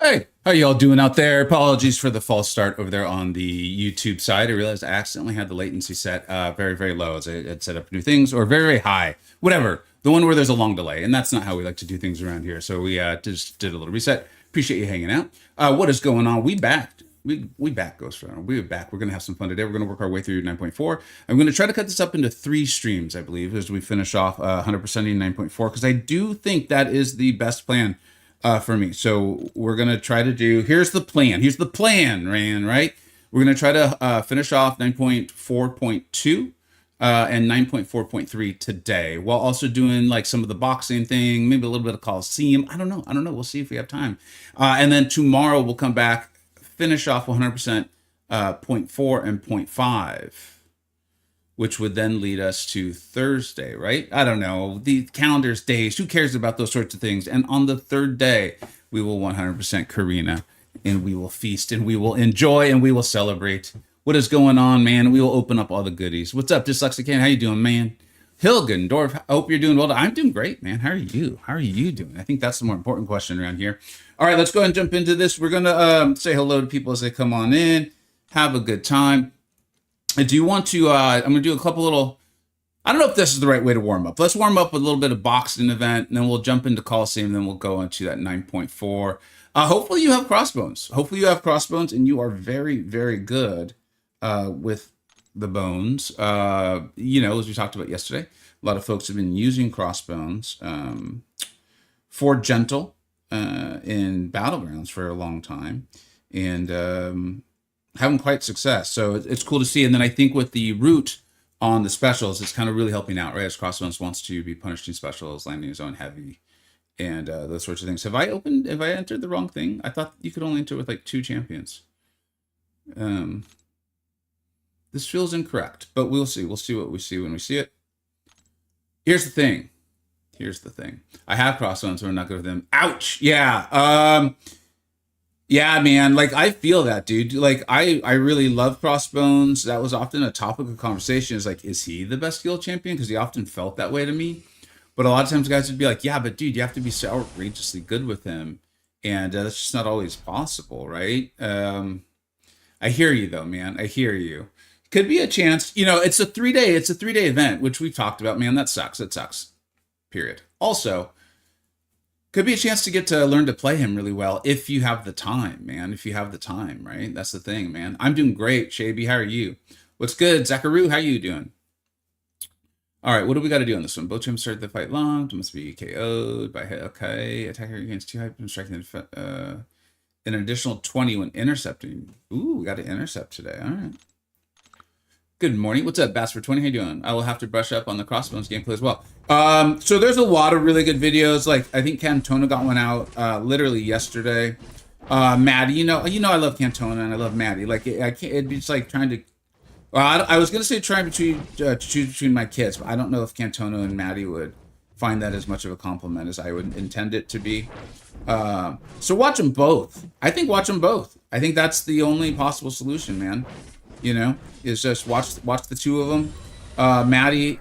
Hey, how y'all doing out there? Apologies for the false start over there on the YouTube side. I realized I accidentally had the latency set very, very low as I had set up new things, or very, very high, whatever. The one where there's a long delay, and that's not how we like to do things around here. So we just did a little reset. Appreciate you hanging out. What is going on? We backed. We back, Ghost Runner. We're back. We're gonna have some fun today. We're gonna work our way through 9.4. I'm gonna try to cut this up into 3 streams, I believe, as we finish off 100%ing 9.4, because I do think that is the best plan for me. So we're going to try to do, here's the plan, Ryan, right? We're going to try to finish off 9.4.2 and 9.4.3 today, while also doing like some of the boxing thing, maybe a little bit of Coliseum. I don't know. We'll see if we have time. And then tomorrow we'll come back, finish off 100% point 4 and point 5. Which would then lead us to Thursday, right? I don't know. The calendar's days. Who cares about those sorts of things? And on the third day, we will 100% Karina, and we will feast, and we will enjoy, and we will celebrate. What is going on, man? We will open up all the goodies. What's up, Dyslexican? How you doing, man? Hilgendorf, I hope you're doing well. I'm doing great, man. How are you? How are you doing? I think that's the more important question around here. All right, let's go ahead and jump into this. We're going to say hello to people as they come on in. Have a good time. Do you want to, I'm going to do a couple little, I don't know if this is the right way to warm up. Let's warm up with a little bit of boxing event, and then we'll jump into Coliseum, and then we'll go into that 9.4. Hopefully you have crossbones. And you are very, very good with the bones. As we talked about yesterday, a lot of folks have been using crossbones for gentle in battlegrounds for a long time. And having quite success. So it's cool to see. And then I think with the root on the specials, it's kind of really helping out, right? As Crossbones wants to be punished in specials, landing his own heavy, and those sorts of things. Have I entered the wrong thing? I thought you could only enter with like 2 champions. This feels incorrect, but we'll see. We'll see what we see when we see it. Here's the thing. I have Crossbones, so I'm not good with them. Ouch. Yeah. Yeah, man, like I feel that, dude. Like I really love Crossbones. That was often a topic of conversation, is like, is he the best guild champion? Because he often felt that way to me. But a lot of times guys would be like, yeah, but dude, you have to be so outrageously good with him. And that's just not always possible, right? I hear you though, man. I hear you. Could be a chance. It's a 3-day event, which we've talked about, man. That sucks. Period. Also, could be a chance to get to learn to play him really well if you have the time, man. If you have the time, right? That's the thing, man. I'm doing great, Shaby. How are you? What's good, Zachary? How you doing? All right, what do we got to do on this one? Both teams started the fight long. Must be KO'd by okay. Attacker against 2 hype and striking an additional 20 when intercepting. Ooh, we got to intercept today. All right. Good morning. What's up, Bass for 20? How you doing? I will have to brush up on the Crossbones gameplay as well. So there's a lot of really good videos. Like I think Cantona got one out literally yesterday. Maddie, you know I love Cantona and I love Maddie. Like I can't. It'd be just like trying to. Well, I was gonna say trying to choose between my kids, but I don't know if Cantona and Maddie would find that as much of a compliment as I would intend it to be. So watch them both. I think watch them both. I think that's the only possible solution, man. Is just watch the 2 of them. Maddie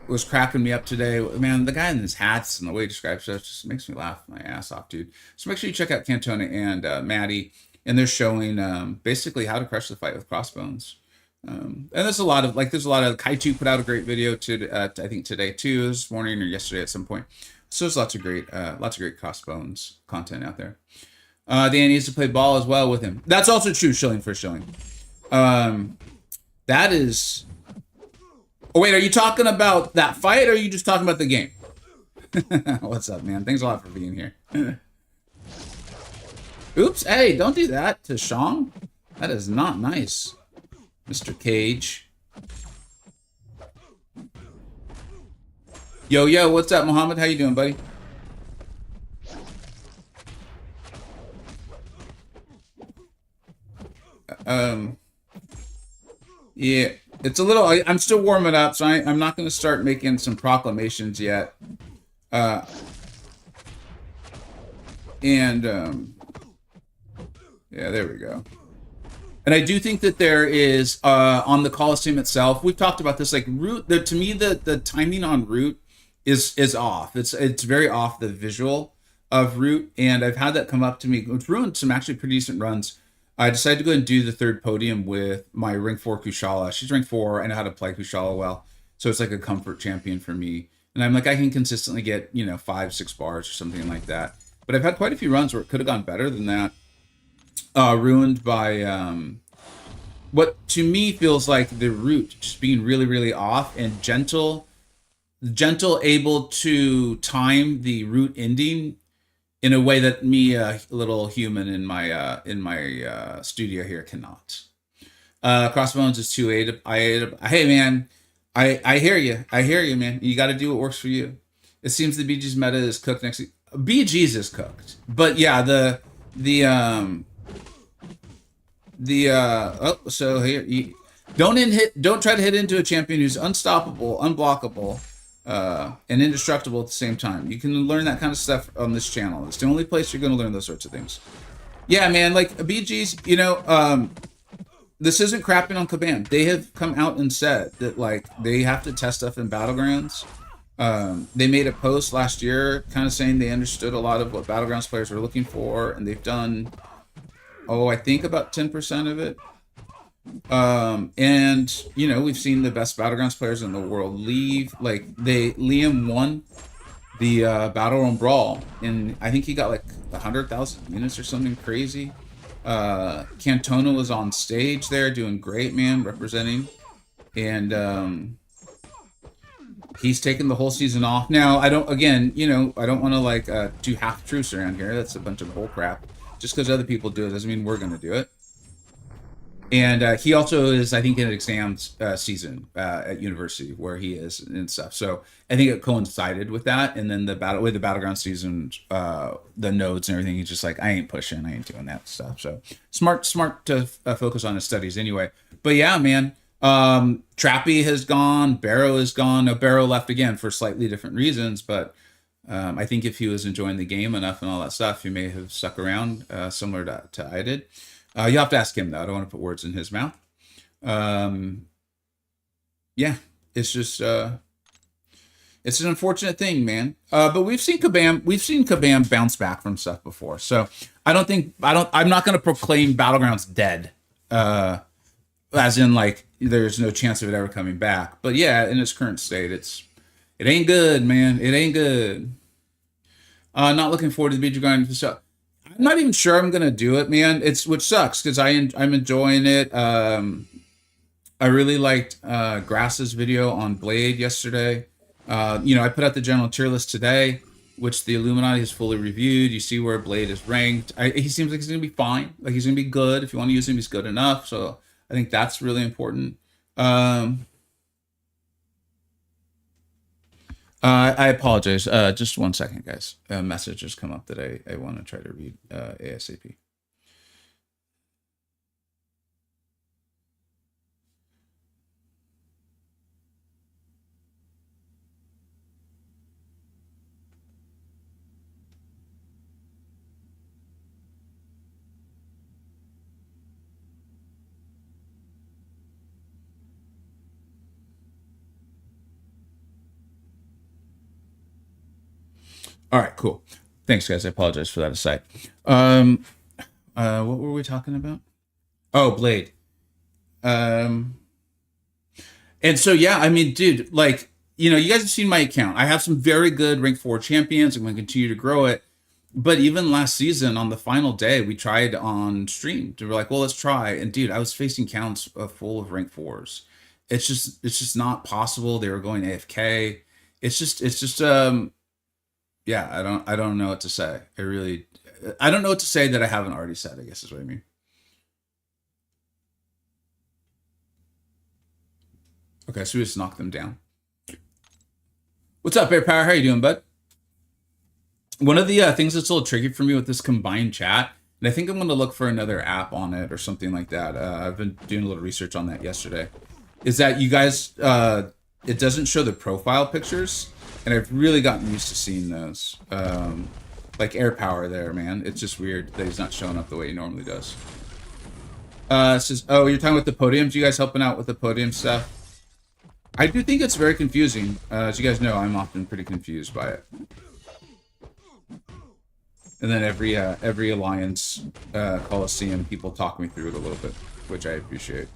was cracking me up today. Man, the guy in his hats and the way he describes stuff just makes me laugh my ass off, dude. So make sure you check out Cantona and Maddie, and they're showing basically how to crush the fight with Crossbones. And there's a lot of Kaitu put out a great video I think today too, this morning or yesterday at some point. So there's lots of great Crossbones content out there. Dan needs to play ball as well with him. That's also true, shilling for shilling. That is. Oh wait, are you talking about that fight, or are you just talking about the game? What's up, man? Thanks a lot for being here. Oops! Hey, don't do that to Shang. That is not nice, Mr. Cage. Yo, what's up, Mohammed? How you doing, buddy? Yeah, it's a little. I'm still warming up, so I'm not going to start making some proclamations yet. Yeah, there we go. And I do think that there is on the Coliseum itself. We've talked about this. Like root, to me, the timing on root is off. It's very off the visual. of root, and I've had that come up to me. It's ruined some actually pretty decent runs. I decided to go and do the third podium with my rank 4 Kushala. She's rank 4. I know how to play Kushala well, so it's like a comfort champion for me. And I'm like, I can consistently get, you know, 5-6 bars or something like that. But I've had quite a few runs where it could have gone better than that. Ruined by what to me feels like the root just being really, really off, and gentle able to time the root ending in a way that me, a little human in my studio here, cannot. Crossbones is 2-8. Hey man, I hear you. I hear you, man. You got to do what works for you. It seems the BG's meta is cooked next week. BG's is cooked, but yeah, so here, don't try to hit into a champion who's unstoppable, unblockable, and indestructible at the same time. You can learn that kind of stuff on this channel. It's the only place you're going to learn those sorts of things. Yeah, man, like BG's, you know, this isn't crapping on Kabam. They have come out and said that like they have to test stuff in Battlegrounds. They made a post last year kind of saying they understood a lot of what Battlegrounds players were looking for, and they've done, I think about 10% of it. And you know, we've seen the best Battlegrounds players in the world leave. Like Liam won the Battle Room Brawl, and I think he got like 100,000 minutes or something crazy. Cantona was on stage there doing great, man, representing, and he's taken the whole season off. Now I don't want to like do half truths around here. That's a bunch of bull crap. Just because other people do it doesn't mean we're going to do it. And he also is, I think, in an exams season at university where he is and stuff. So I think it coincided with that. And then the Battleground season, the nodes and everything, he's just like, I ain't pushing, I ain't doing that stuff. So smart to focus on his studies anyway. But yeah, man, Trappy has gone, Barrow is gone. No, Barrow left again for slightly different reasons, but I think if he was enjoying the game enough and all that stuff, he may have stuck around, similar to I did. You'll have to ask him, though. I don't want to put words in his mouth. Yeah, it's just it's an unfortunate thing, man. But we've seen Kabam bounce back from stuff before. So I'm not going to proclaim Battlegrounds dead, as in like there's no chance of it ever coming back. But yeah, in its current state, it ain't good, man. It ain't good. Not looking forward to the BG grind stuff. I'm not even sure I'm gonna do it, man. Which sucks because I'm enjoying it. I really liked Grass's video on Blade yesterday. I put out the general tier list today, which the Illuminati has fully reviewed. You see where Blade is ranked. He seems like he's gonna be fine. Like he's gonna be good. If you want to use him, he's good enough. So I think that's really important. I apologize. Just 1 second, guys. A message has come up that I want to try to read ASAP. All right, cool. Thanks, guys. I apologize for that aside. What were we talking about? Oh, Blade. And so, yeah, I mean, dude, like, you guys have seen my account. I have some very good rank 4 champions. I'm going to continue to grow it. But even last season, on the final day, we tried on stream to be like, well, let's try. And dude, I was facing counts full of rank 4s. It's just not possible. They were going AFK. It's just yeah, I don't know what to say. I don't know what to say that I haven't already said, I guess is what I mean. Okay, so we just knock them down. What's up, Air Power? How you doing, bud? One of the things that's a little tricky for me with this combined chat, and I think I'm going to look for another app on it or something like that. I've been doing a little research on that yesterday. Is that you guys, it doesn't show the profile pictures. And I've really gotten used to seeing those. Like Air Power there, man. It's just weird that he's not showing up the way he normally does. It says, oh, you're talking with the podiums? You guys helping out with the podium stuff? I do think it's very confusing. As you guys know, I'm often pretty confused by it. And then every Alliance Coliseum, people talk me through it a little bit, which I appreciate.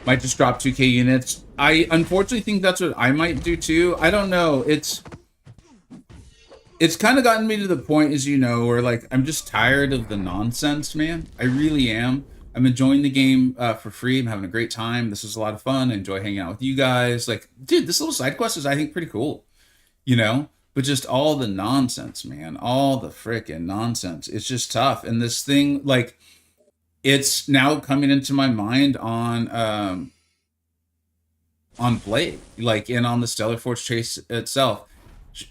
Might just drop 2K units. I unfortunately think that's what I might do too. I don't know. It's kind of gotten me to the point, as you know, where like I'm just tired of the nonsense, man. I really am. I'm enjoying the game for free. I'm having a great time. This is a lot of fun. I enjoy hanging out with you guys. Like, dude, this little side quest is, I think, pretty cool, you know? But just all the nonsense, man. All the freaking nonsense. It's just tough. And this thing, like, it's now coming into my mind on Blade, like, and on the Stellar Force Chase itself.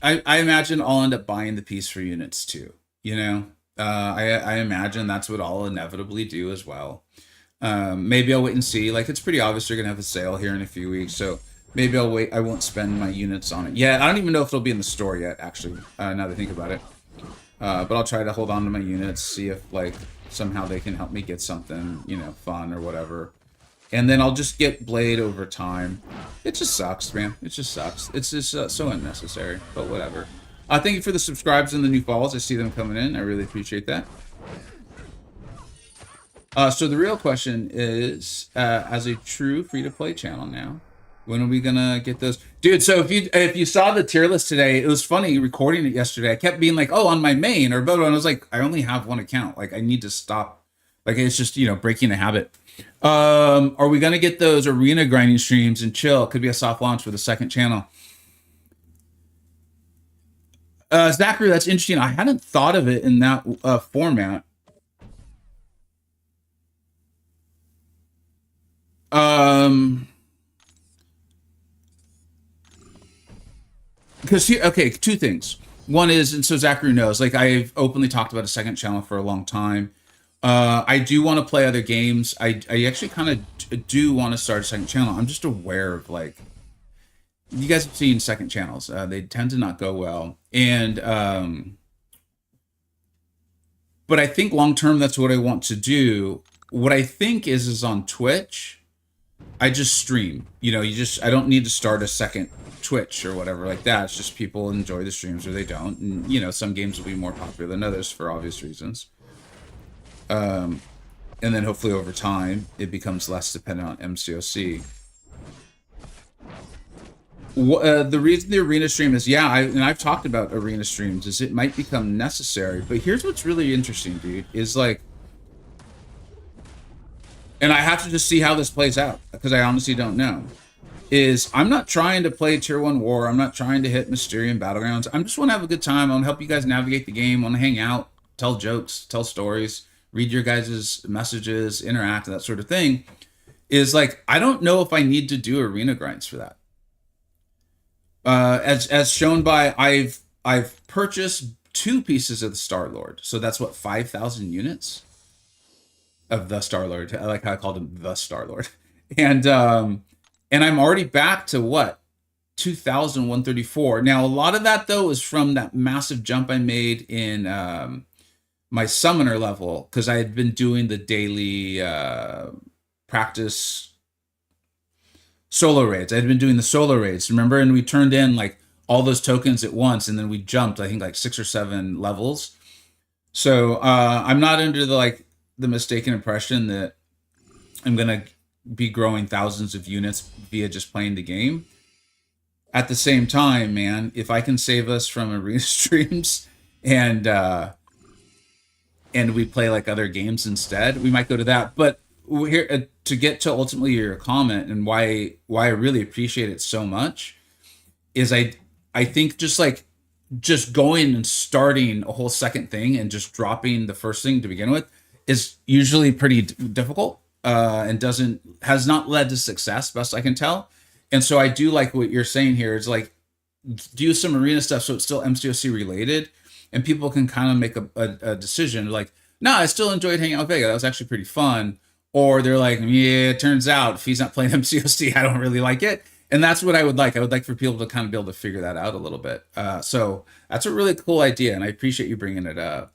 I imagine I'll end up buying the piece for units too. You know, I imagine that's what I'll inevitably do as well. Maybe I'll wait and see. Like, it's pretty obvious they're gonna have a sale here in a few weeks, so maybe I'll wait. I won't spend my units on it. Yeah, I don't even know if it'll be in the store yet. Actually, now that I think about it, but I'll try to hold on to my units, see if like somehow they can help me get something, you know, fun or whatever. And then I'll just get Blade over time. It just sucks, man. It just sucks. It's just so unnecessary, but whatever. Thank you for the subscribes and the new follows. I see them coming in. I really appreciate that. So the real question is, as a true free-to-play channel now, when are we gonna get those? Dude, so if you saw the tier list today, it was funny recording it yesterday. I kept being like, oh, on my main or blah, blah, and I was like, I only have one account. Like, I need to stop. Like, it's just, you know, breaking a habit. Are we gonna get those arena grinding streams and chill? Could be a soft launch for the second channel. Zachary, that's interesting. I hadn't thought of it in that format. Because here, okay, two things. One is, and so Zachary knows, like, I've openly talked about a second channel for a long time. I do want to play other games. I actually kind of do want to start a second channel. I'm just aware of, like, you guys have seen second channels. They tend to not go well. And, but I think long term, that's what I want to do. What I think is on Twitch, I just stream. You know, I don't need to start a second Twitch or whatever like that. It's just people enjoy the streams or they don't. And, you know, some games will be more popular than others for obvious reasons. And then hopefully over time, it becomes less dependent on MCoC. The reason the arena stream is, yeah, and I've talked about arena streams, is it might become necessary. But here's what's really interesting, dude, is like, and I have to just see how this plays out, because I honestly don't know, is I'm not trying to play Tier 1 War. I'm not trying to hit Mysterium Battlegrounds. I just want to have a good time. I want to help you guys navigate the game. I want to hang out, tell jokes, tell stories, read your guys' messages, interact, that sort of thing. Is like, I don't know if I need to do arena grinds for that. As shown by, I've purchased 2 pieces of the Star-Lord. So that's what, 5,000 units of the Star-Lord. I like how I called him the Star-Lord. And I'm already back to what? 2,134. Now, a lot of that, though, is from that massive jump I made in my summoner level, because I had been doing the daily practice solo raids. I had been doing the solo raids, remember? And we turned in like all those tokens at once, and then we jumped, I think, like 6 or 7 levels. So I'm not under the mistaken impression that I'm gonna be growing thousands of units via just playing the game. At the same time, man, if I can save us from arena streams and we play like other games instead, we might go to that. But here, to get to ultimately your comment and why I really appreciate it so much is I think just going and starting a whole second thing and just dropping the first thing to begin with is usually pretty difficult and has not led to success, best I can tell. And so I do like what you're saying here is like, do some arena stuff so it's still MCoC related, and people can kind of make a decision like, no, I still enjoyed hanging out with Vega. That was actually pretty fun. Or they're like, yeah, it turns out if he's not playing MCoC, I don't really like it. And that's what I would like. I would like for people to kind of be able to figure that out a little bit. So that's a really cool idea, and I appreciate you bringing it up.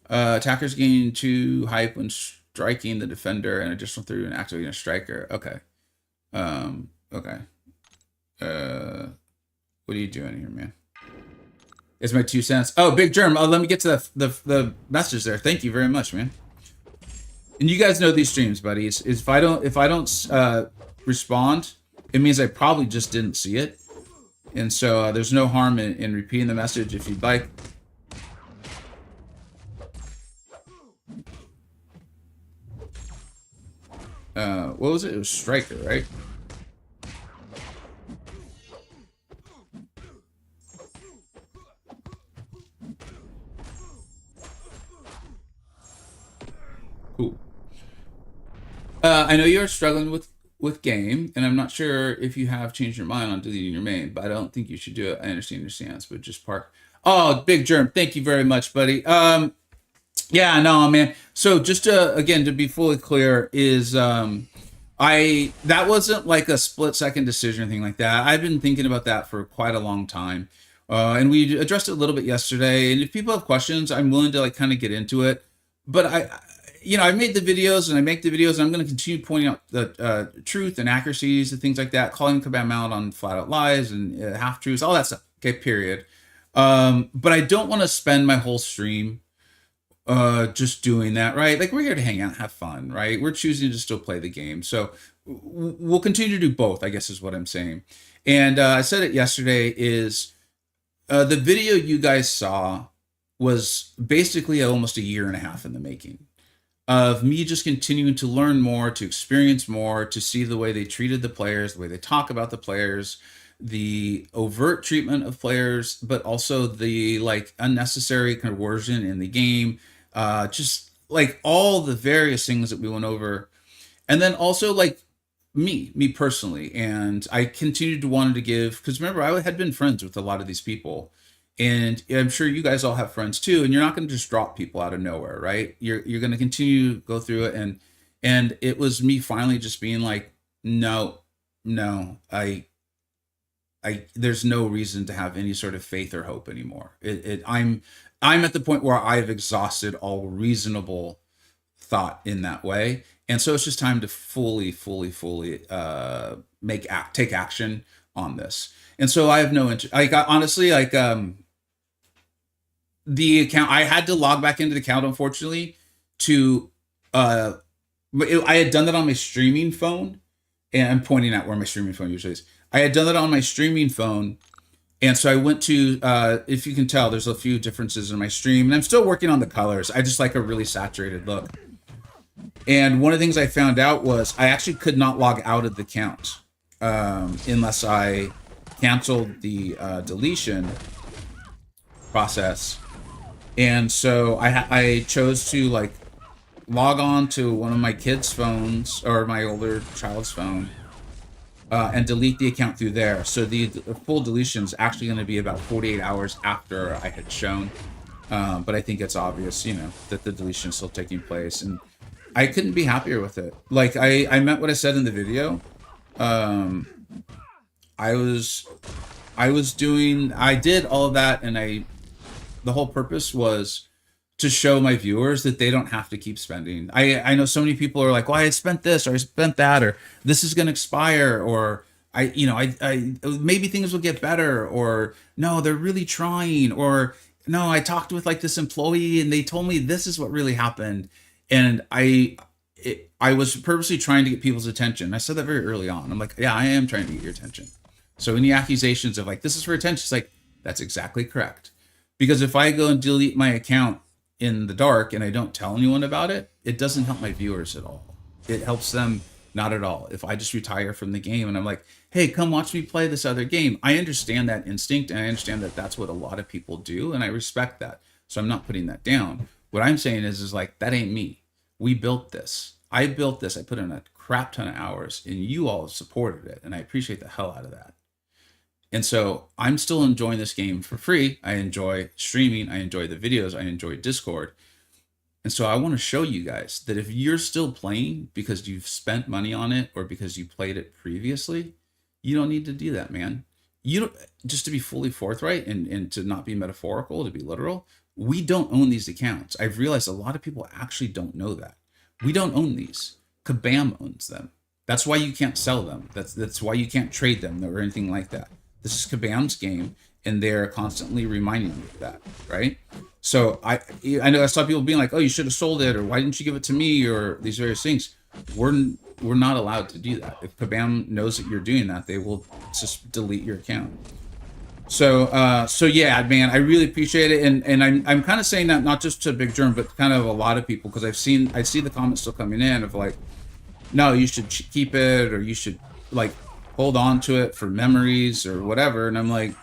Attackers gain 2 hype when striking the defender and additional 3 and activating a striker. Okay. Okay. What are you doing here, man? It's my 2 cents. Oh, Big Germ. Oh, let me get to the message there. Thank you very much, man. And you guys know these streams, buddies. If I don't respond, it means I probably just didn't see it. And so there's no harm in repeating the message if you'd like. What was it? It was striker, right? Cool. I know you're struggling with game, and I'm not sure if you have changed your mind on deleting your main, but I don't think you should do it. I understand your stance, but just park. Oh, Big Germ, thank you very much, buddy. Yeah, no, man. So just again, to be fully clear, is that wasn't like a split-second decision or anything like that. I've been thinking about that for quite a long time. And we addressed it a little bit yesterday. And if people have questions, I'm willing to like kind of get into it. But I made the videos and I make the videos, and I'm going to continue pointing out the truth and accuracies and things like that, calling Kabam out on flat out lies and half truths, all that stuff. Okay, period. But I don't want to spend my whole stream just doing that, right? Like, we're here to hang out, have fun, right? We're choosing to still play the game. So we'll continue to do both, I guess is what I'm saying. And I said it yesterday is the video you guys saw was basically almost a year and a half in the making of me just continuing to learn more, to experience more, to see the way they treated the players, the way they talk about the players, the overt treatment of players, but also the like unnecessary coercion in the game, just like all the various things that we went over. And then also like me personally. And I continued to want to give, because remember, I had been friends with a lot of these people. And I'm sure you guys all have friends too, and you're not going to just drop people out of nowhere, right? You're going to continue to go through it, and it was me finally just being like, no, I there's no reason to have any sort of faith or hope anymore. I'm at the point where I've exhausted all reasonable thought in that way, and so it's just time to fully take action on this. And so I have no interest. Like, honestly, like the account, I had to log back into the account, unfortunately, to I had done that on my streaming phone, and I'm pointing out where my streaming phone usually is. I had done that on my streaming phone, and so I went to if you can tell, there's a few differences in my stream, and I'm still working on the colors. I just like a really saturated look. And one of the things I found out was I actually could not log out of the account unless I canceled the deletion process. And so I chose to like log on to one of my kids' phones or my older child's phone and delete the account through there. So the full deletion is actually going to be about 48 hours after I had shown. But I think it's obvious, that the deletion is still taking place. And I couldn't be happier with it. Like, I meant what I said in the video. I did all of that, and the whole purpose was to show my viewers that they don't have to keep spending. I know so many people are like, well, I spent this, or I spent that, or this is going to expire, or I maybe things will get better, or no, they're really trying, or no, I talked with like this employee and they told me this is what really happened. And I was purposely trying to get people's attention. I said that very early on. I'm like, yeah, I am trying to get your attention. So any accusations of like, this is for attention, it's like, that's exactly correct. Because if I go and delete my account in the dark and I don't tell anyone about it, it doesn't help my viewers at all. It helps them not at all. If I just retire from the game and I'm like, hey, come watch me play this other game, I understand that instinct, and I understand that that's what a lot of people do, and I respect that. So I'm not putting that down. What I'm saying is like, that ain't me. We built this. I built this. I put in a crap ton of hours, and you all have supported it, and I appreciate the hell out of that. And so I'm still enjoying this game for free. I enjoy streaming. I enjoy the videos. I enjoy Discord. And so I want to show you guys that if you're still playing because you've spent money on it or because you played it previously, you don't need to do that, man. You don't, just to be fully forthright and to not be metaphorical, to be literal, we don't own these accounts. I've realized a lot of people actually don't know that. We don't own these. Kabam owns them. That's why you can't sell them. That's why you can't trade them or anything like that. This is Kabam's game, and they're constantly reminding you of that, right? So I know I saw people being like, "Oh, you should have sold it," or "Why didn't you give it to me?" or these various things. We're not allowed to do that. If Kabam knows that you're doing that, they will just delete your account. So yeah, man, I really appreciate it, and I'm kind of saying that not just to Big Germ, but kind of a lot of people, because I see the comments still coming in of like, no, you should keep it, or you should like hold on to it for memories or whatever, and I'm like,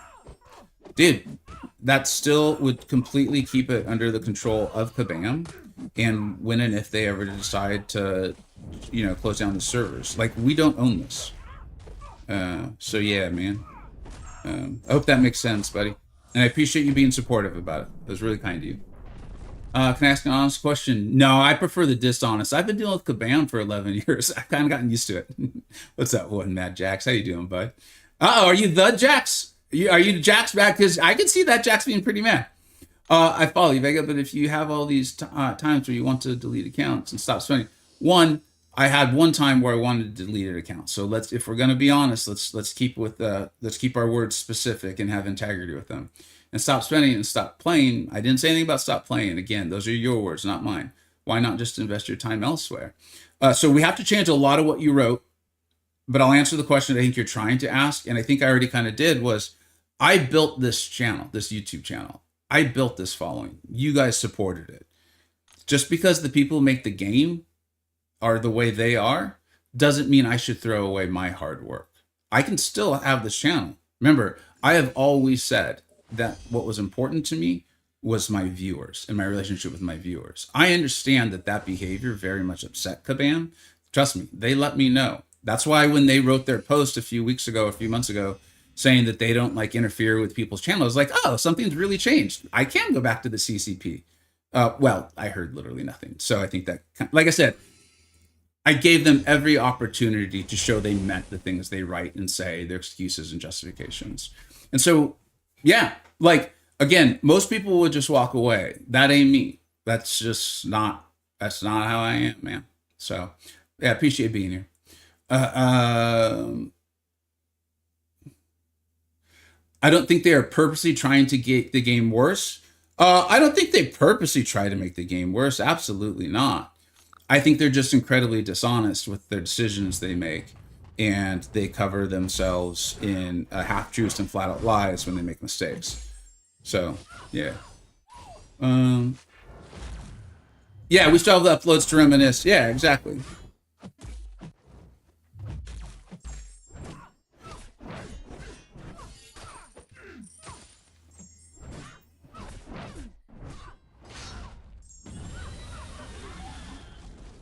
dude, that still would completely keep it under the control of Kabam, and when and if they ever decide to, close down the servers, like we don't own this. So yeah, man. I hope that makes sense, buddy. And I appreciate you being supportive about it. It was really kind of you. Can I ask an honest question? No, I prefer the dishonest. I've been dealing with Kabam for 11 years. I've kind of gotten used to it. What's up, one Mad Jax? How you doing, bud? Uh-oh, are you the Jax? Are you Jax back? Because I can see that Jax being pretty mad. I follow you, Vega, but if you have all these times where you want to delete accounts and stop spending, I had one time where I wanted to delete an account. So if we're going to be honest, let's keep our words specific and have integrity with them, and stop spending and stop playing. I didn't say anything about stop playing. Again, those are your words, not mine. Why not just invest your time elsewhere? So we have to change a lot of what you wrote, but I'll answer the question I think you're trying to ask. And I think I already kind of did. Was I built this channel, this YouTube channel. I built this following. You guys supported it. Just because the people who make the game are the way they are doesn't mean I should throw away my hard work. I can still have this channel. Remember, I have always said that what was important to me was my viewers and my relationship with my viewers. I understand that behavior very much upset Kabam. Trust me, they let me know. That's why when they wrote their post a few months ago, saying that they don't like interfere with people's channels, I was like, oh, something's really changed. I can go back to the CCP. Well, I heard literally nothing. So I think that, like I said, I gave them every opportunity to show they meant the things they write and say, their excuses and justifications. And so, yeah, like, again, most people would just walk away. That ain't me. That's not how I am, man. So, yeah, appreciate being here. I don't think they are purposely trying to get the game worse. I don't think they purposely try to make the game worse. Absolutely not. I think they're just incredibly dishonest with their decisions they make, and they cover themselves in half-truths and flat-out lies when they make mistakes. So, yeah. Yeah, we still have the uploads to reminisce. Yeah, exactly.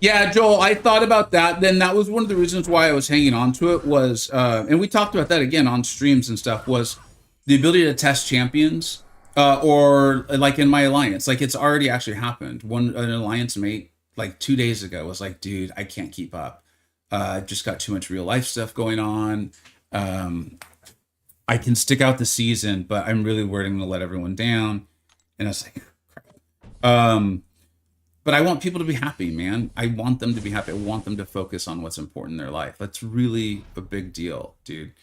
Yeah, Joel, I thought about that. Then that was one of the reasons why I was hanging on to it was, and we talked about that again on streams and stuff, was the ability to test champions, or like in my alliance, like it's already actually happened. An alliance mate like 2 days ago was like, dude, I can't keep up. I've just got too much real life stuff going on. I can stick out the season, but I'm really worried I'm gonna let everyone down. And I was like, crap. But I want people to be happy, man. I want them to be happy. I want them to focus on what's important in their life. That's really a big deal, dude.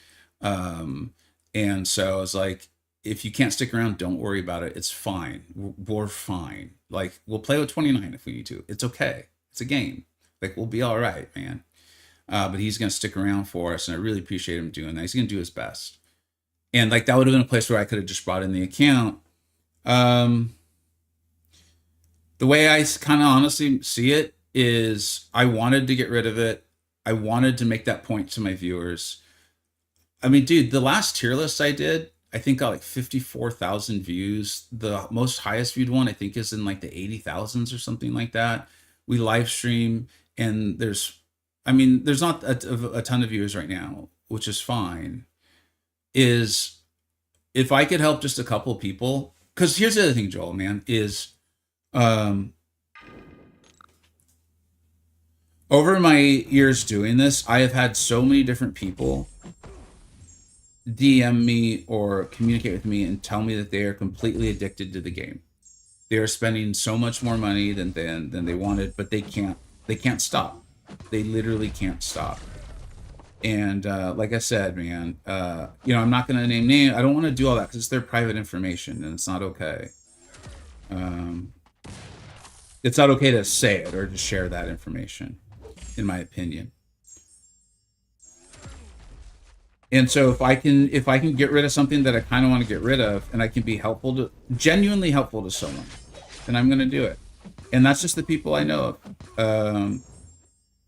And so I was like, if you can't stick around, don't worry about it. It's fine. We're fine. Like, we'll play with 29 if we need to. It's okay. It's a game. Like, we'll be all right, man. But he's going to stick around for us, and I really appreciate him doing that. He's going to do his best. And, like, that would have been a place where I could have just brought in the account. The way I kind of honestly see it is I wanted to get rid of it. I wanted to make that point to my viewers. I mean, dude, the last tier list I did, I think got like 54,000 views. The most highest viewed one, I think, is in like the 80,000s or something like that. We live stream, and there's not a ton of viewers right now, which is fine. Is if I could help just a couple of people, because here's the other thing, Joel, man, is over my years doing this, I have had so many different people DM me or communicate with me and tell me that they are completely addicted to the game. They are spending so much more money than they wanted, but they can't They can't stop. They literally can't stop. And like I said, man, you know, I'm not going to name names. I don't want to do all that because it's their private information and it's not okay. It's not okay to say it or to share that information, in my opinion. And so if I can get rid of something that I kind of want to get rid of, and I can be helpful to, genuinely helpful to someone, then I'm going to do it. And that's just the people I know of.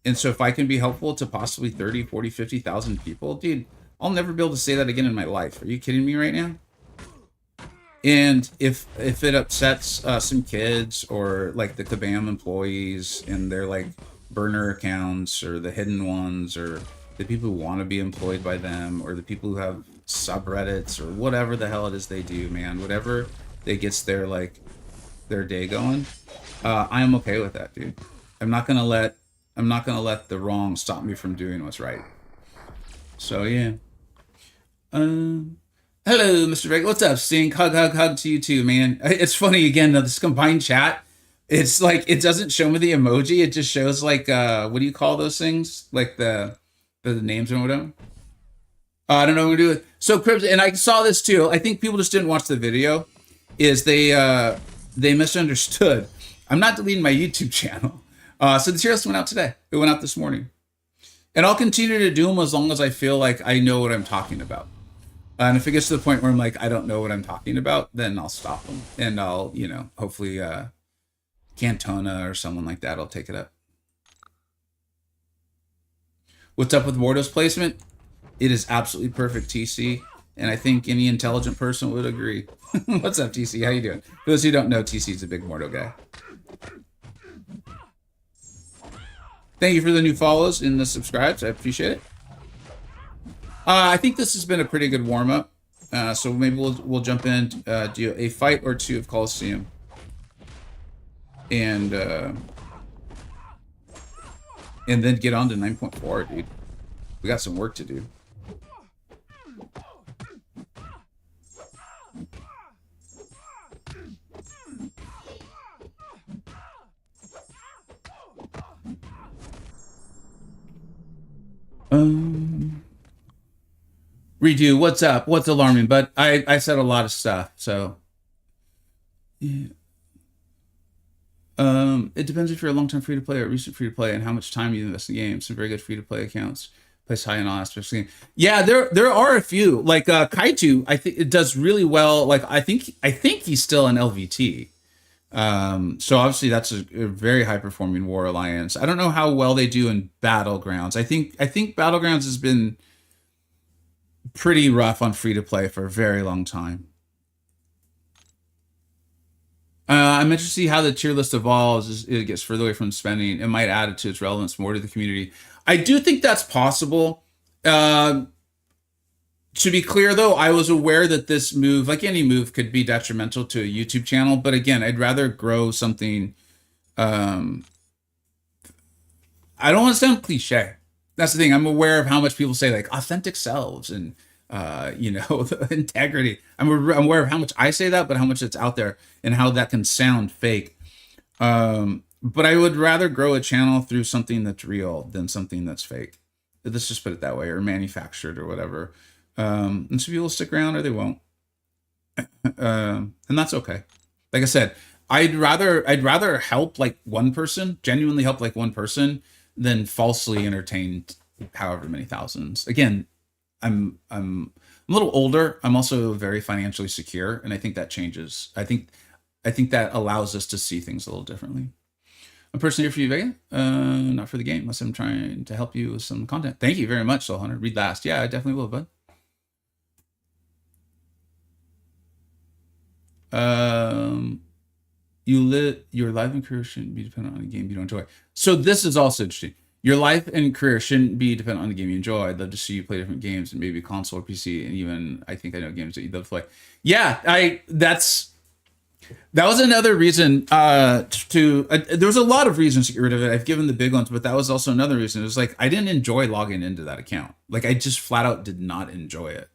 And so if I can be helpful to possibly 30, 40, 50,000 people, dude, I'll never be able to say that again in my life. Are you kidding me right now? And if it upsets some kids or like the Kabam employees and their like burner accounts or the hidden ones or the people who want to be employed by them or the people who have subreddits or whatever the hell it is they do, man, whatever that gets their like their day going, I am okay with that, dude. I'm not gonna let the wrong stop me from doing what's right. So yeah. Hello, Mr. Vega. What's up, Stink? Hug to you too, man. It's funny again, though, this combined chat. It's like it doesn't show me the emoji. It just shows like what do you call those things? Like the names or whatever. I don't know what to do with. So Cribs, and I saw this too. I think people just didn't watch the video. Is they misunderstood. I'm not deleting my YouTube channel. So the tier list went out today. It went out this morning. And I'll continue to do them as long as I feel like I know what I'm talking about. And if it gets to the point where I'm like, I don't know what I'm talking about, then I'll stop them. And I'll, you know, hopefully Cantona or someone like that will take it up. What's up with Mordo's placement? It is absolutely perfect, TC. And I think any intelligent person would agree. What's up, TC? How you doing? For those who don't know, TC is a big Mordo guy. Thank you for the new follows and the subscribes. I appreciate it. I think this has been a pretty good warm-up. So maybe we'll jump in, do a fight or two of Coliseum. And then get on to 9.4, dude. We got some work to do. Redo, what's up? What's alarming? But I said a lot of stuff, so yeah. It depends if you're a long-term free-to-play or recent free-to-play and how much time you invest in the game. Some very good free-to-play accounts place high in all aspects of the game. Yeah, there are a few. Like Kaitu, I think it does really well. Like I think he's still an LVT. So obviously that's a very high-performing War Alliance. I don't know how well they do in Battlegrounds. I think Battlegrounds has been pretty rough on free-to-play for a very long time. I'm interested to see how the tier list evolves as it gets further away from spending. It might add it to its relevance more to the community. I do think that's possible. To be clear, though, I was aware that this move, like any move, could be detrimental to a YouTube channel. But again, I'd rather grow something. I don't want to sound cliche. That's the thing. I'm aware of how much people say like authentic selves and you know, the integrity. I'm aware of how much I say that, but how much it's out there and how that can sound fake. But I would rather grow a channel through something that's real than something that's fake. Let's just put it that way, or manufactured or whatever. And some people will stick around or they won't. And that's okay. Like I said, I'd rather help like one person, genuinely help like one person, than falsely entertain however many thousands. Again, I'm a little older. I'm also very financially secure, and I think that changes. I think that allows us to see things a little differently. I'm personally here for you, Vega, not for the game, unless I'm trying to help you with some content. Thank you very much, Soul Hunter. Read last. Yeah, I definitely will, bud. Your life and career shouldn't be dependent on a game you don't enjoy. So this is also interesting. Your life and career shouldn't be dependent on the game you enjoy. I'd love to see you play different games and maybe console or PC, and even I think I know games that you'd love to play. Yeah, that was another reason there was a lot of reasons to get rid of it. I've given the big ones, but that was also another reason. It was like I didn't enjoy logging into that account. Like I just flat out did not enjoy it.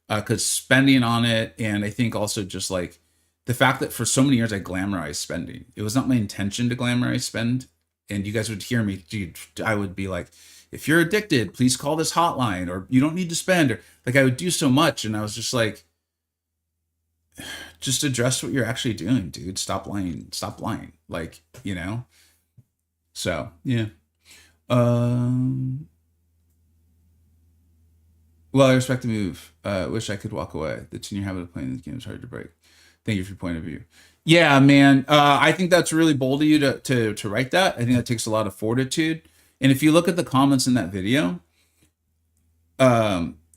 Because spending on it, and I think also just like the fact that for so many years I glamorized spending. It was not my intention to glamorize spend. and you guys would hear me, dude, I would be like, if you're addicted, please call this hotline, or you don't need to spend, or like I would do so much. And I was just like, just address what you're actually doing, dude. Stop lying. Stop lying. Like, you know? So, yeah. Well, I respect the move. Wish I could walk away. The tenure habit of playing this game is hard to break. Thank you for your point of view. Yeah, man. I think that's really bold of you to write that. I think that takes a lot of fortitude. And if you look at the comments in that video,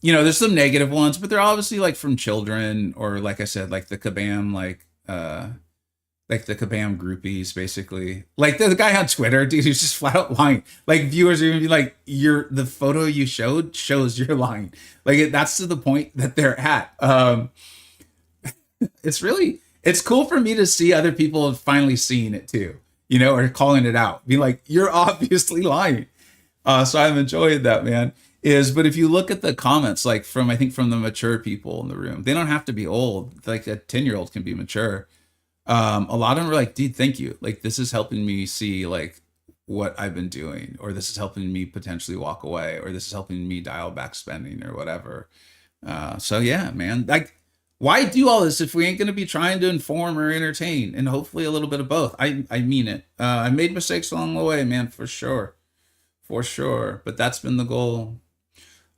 you know, there's some negative ones, but they're obviously like from children, or like I said, like the Kabam, like the Kabam groupies, basically. Like the guy on Twitter, dude, who's just flat out lying. Like viewers are gonna be like, the photo you showed shows you're lying. Like that's to the point that they're at. It's cool for me to see other people finally seeing it too, you know, or calling it out, be like, you're obviously lying. So I'm enjoying that, man. But if you look at the comments, like I think from the mature people in the room, they don't have to be old. Like a 10-year-old can be mature. A lot of them are like, dude, thank you. Like, this is helping me see like what I've been doing, or this is helping me potentially walk away, or this is helping me dial back spending or whatever. So yeah, man, like, why do all this if we ain't going to be trying to inform or entertain, and hopefully a little bit of both? I mean it. I made mistakes along the way, man, for sure. But that's been the goal.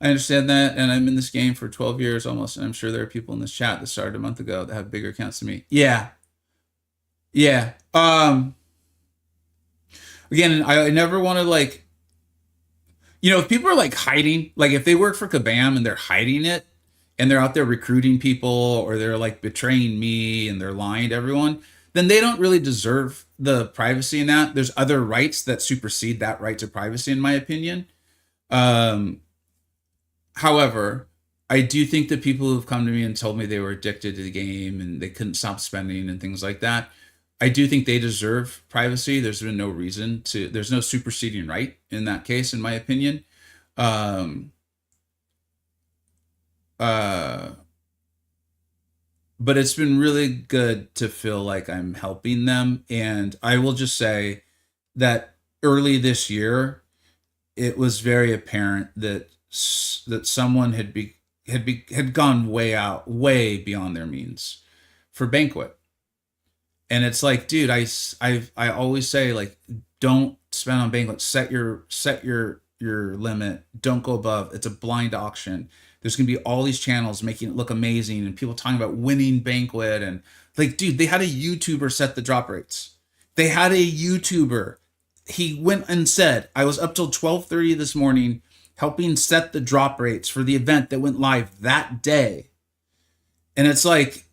I understand that, and I'm in this game for 12 years almost, and I'm sure there are people in this chat that started a month ago that have bigger accounts than me. Yeah. Again, I never want to, like, you know, if people are like hiding, like if they work for Kabam and they're hiding it, and they're out there recruiting people, or they're like betraying me and they're lying to everyone, then they don't really deserve the privacy in that. There's other rights that supersede that right to privacy, in my opinion. However, I do think that people who've come to me and told me they were addicted to the game and they couldn't stop spending and things like that, I do think they deserve privacy. There's been no reason there's no superseding right in that case, in my opinion. But it's been really good to feel like I'm helping them. And I will just say that early this year, it was very apparent that someone had gone way beyond their means for Banquet. And it's like, dude, I always say, like, don't spend on Banquet. Set your limit. Don't go above. It's a blind auction. There's going to be all these channels making it look amazing, and people talking about winning Banquet. And like, dude, they had a YouTuber set the drop rates. They had a YouTuber. He went and said, I was up till 12:30 this morning helping set the drop rates for the event that went live that day. And it's like,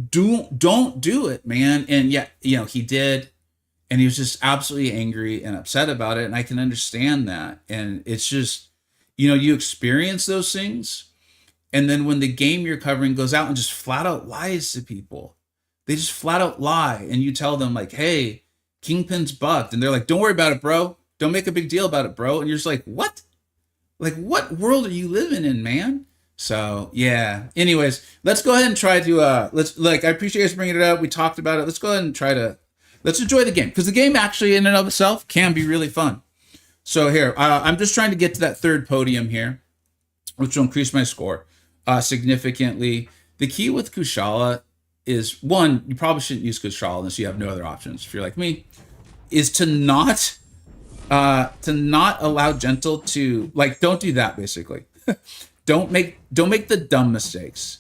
don't do it, man. And yeah, you know, he did. And he was just absolutely angry and upset about it. And I can understand that. And it's just, you know, you experience those things. And then when the game you're covering goes out and just flat out lies to people, they just flat out lie. And you tell them like, hey, Kingpin's bugged. And they're like, don't worry about it, bro. Don't make a big deal about it, bro. And you're just like, what? Like, what world are you living in, man? So yeah. Anyways, let's go ahead and try to, I appreciate you guys bringing it up. We talked about it. Let's go ahead and let's enjoy the game, because the game actually in and of itself can be really fun. So here, I'm just trying to get to that third podium here, which will increase my score significantly. The key with Kushala is, one, you probably shouldn't use Kushala unless you have no other options. If you're like me, is to not allow Gentle to, like, don't do that, basically. Don't make the dumb mistakes.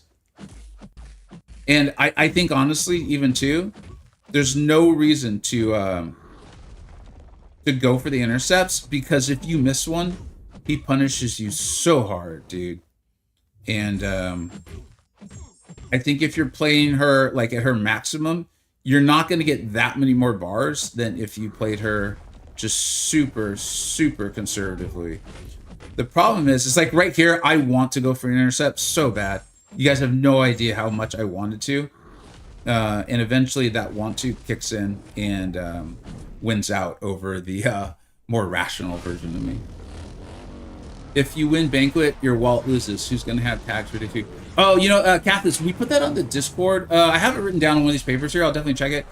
And I think, honestly, even too, there's no reason to go for the intercepts, because if you miss one, he punishes you so hard, dude. And I think if you're playing her like at her maximum, you're not going to get that many more bars than if you played her just super, super conservatively. The problem is, it's like right here, I want to go for an intercept so bad. You guys have no idea how much I wanted to. And eventually that want to kicks in and wins out over the more rational version of me. If you win Banquet, your wallet loses. Who's going to have tags for you? Oh, you know, Catholics, we put that on the Discord. I have it written down on one of these papers here. I'll definitely check it.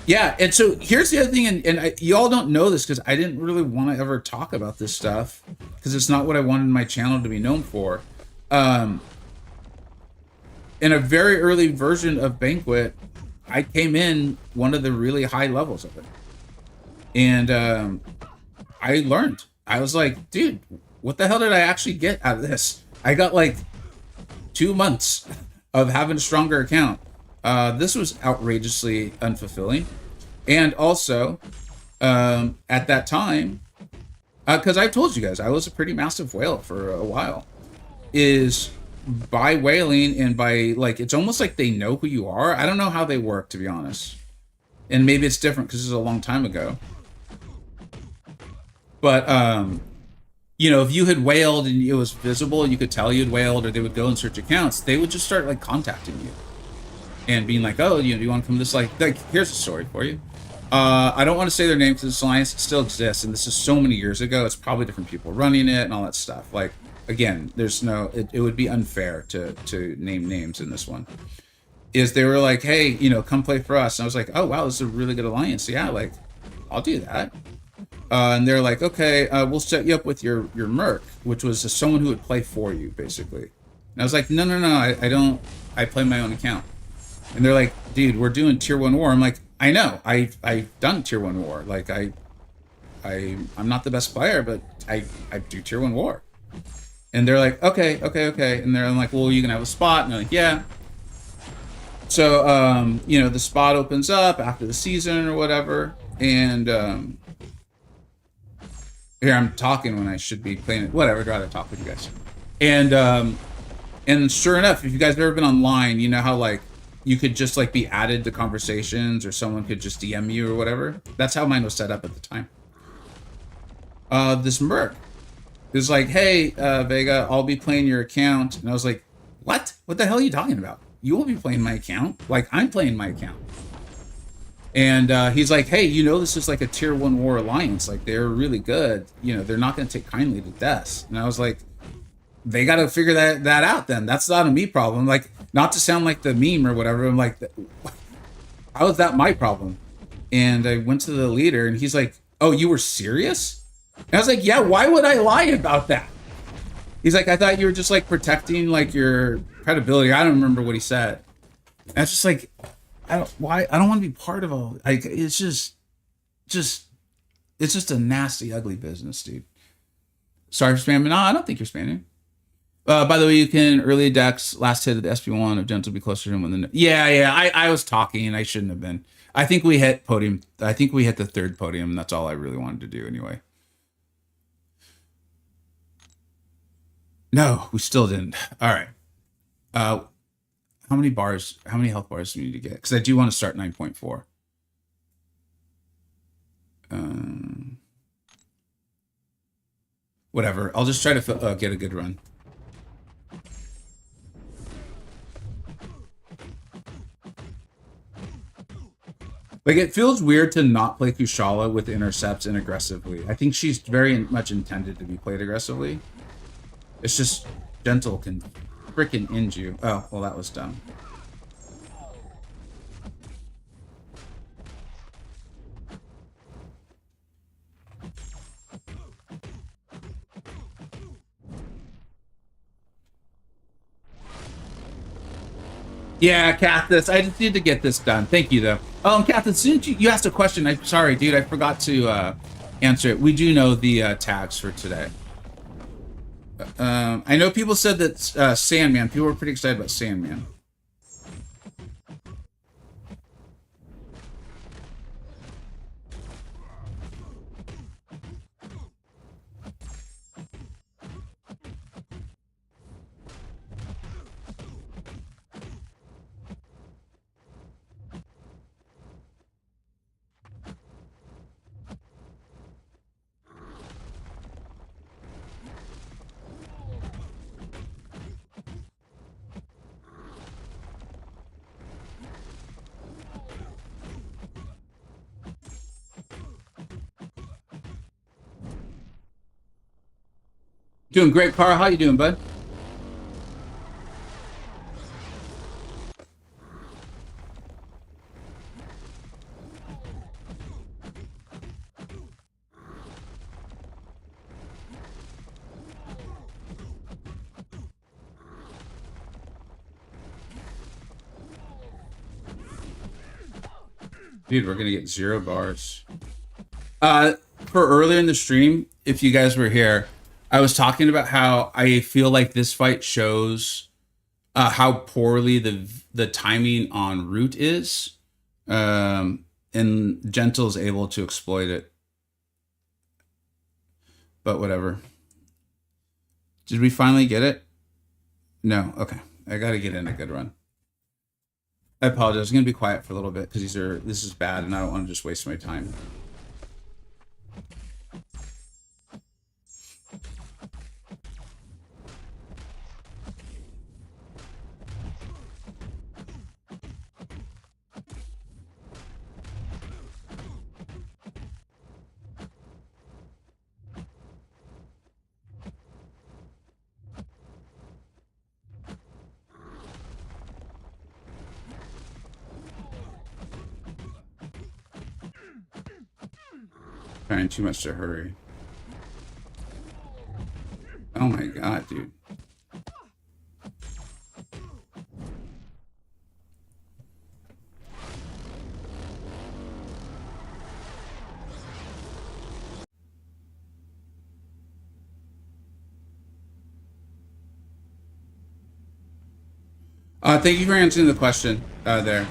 Yeah, and so here's the other thing, and you all don't know this because I didn't really want to ever talk about this stuff because it's not what I wanted my channel to be known for. In a very early version of Banquet, I came in one of the really high levels of it, and I learned. I was like, dude, what the hell did I actually get out of this? I got like 2 months of having a stronger account. This was outrageously unfulfilling. And also, at that time, because I've told you guys, I was a pretty massive whale for a while, is by whaling and by, like, it's almost like they know who you are. I don't know how they work, to be honest. And maybe it's different because this is a long time ago. But, you know, if you had whaled and it was visible, you could tell you had whaled, or they would go and search accounts, they would just start, like, contacting you. And being like, oh, you know, do you want to come to this? Like, here's a story for you. I don't want to say their name because this alliance still exists, and this is so many years ago. It's probably different people running it and all that stuff. Like, again, there's no. It would be unfair to name names in this one. Is they were like, hey, you know, come play for us, and I was like, oh wow, this is a really good alliance. Yeah, like, I'll do that. And they're like, okay, we'll set you up with your merc, which was someone who would play for you, basically. And I was like, no, I don't. I play my own account. And they're like, dude, we're doing tier 1 war. I'm like, I know, I've done tier 1 war. Like, I'm not the best player, but I do tier 1 war. And they're like, okay. And they're like, well, you can have a spot. And they're like, yeah. So, you know, the spot opens up after the season or whatever. And here I'm talking when I should be playing it. Whatever, I'd rather talk with you guys. And sure enough, if you guys have ever been online, you know how, like, you could just, like, be added to conversations, or someone could just DM you or whatever. That's how mine was set up at the time. This merc is like, hey, Vega, I'll be playing your account. And I was like, what? What the hell are you talking about? You won't be playing my account. Like, I'm playing my account. And he's like, hey, you know, this is like a tier 1 war alliance. Like, they're really good. You know, they're not going to take kindly to deaths. And I was like, they got to figure that out then. That's not a me problem. Like, not to sound like the meme or whatever. I'm like, how is that my problem? And I went to the leader, and he's like, oh, you were serious? And I was like, yeah, why would I lie about that? He's like, I thought you were just, like, protecting, like, your credibility. I don't remember what he said. And I was just like, I don't want to be part of all, like, it's just a nasty, ugly business, dude. Sorry for spamming. No, I don't think you're spamming. By the way, you can early decks last hit of the SP1 of Gentle be closer to him when the yeah. I was talking and I shouldn't have been. I think we hit podium. I think we hit the 3rd podium. That's all I really wanted to do anyway. No, we still didn't. All right. How many health bars do we need to get? Because I do want to start 9.4. Whatever. I'll just try to get a good run. Like, it feels weird to not play Kushala with intercepts and aggressively. I think she's very much intended to be played aggressively. It's just Gentle can freaking end you. Oh, well, that was dumb. Yeah, Cathis, I just need to get this done. Thank you, though. Cathis, as soon as you asked a question, I'm sorry, dude, I forgot to answer it. We do know the tags for today. I know people said that Sandman, people were pretty excited about Sandman. Doing great, Carl. How you doing, bud? Dude, we're gonna get 0 bars. For earlier in the stream, if you guys were here, I was talking about how I feel like this fight shows how poorly the timing on root is, and Gentle's able to exploit it. But whatever. Did we finally get it? No. Okay. I got to get in a good run. I apologize. I'm going to be quiet for a little bit because this is bad and I don't want to just waste my time. Trying too much to hurry. Oh my god, dude. Thank you for answering the question there.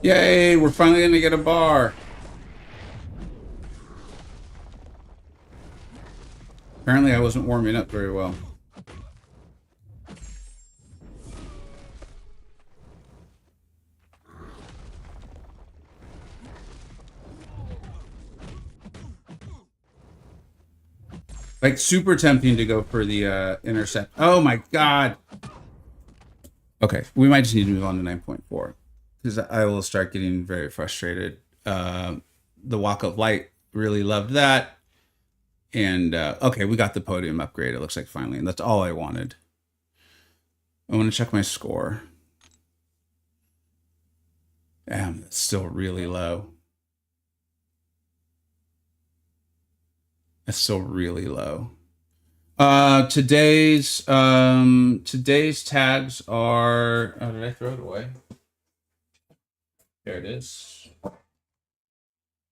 Yay, we're finally gonna get a bar. Apparently I wasn't warming up very well. Like super tempting to go for the intercept. Oh my god. Okay, we might just need to move on to 9.4. Because I will start getting very frustrated. The Walk of Light, really loved that. And, okay, we got the podium upgrade, it looks like finally. And that's all I wanted. I want to check my score. Damn, that's still really low. That's still really low. Today's tags are... Oh, did I throw it away? There it is.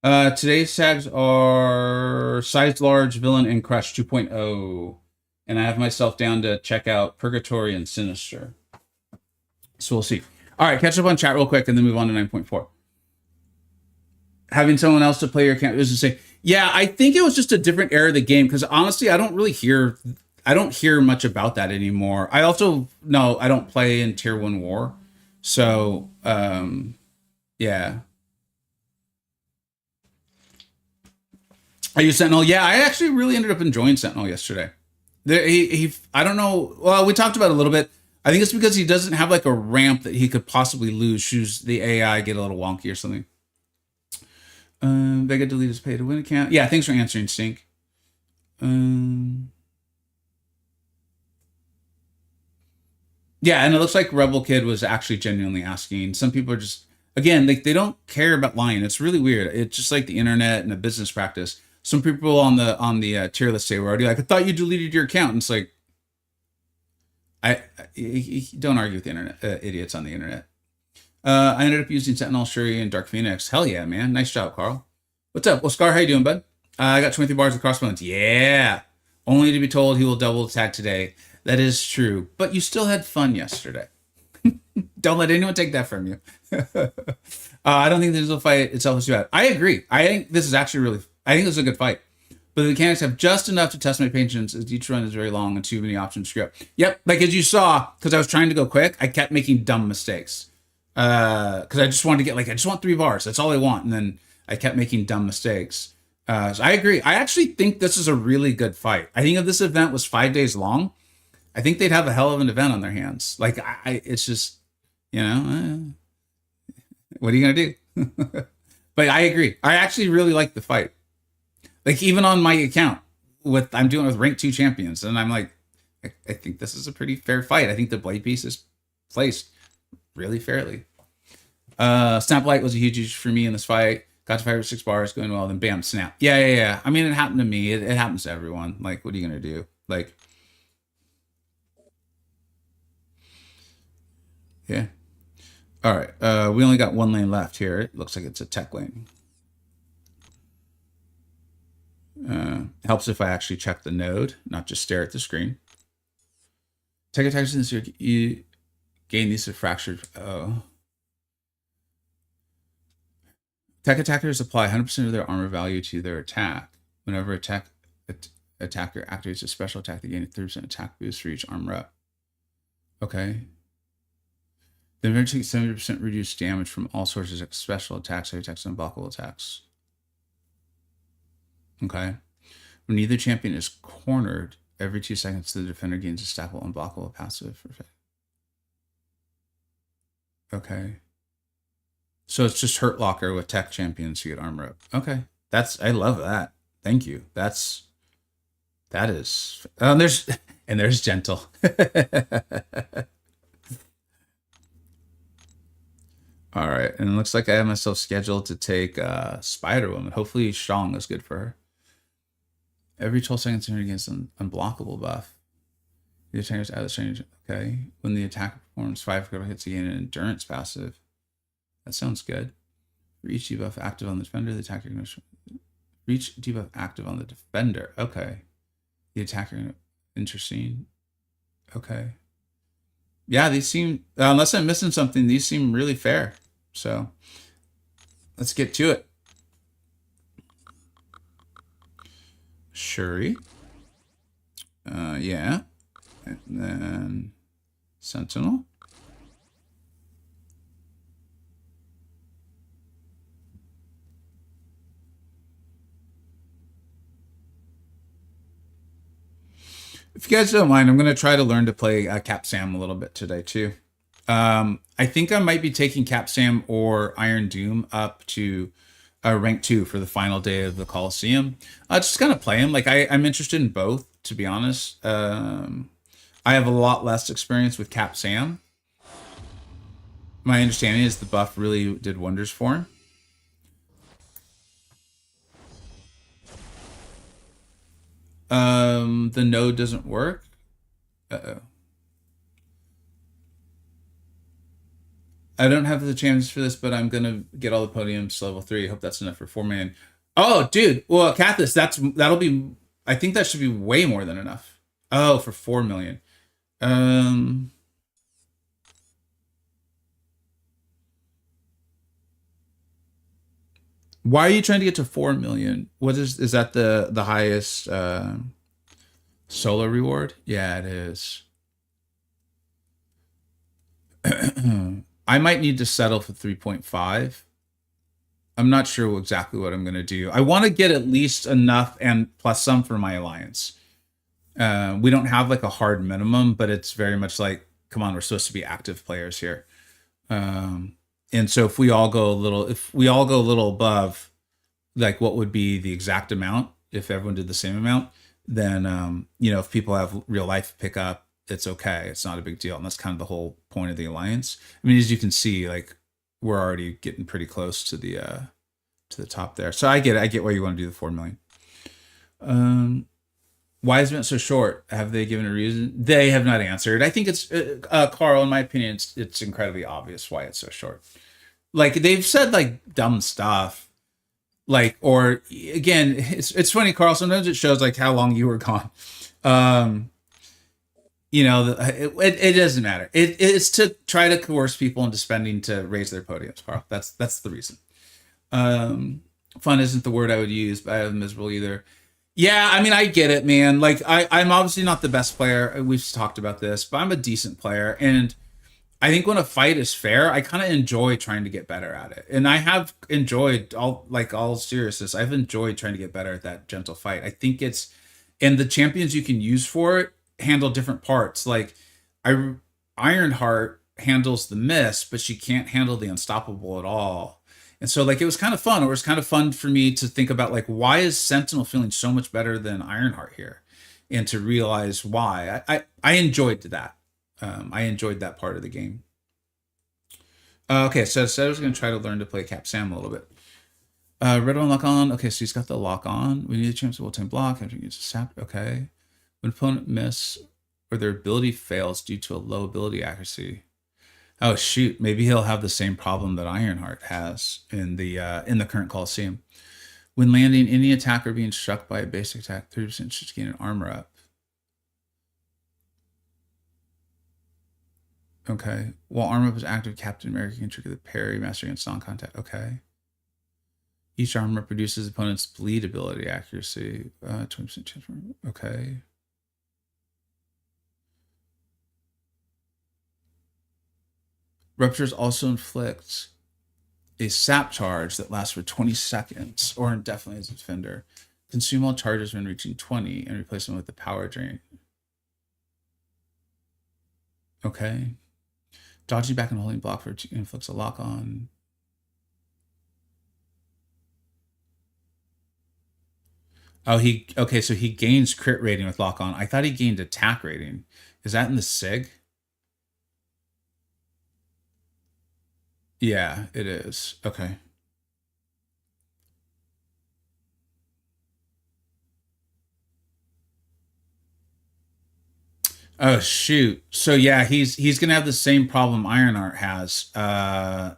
Today's tags are Size Large, Villain, and Crush 2.0. And I have myself down to check out Purgatory and Sinister. So we'll see. All right, catch up on chat real quick and then move on to 9.4. Having someone else to play your account is to say, yeah, I think it was just a different era of the game because honestly, I don't hear much about that anymore. I don't play in Tier 1 War. So, yeah. Are you Sentinel? Yeah, I actually really ended up enjoying Sentinel yesterday. I don't know. Well, we talked about it a little bit. I think it's because he doesn't have like a ramp that he could possibly lose. Shoes the AI get a little wonky or something. Vega delete his pay to win account. Yeah, thanks for answering, Stink. Yeah, and it looks like Rebel Kid was actually genuinely asking. Some people are just, again, they don't care about lying. It's really weird. It's just like the internet and a business practice. Some people on the tier list say we're already like, I thought you deleted your account. And it's like, I don't argue with the internet, idiots on the internet. I ended up using Sentinel, Shuri, and Dark Phoenix. Hell yeah, man. Nice job, Carl. What's up? Well, Scar, how you doing, bud? I got 23 bars of crossbones. Yeah. Only to be told he will double attack today. That is true. But you still had fun yesterday. Don't let anyone take that from you. I don't think the digital fight itself is too bad. I agree. I think this is a good fight. But the mechanics have just enough to test my patience as each run is very long and too many options to screw up. Yep, like as you saw, because I was trying to go quick, I kept making dumb mistakes. because I just wanted to get like I just want 3 bars. That's all I want, and then I kept making dumb mistakes. So I agree. I actually think this is a really good fight. I think if this event was 5 days long, I think they'd have a hell of an event on their hands. Like it's just what are you gonna do? But I agree. I actually really like the fight. Like even on my account, with I'm doing it with rank 2 champions, and I'm like, I think this is a pretty fair fight. I think the blade piece is placed really fairly. Snap light was a huge for me in this fight. Got to 5 or 6 bars going well, then bam, snap. Yeah. I mean, it happened to me. It happens to everyone. Like, what are you gonna do? Like, yeah. All right. We only got 1 lane left here. It looks like it's a tech lane. Helps if I actually check the node, not just stare at the screen. Tech attacks in this year, you gain these fractured. Oh. Tech attackers apply 100% of their armor value to their attack. Whenever attacker activates a special attack, they gain a 30% attack boost for each armor up. Okay. Then they take 70% reduced damage from all sources of special attacks, heavy attacks, and unblockable attacks. Okay. When either champion is cornered, every 2 seconds the defender gains a stackable unblockable passive. Okay. So it's just Hurt Locker with tech champions who get armor up. Okay. I love that. Thank you. That is there's gentle. All right, and it looks like I have myself scheduled to take Spider Woman. Hopefully Strong is good for her. Every 12 seconds turn against an unblockable buff. The attacker's out of the range. Okay. When the attacker performs 5 critical hits, you gain an endurance passive. That sounds good. For each debuff active on the defender, the attacker can reach debuff active on the defender. Okay. The attacker, interesting. Okay. Yeah, these seem, unless I'm missing something, these seem really fair. So let's get to it. Shuri. Yeah. And then Sentinel. If you guys don't mind, I'm going to try to learn to play Cap Sam a little bit today too. I think I might be taking Cap Sam or Iron Doom up to rank 2 for the final day of the Coliseum. Just kind of play him. Like I'm interested in both, to be honest. I have a lot less experience with Cap Sam. My understanding is the buff really did wonders for him. The node doesn't work. Uh-oh. I don't have the chances for this, but I'm gonna get all the podiums to level 3. Hope that's enough for 4 million. Oh, dude. Well, Cathis, that'll be. I think that should be way more than enough. Oh, for 4 million. Why are you trying to get to 4 million? What is that the highest solo reward? Yeah, it is. I might need to settle for 3.5. I'm not sure exactly what I'm going to do. I want to get at least enough and plus some for my alliance. We don't have like a hard minimum, but it's very much like, come on, we're supposed to be active players here. And so if we all go a little above, like what would be the exact amount if everyone did the same amount, then if people have real life pickup, it's okay. It's not a big deal. And that's kind of the whole point of the alliance. I mean, as you can see, like we're already getting pretty close to the top there. So I get it. I get why you want to do the 4 million. Why is it so short? Have they given a reason? They have not answered. I think it's Carl. In my opinion, it's incredibly obvious why it's so short. Like they've said like dumb stuff. Like, or again, it's funny, Carl. Sometimes it shows like how long you were gone. It doesn't matter. It's to try to coerce people into spending to raise their podiums, Carl. That's the reason. Fun isn't the word I would use, but I'm miserable either. Yeah, I mean, I get it, man. Like, I'm obviously not the best player. We've talked about this, but I'm a decent player. And I think when a fight is fair, I kind of enjoy trying to get better at it. And I have enjoyed all seriousness. I've enjoyed trying to get better at that gentle fight. I think it's and the champions you can use for it handle different parts. Like I Ironheart handles the miss, but she can't handle the unstoppable at all. And so like it was kind of fun. It was kind of fun for me to think about like why is Sentinel feeling so much better than Ironheart here? And to realize why. I enjoyed that. I enjoyed that part of the game. Okay, so I was going to try to learn to play Cap Sam a little bit. Red one lock on. Okay, so he's got the lock on. We need a chance to will time block after he gets a sap. Okay. When opponent miss or their ability fails due to a low ability accuracy. Oh shoot, maybe he'll have the same problem that Ironheart has in the current Coliseum. When landing, any attacker being struck by a basic attack, 30% should gain an armor up. Okay. While armor up is active, Captain America can trigger the parry, master against non-contact. Okay. Each armor produces opponent's bleed ability accuracy. 20% chance for. Okay. Ruptures also inflicts a sap charge that lasts for 20 seconds or indefinitely as a defender. Consume all charges when reaching 20 and replace them with the power drain. Okay. Dodging back and holding block for inflicts a lock on. Oh, okay, so he gains crit rating with lock on. I thought he gained attack rating. Is that in the SIG? Yeah, it is. Okay. Oh shoot. So yeah, he's gonna have the same problem Ironheart has. I'm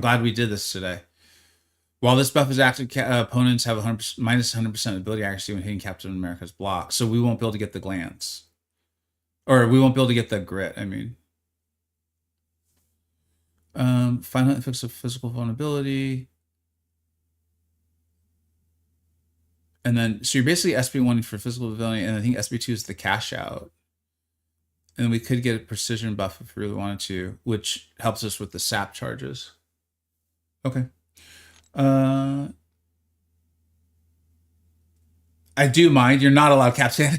glad we did this today. While this buff is active, opponents have 100% minus 100% ability accuracy when hitting Captain America's block, so we won't be able to get the glance, or we won't be able to get the grit. I mean, finally fix a physical vulnerability, and then so you're basically SB1 for physical ability, and I think SB2 is the cash out. And we could get a precision buff if we really wanted to, which helps us with the sap charges. Okay. I do mind. You're not allowed Captain.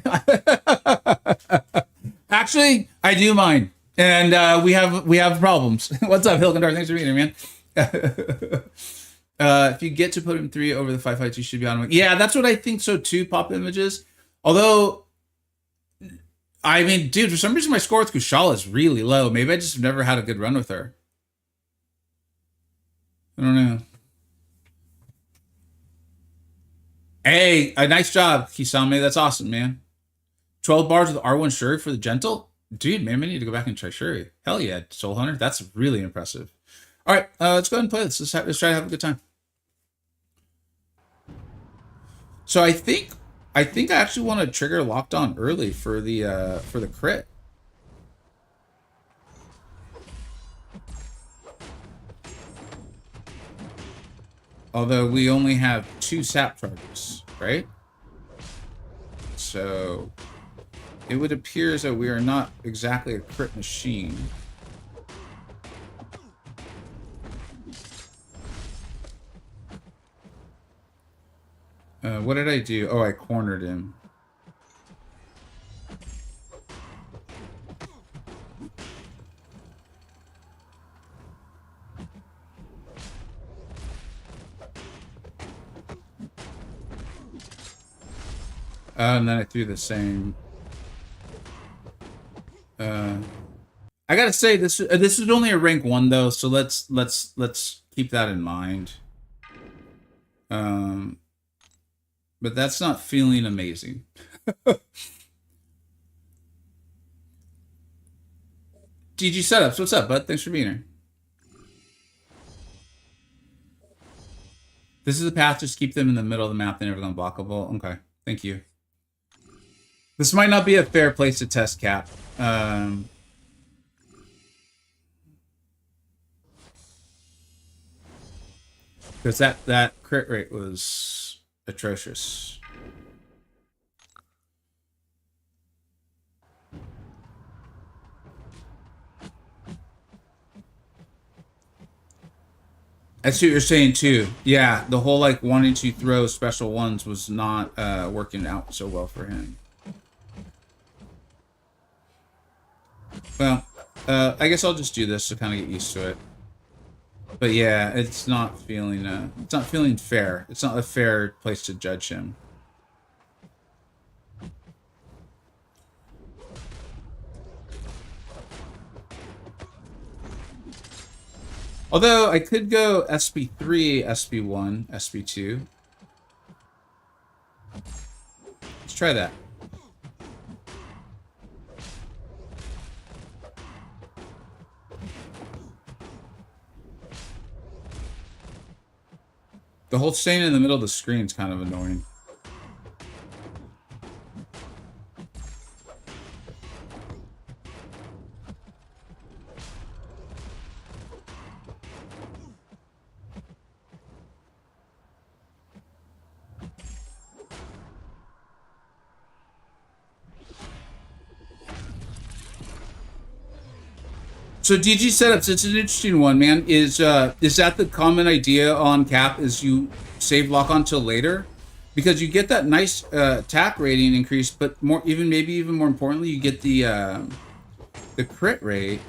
Actually, I do mind. And we have problems. What's up, Hilgendar? Thanks for being here, man. If you get to put him 3 over the 5 fights, you should be on him. Yeah, that's what I think so too, Pop Images. Although I mean, dude, for some reason my score with Kushala is really low. Maybe I just have never had a good run with her. I don't know. Hey, a nice job, Kisame. That's awesome, man. 12 bars with R1 Shuri for the gentle? Dude, man, I need to go back and try Shuri. Hell yeah, Soul Hunter. That's really impressive. All right, let's go ahead and play this. Let's try to have a good time. So I think I actually want to trigger locked on early for the crit. Although we only have 2 sap charges, right? So it would appear as though we are not exactly a crit machine. What did I do? Oh, I cornered him. And then I threw the same. I gotta say this is only a rank 1 though, so let's keep that in mind. But that's not feeling amazing. DG Setups, what's up, bud? Thanks for being here. This is the path, just keep them in the middle of the map, they're never gonna blockable. Okay, thank you. This might not be a fair place to test Cap. Because that crit rate was atrocious. I see what you're saying too. Yeah, the whole like wanting to throw special ones was not working out so well for him. Well, I guess I'll just do this to kind of get used to it. But yeah, it's not feeling fair. It's not a fair place to judge him. Although I could go SB3, SB1, SB2. Let's try that. The whole staying in the middle of the screen is kind of annoying. So DG setups, it's an interesting one, man. Is that the common idea on cap? Is you save lock on till later, because you get that nice attack rating increase, but maybe even more importantly, you get the crit rate.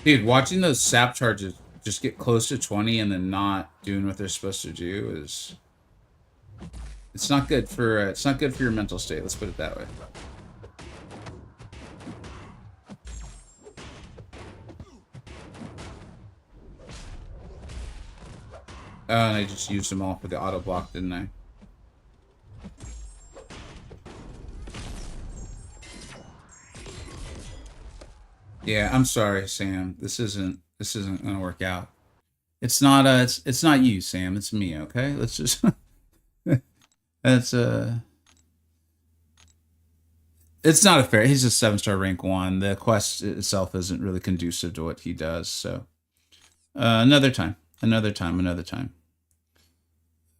Dude, watching those sap charges just get close to 20 and then not doing what they're supposed to do is it's not good for your mental state. Let's put it that way. Oh, and I just used them all for the auto block, didn't I? Yeah, I'm sorry, Sam. This isn't gonna work out. It's not it's not you, Sam. It's me. Okay, let's just that's it's not a fair. He's a 7-star rank 1. The quest itself isn't really conducive to what he does. So another time.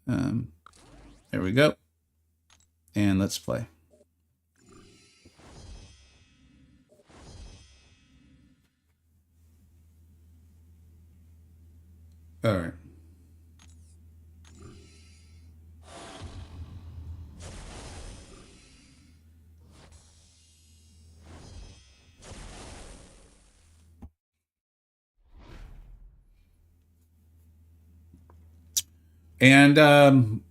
There we go. And let's play. All right. And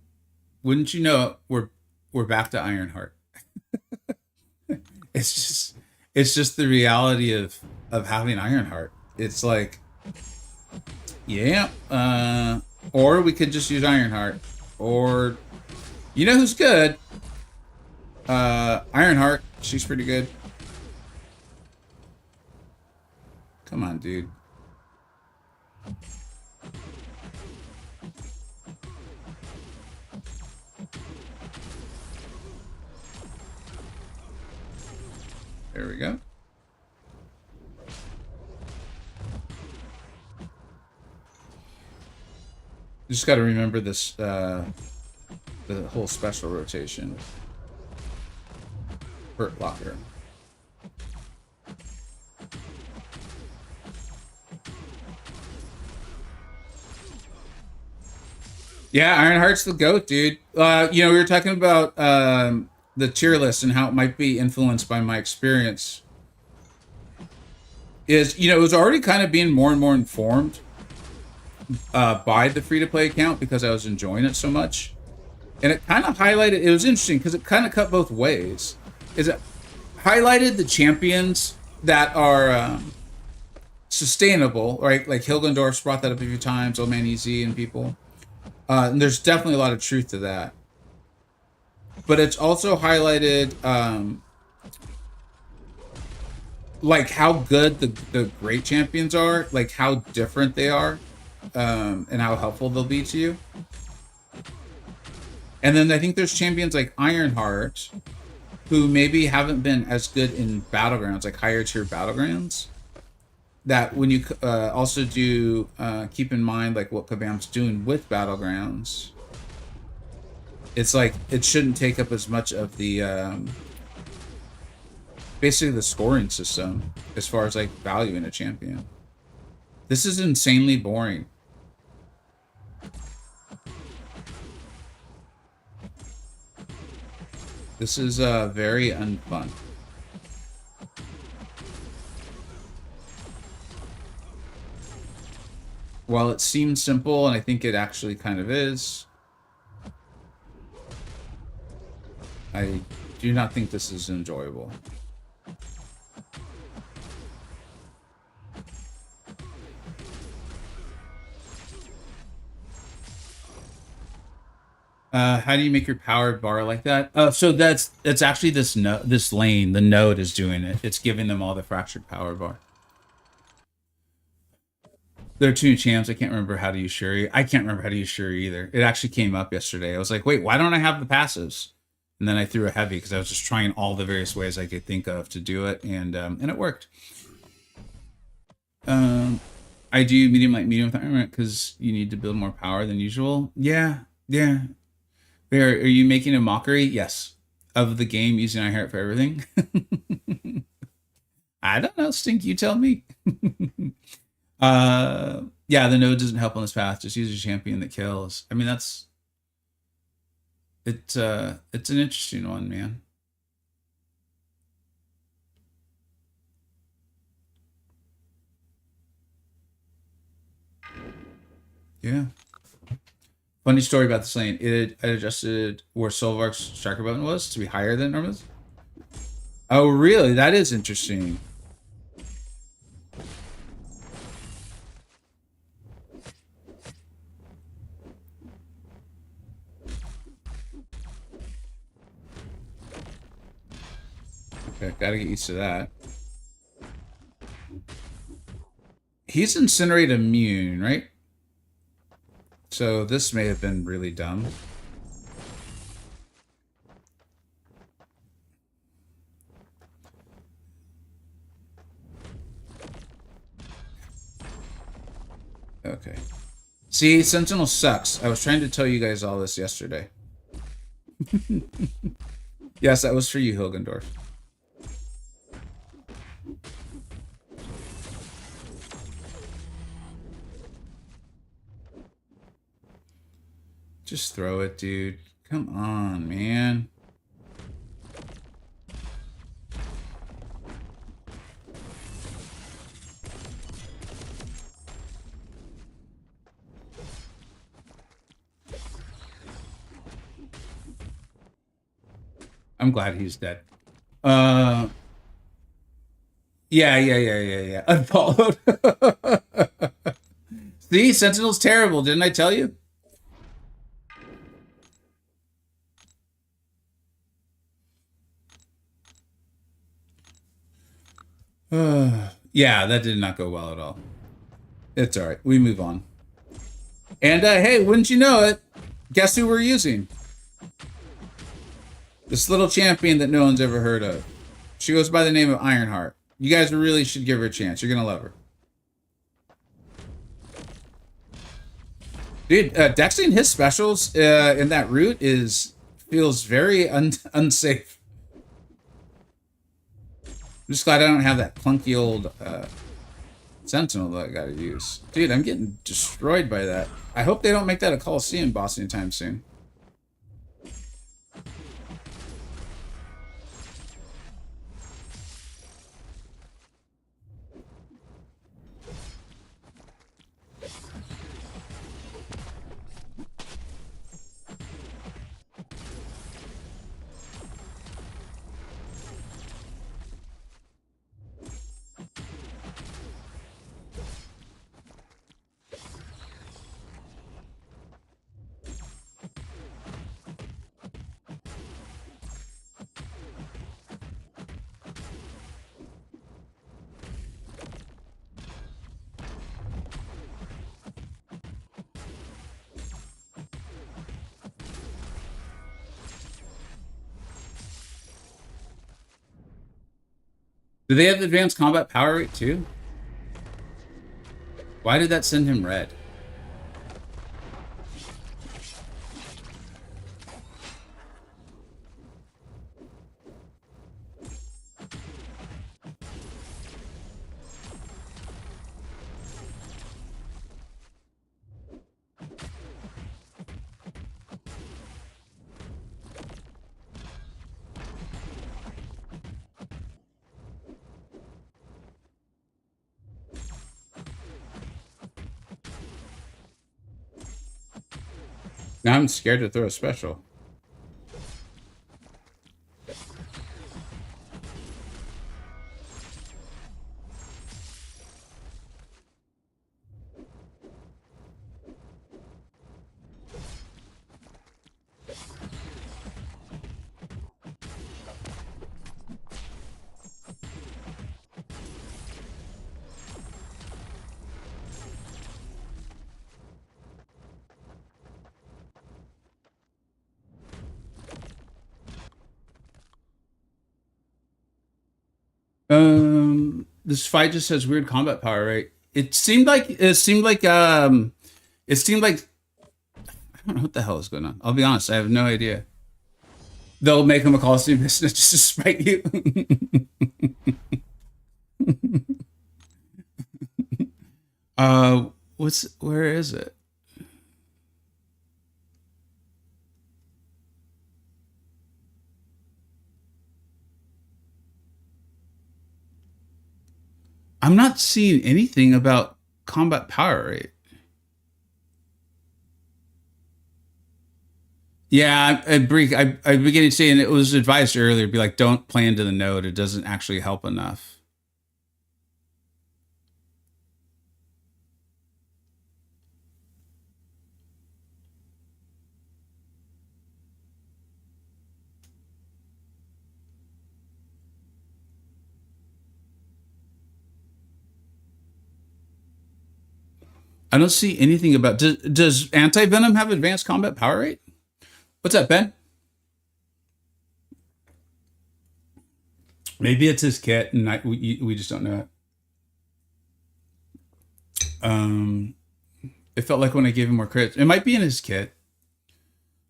wouldn't you know it, we're back to Ironheart. It's just the reality of having Ironheart. It's like, yeah, or we could just use Ironheart, or you know who's good? Ironheart. She's pretty good. Come on, dude. There we go. You just got to remember this, the whole special rotation. Hurt locker. Yeah, Ironheart's the GOAT, dude. You know, we were talking about the tier list and how it might be influenced by my experience. It was already kind of being more and more informed by the free-to-play account because I was enjoying it so much. And it kind of highlighted, it was interesting because it kind of cut both ways. It highlighted the champions that are sustainable, right? Like Hilgendorf's brought that up a few times, Old Man Easy and people. And there's definitely a lot of truth to that. But it's also highlighted like how good the great champions are, like how different they are, and how helpful they'll be to you. And then I think there's champions like Ironheart who maybe haven't been as good in battlegrounds, like higher tier battlegrounds, that when you also do keep in mind like what Kabam's doing with battlegrounds, it's like it shouldn't take up as much of the basically the scoring system as far as like valuing a champion. This is insanely boring. This is very unfun. While it seems simple, and I think it actually kind of is, I do not think this is enjoyable. How do you make your powered bar like that? So that's actually this lane. The node is doing it. It's giving them all the fractured power bar. There are two new champs. I can't remember how to use Shuri. I can't remember how to use Shuri either. It actually came up yesterday. I was like, wait, why don't I have the passives? And then I threw a heavy because I was just trying all the various ways I could think of to do it, and it worked. I do medium light medium because you need to build more power than usual. Yeah. Bear, are you making a mockery? Yes. Of the game using I Heart for everything? I don't know, Stink, you tell me. Yeah, the node doesn't help on this path. Just use a champion that kills. I mean, it's an interesting one, man. Yeah. Funny story about this lane. It adjusted where Solvark's striker button was to be higher than normal. Oh, really? That is interesting. Okay, gotta get used to that. He's Incinerate immune, right? So this may have been really dumb. Okay. See, Sentinel sucks. I was trying to tell you guys all this yesterday. Yes, that was for you, Hilgendorf. Just throw it, dude. Come on, man. I'm glad he's dead. Yeah. Unfollowed. See, Sentinel's terrible, didn't I tell you? Yeah, that did not go well at all. It's all right. We move on. And hey, wouldn't you know it? Guess who we're using? This little champion that no one's ever heard of. She goes by the name of Ironheart. You guys really should give her a chance. You're gonna love her. Dude, dexing his specials in that route feels very unsafe. I'm just glad I don't have that clunky old Sentinel that I gotta use. Dude, I'm getting destroyed by that. I hope they don't make that a Coliseum boss anytime soon. Do they have advanced combat power rate too? Why did that send him red? Now I'm scared to throw a special. This fight just has weird combat power rate. It seemed like I don't know what the hell is going on. I'll be honest, I have no idea. They'll make him a Coliseum business just to spite you. Where is it? I'm not seeing anything about combat power rate. Yeah, I'm beginning saying it was advised earlier, be like, don't play into the node. It doesn't actually help enough. I don't see anything about. Does anti-venom have advanced combat power rate? What's up, Ben? Maybe it's his kit, and we just don't know it. It felt like when I gave him more crits. It might be in his kit.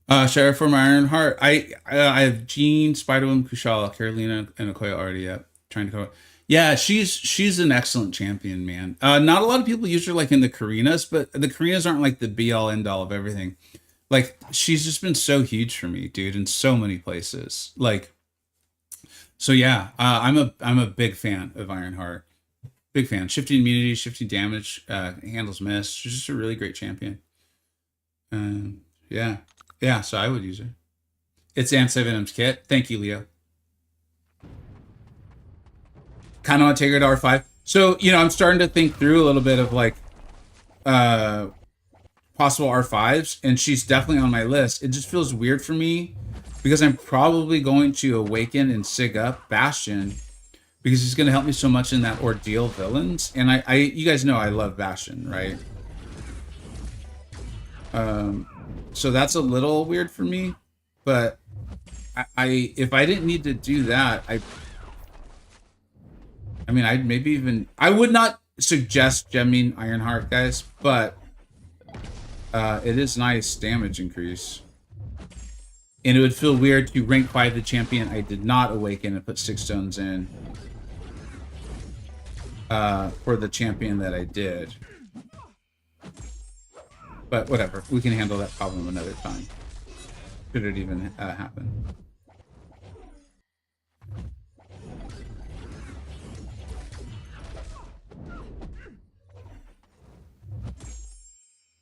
Sheriff from Ironheart. I have Jean, Spiderwoman, Kushala, Carolina, and Okoye already up. Trying to cover. Yeah, she's an excellent champion, man. Not a lot of people use her like in the Karinas, but the Karinas aren't like the be all end all of everything. Like she's just been so huge for me, dude, in so many places. Like, so yeah, I'm a big fan of Ironheart. Big fan. Shifting immunity, shifting damage, handles miss. She's just a really great champion. Yeah, yeah. So I would use her. It's Anti-Venom's kit. Thank you, Leo. Kind of want to take her to R5. So, I'm starting to think through a little bit of like possible R5s, and she's definitely on my list. It just feels weird for me because I'm probably going to awaken and sig up Bastion because he's going to help me so much in that ordeal villains. And you guys know I love Bastion, right? So that's a little weird for me, but if I didn't need to do that, I mean, I would not suggest gemming Ironheart, guys, but it is nice damage increase. And it would feel weird to rank 5 the champion I did not awaken and put 6 stones in for the champion that I did. But whatever, we can handle that problem another time. Should it even happen.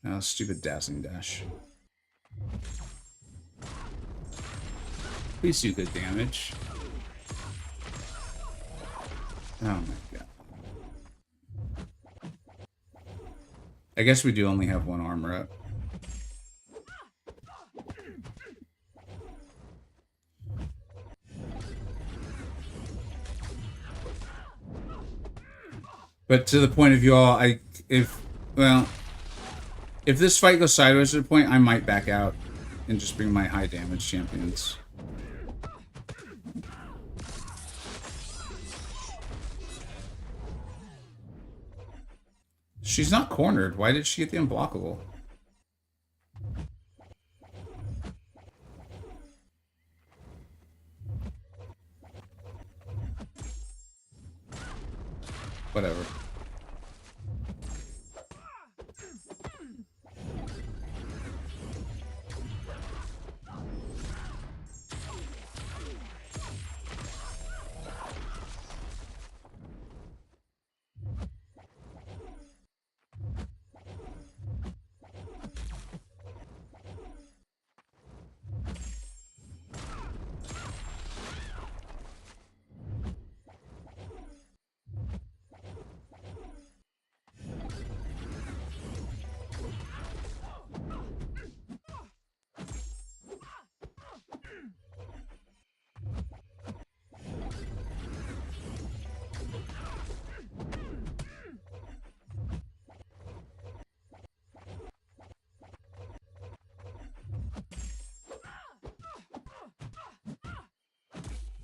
Oh, stupid Dazzling Dash. Please do good damage. Oh my god. I guess we do only have one armor up. But to the point of view, if this fight goes sideways to the point, I might back out and just bring my high damage champions. She's not cornered. Why did she get the unblockable? Whatever.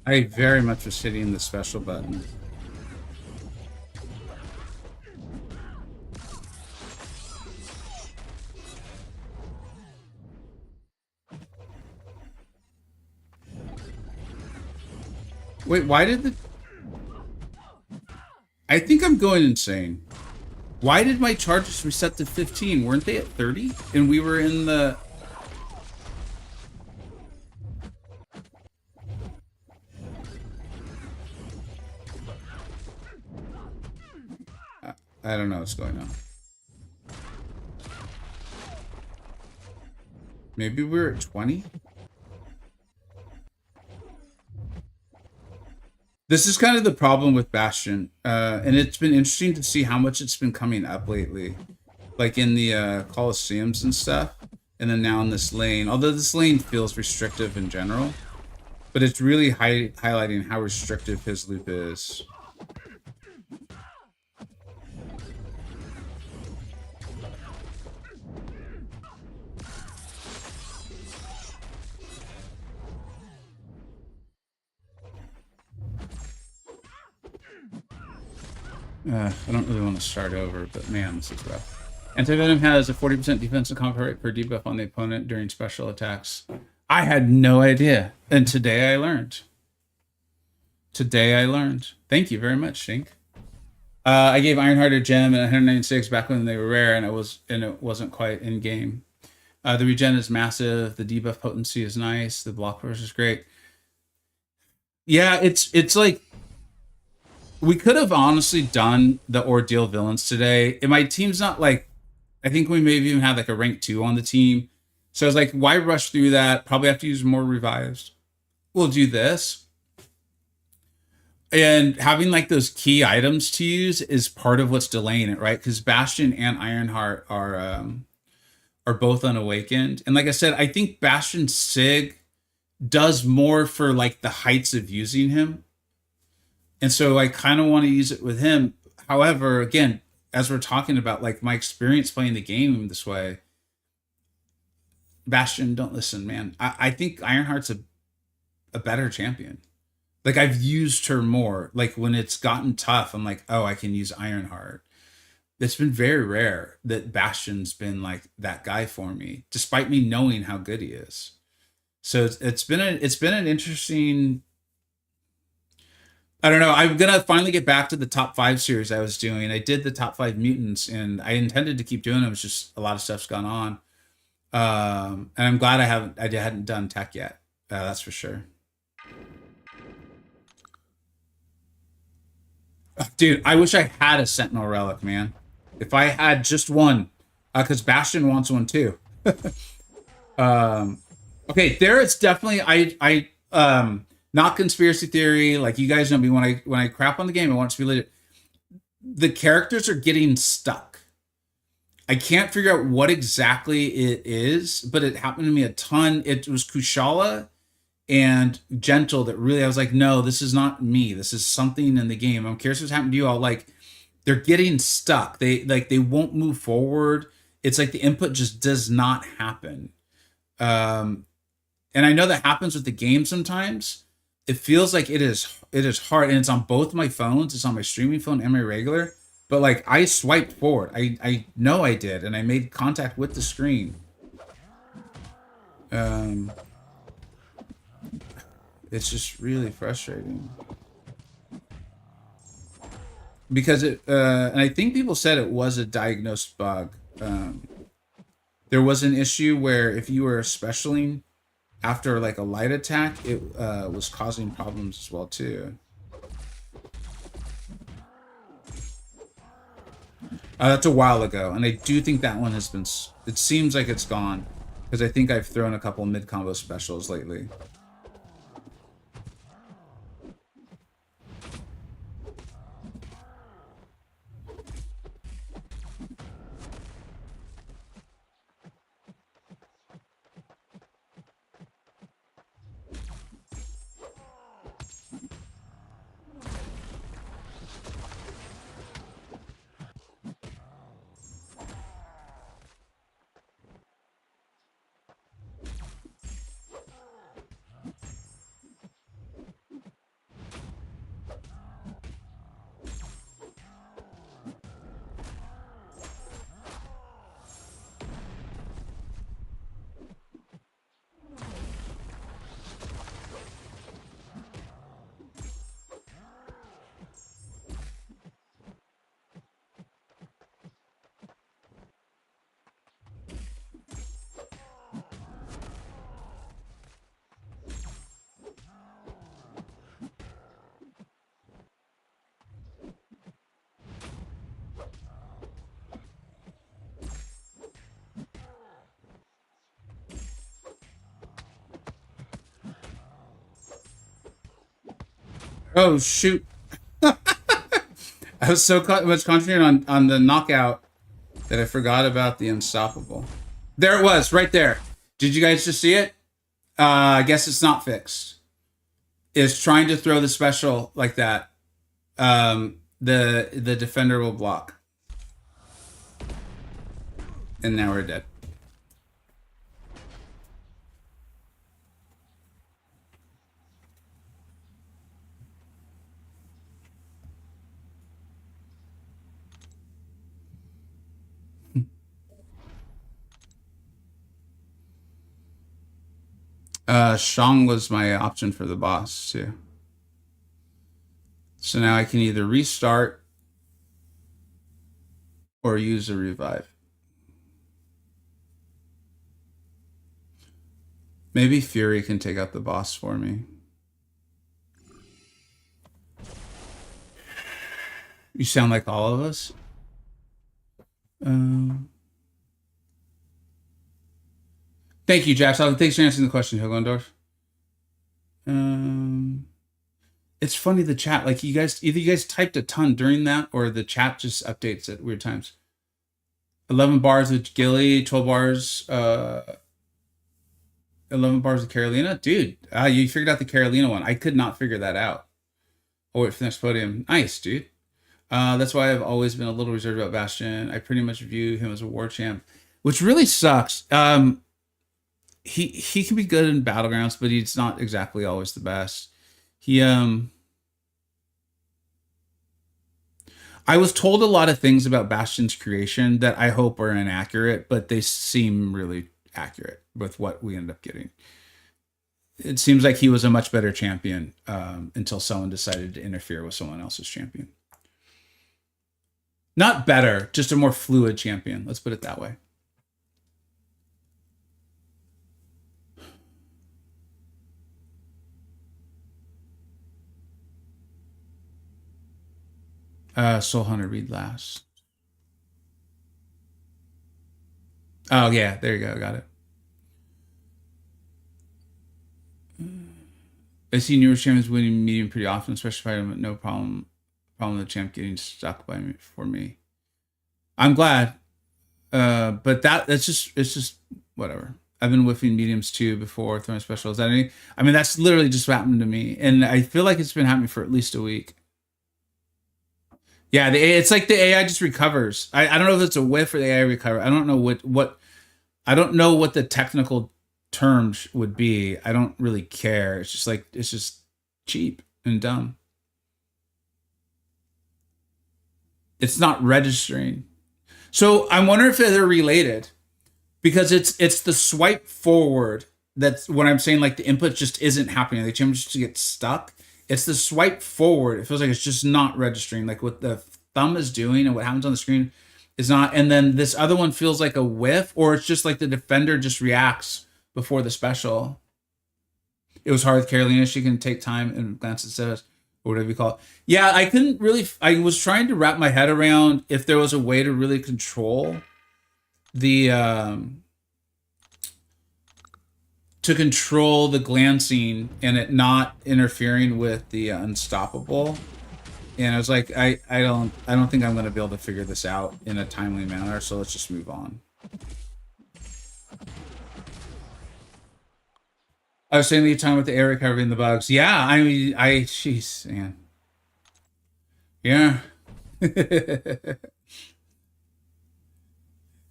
I very much was hitting the special button. Wait, why did the... I think I'm going insane. Why did my charges reset to 15? Weren't they at 30? And we were in the... I don't know what's going on. Maybe we're at 20? This is kind of the problem with Bastion. And it's been interesting to see how much it's been coming up lately. Like in the Colosseums and stuff. And then now in this lane. Although this lane feels restrictive in general. But it's really highlighting how restrictive his loop is. I don't really want to start over, but man, this is rough. Anti-Venom has a 40% defensive conquer rate per debuff on the opponent during special attacks. I had no idea. And today I learned. Today I learned. Thank you very much, Shink. I gave Ironheart a gem at 196 back when they were rare, and it wasn't quite in game. The regen is massive. The debuff potency is nice. The block force is great. Yeah, it's like we could have honestly done the Ordeal villains today. And my team's not like, I think we maybe even had like a rank 2 on the team. So I was like, why rush through that? Probably have to use more revives. We'll do this. And having like those key items to use is part of what's delaying it, right? Because Bastion and Ironheart are both unawakened. And like I said, I think Bastion Sig does more for like the heights of using him. And so I kind of want to use it with him. However, again, as we're talking about like my experience playing the game this way, Bastion, don't listen, man. I think Ironheart's a better champion. Like I've used her more. Like when it's gotten tough, I'm like, oh, I can use Ironheart. It's been very rare that Bastion's been like that guy for me, despite me knowing how good he is. So it's been an interesting. I don't know. I'm gonna finally get back to the top 5 series I was doing. I did the top 5 mutants, and I intended to keep doing them. It's just a lot of stuff's gone on, and I'm glad I hadn't done tech yet. That's for sure. Dude, I wish I had a Sentinel relic, man. If I had just one, because Bastion wants one too. Okay, there it's definitely not conspiracy theory. Like you guys know me, when I crap on the game, I want it to be legit. The characters are getting stuck. I can't figure out what exactly it is, but it happened to me a ton. It was Kushala and Gentle that really I was like, no, this is not me. This is something in the game. I'm curious what's happened to you all. Like they're getting stuck. They won't move forward. It's like the input just does not happen. And I know that happens with the game sometimes. It feels like it is hard, and it's on both my phones. It's on my streaming phone and my regular. But like I swiped forward. I know I did, and I made contact with the screen. It's just really frustrating. Because and I think people said it was a diagnosed bug. There was an issue where if you were specialing after like a light attack, it was causing problems as well too. That's a while ago, and I do think that one has been. It seems like it's gone because I think I've thrown a couple mid combo specials lately. Oh shoot! I was so much concentrated on the knockout that I forgot about the unstoppable. There it was, right there. Did you guys just see it? I guess it's not fixed. Is trying to throw the special like that. The defender will block, and now we're dead. Shang was my option for the boss too. So now I can either restart or use a revive. Maybe Fury can take out the boss for me. You sound like all of us. Thank you, Jax. Thanks for answering the question, Hilgendorf. It's funny the chat. Like you guys, either you guys typed a ton during that, or the chat just updates at weird times. 11 bars with Gilly, 12 bars. 11 bars with Carolina, dude. You figured out the Carolina one. I could not figure that out. Oh, wait for the next podium. Nice, dude. That's why I've always been a little reserved about Bastion. I pretty much view him as a war champ, which really sucks. He can be good in battlegrounds, but he's not exactly always the best. I was told a lot of things about Bastion's creation that I hope are inaccurate, but they seem really accurate with what we ended up getting. It seems like he was a much better champion until someone decided to interfere with someone else's champion. Not better, just a more fluid champion. Let's put it that way. Soul Hunter, read last. Oh yeah, there you go. Got it. I see newer champions winning medium pretty often, especially if I have no problem the champ getting stuck by me for me. I'm glad. But it's just whatever. I've been whiffing mediums too before throwing specials. That's literally just what happened to me. And I feel like it's been happening for at least a week. Yeah, it's like the AI just recovers. I don't know if it's a whiff or the AI recover. I don't know what I don't know what the technical terms would be. I don't really care. It's just cheap and dumb. It's not registering. So I'm wondering if they're related, because it's the swipe forward that's what I'm saying. Like the input just isn't happening. The camera just gets stuck. It's the swipe forward. It feels like it's just not registering. Like what the thumb is doing and what happens on the screen is not. And then this other one feels like a whiff, or it's just like the defender just reacts before the special. It was hard with Carolina. She can take time and glance at says, or whatever you call it. Yeah, I couldn't really. I was trying to wrap my head around if there was a way to really control the glancing and it not interfering with the unstoppable. And I was like, I don't think I'm going to be able to figure this out in a timely manner. So let's just move on. I was saying the time with the air recovery and the bugs. Yeah, I mean, jeez, man. Yeah. DG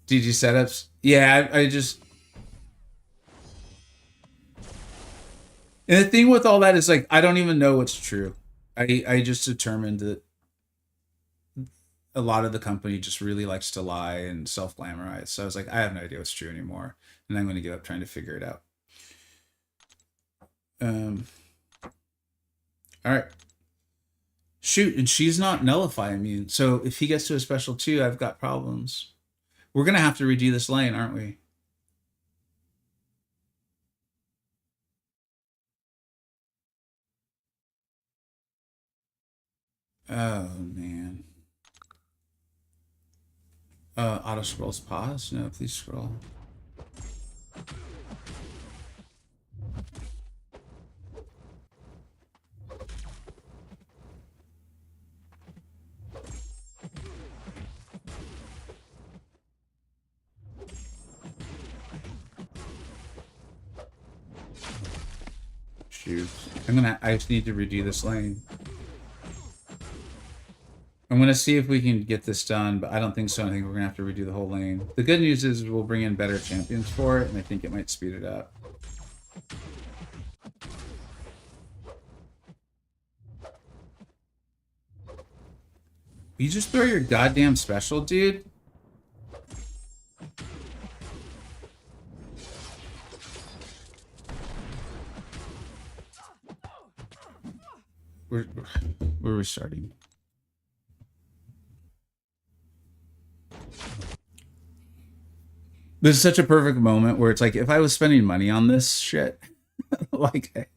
setups. Yeah, I just. And the thing with all that is like, I don't even know what's true. I just determined that a lot of the company just really likes to lie and self-glamorize. So I was like, I have no idea what's true anymore. And I'm going to give up trying to figure it out. All right. Shoot, and she's not nullify immune. So if he gets to a special 2, I've got problems. We're going to have to redo this lane, aren't we? Oh, man. Auto scrolls pause? No, please scroll. Shoot. I just need to redo this lane. I'm gonna see if we can get this done, but I don't think so. I think we're gonna have to redo the whole lane. The good news is we'll bring in better champions for it, and I think it might speed it up. You just throw your goddamn special, dude? We're restarting. This is such a perfect moment where it's like, if I was spending money on this shit, like,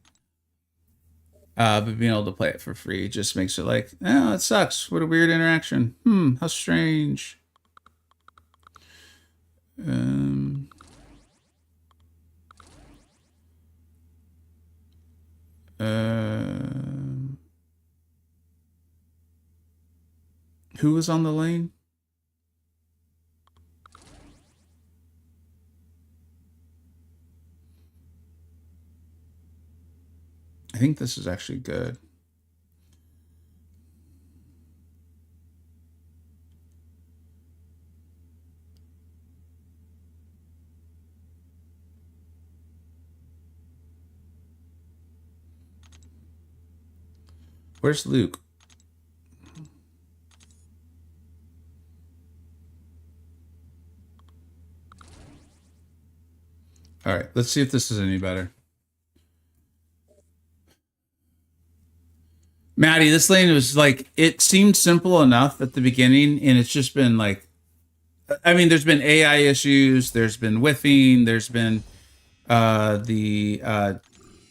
but being able to play it for free just makes it like, oh, it sucks. What a weird interaction. How strange. Who was on the lane? I think this is actually good. Where's Luke? All right, let's see if this is any better. Maddie, this lane was like, it seemed simple enough at the beginning, and it's just been like, I mean, there's been AI issues, there's been whiffing, there's been the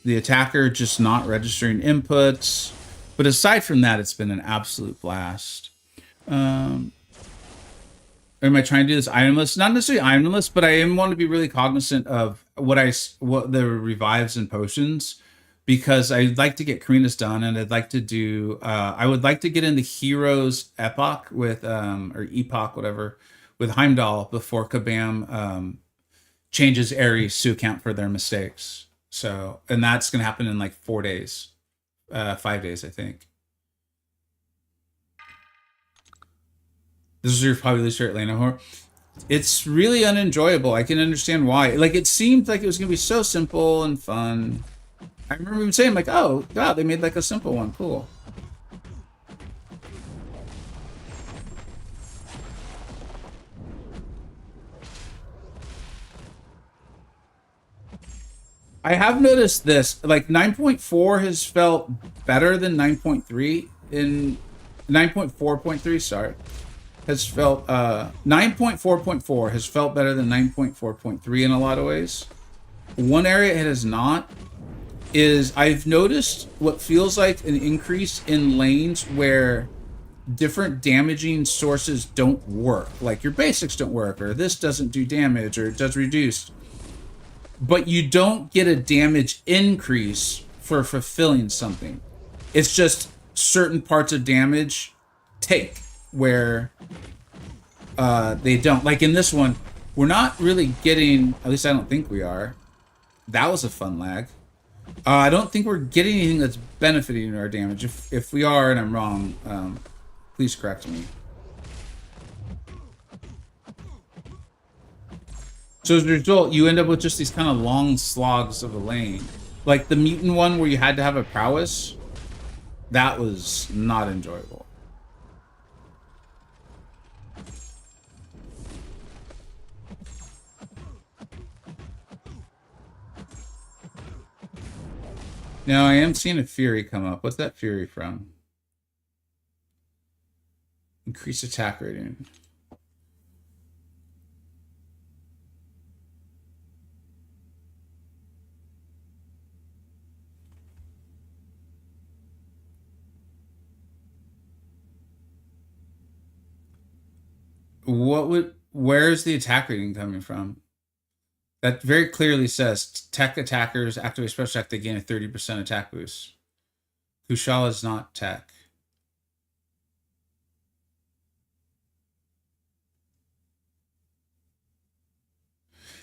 attacker just not registering inputs. But aside from that, it's been an absolute blast. Am I trying to do this itemless? Not necessarily itemless, but I want to be really cognizant of what the revives and potions, because I'd like to get Karina's done, and I'd like to do. I would like to get into Heroes Epoch with or Epoch, whatever, with Heimdall before Kabam changes Ares to account for their mistakes. So, and that's gonna happen in like 4 days. 5 days, I think. This is your probably least favorite lane of horror. It's really unenjoyable. I can understand why. Like, it seemed like it was gonna be so simple and fun. I remember even saying like, "Oh God, they made like a simple one. Cool." I have noticed this. Like 9.4 has felt better than 9.3 in 9.4.3, sorry. Has felt 9.4.4 has felt better than 9.4.3 in a lot of ways. One area it has not is I've noticed what feels like an increase in lanes where different damaging sources don't work. Like your basics don't work, or this doesn't do damage, or it does reduce. But you don't get a damage increase for fulfilling something. It's just certain parts of damage take where they don't. Like in this one, we're not really getting, at least I don't think we are. That was a fun lag. I don't think we're getting anything that's benefiting our damage. If we are and I'm wrong, please correct me. So as a result, you end up with just these kind of long slogs of a lane. Like the mutant one where you had to have a prowess, that was not enjoyable. Now I am seeing a Fury come up. What's that Fury from? Increase attack rating. Where's the attack rating coming from? That very clearly says tech attackers activate special attack, they gain a 30% attack boost. Kushala is not tech.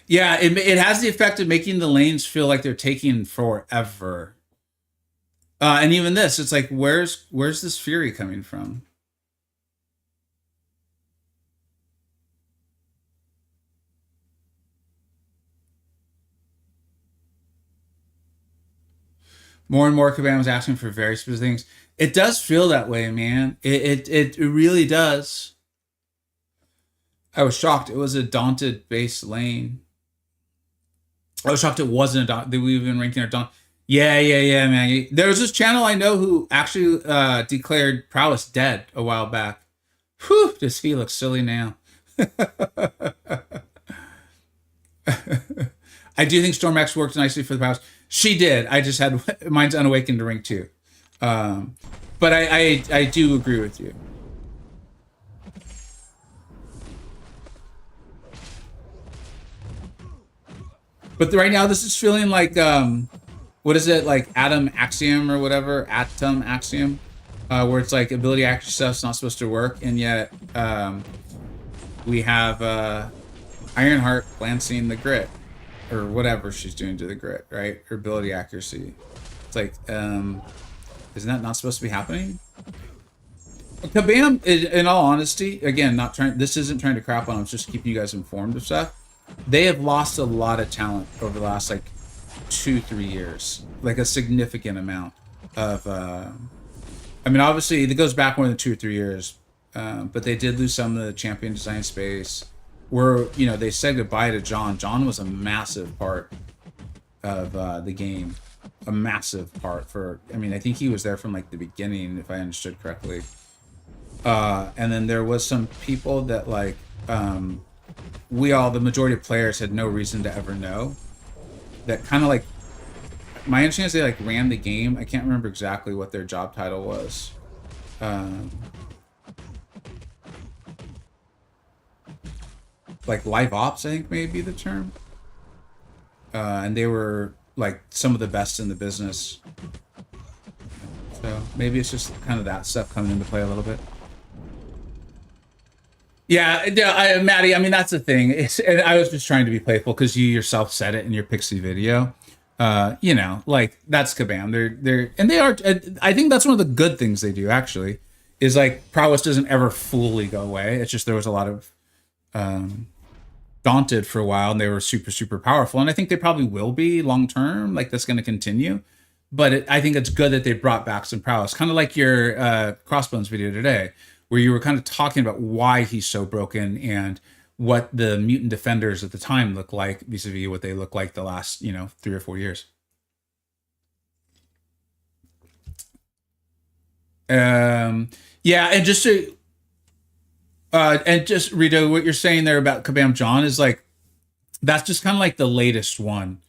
Yeah, it has the effect of making the lanes feel like they're taking forever. And even this, it's like, where's this Fury coming from? More and more Kabam was asking for very specific things. It does feel that way, man. It really does. I was shocked. It was a daunted base lane. I was shocked it wasn't a daunt. That we've been ranking our daunt. Yeah, man. There was this channel I know who actually declared prowess dead a while back. Whew, does he look silly now? I do think Storm X worked nicely for the prowess. She did. I just had mine's unawakened to rank 2. But I do agree with you. But right now, this is feeling like what is it, like Atom Axiom or whatever, Atom Axiom, where it's like ability accuracy stuff's not supposed to work, and yet we have Ironheart glancing the grit, or whatever she's doing to the grit, right? Her ability accuracy. It's like, isn't that not supposed to be happening? Kabam, in all honesty, again, not trying. This isn't trying to crap on them. It's just keeping you guys informed of stuff. They have lost a lot of talent over the last like 2-3 years, like a significant amount of. I mean, obviously, it goes back more than 2 or 3 years, but they did lose some of the champion design space. Where they said goodbye to John. John was a massive part of the game, a massive part for. I mean, I think he was there from like the beginning, if I understood correctly. And then there was some people that like. The majority of players had no reason to ever know. That kind of like, my understanding is they like ran the game. I can't remember exactly what their job title was. Like live ops, I think may be the term. And they were like some of the best in the business. So maybe it's just kind of that stuff coming into play a little bit. Yeah, Maddie, I mean, that's the thing. And I was just trying to be playful because you yourself said it in your Pixie video. Like, that's Kabam. They are, I think that's one of the good things they do, actually, is like, prowess doesn't ever fully go away. It's just there was a lot of daunted for a while, and they were super, super powerful. And I think they probably will be long term. Like, that's going to continue. But I think it's good that they brought back some prowess. Kind of like your Crossbones video today, where you were kind of talking about why he's so broken and what the mutant defenders at the time look like vis-a-vis what they look like the last 3 or 4 years. Yeah, and just to Rito, what you're saying there about Kabam John is like that's just kind of like the latest one,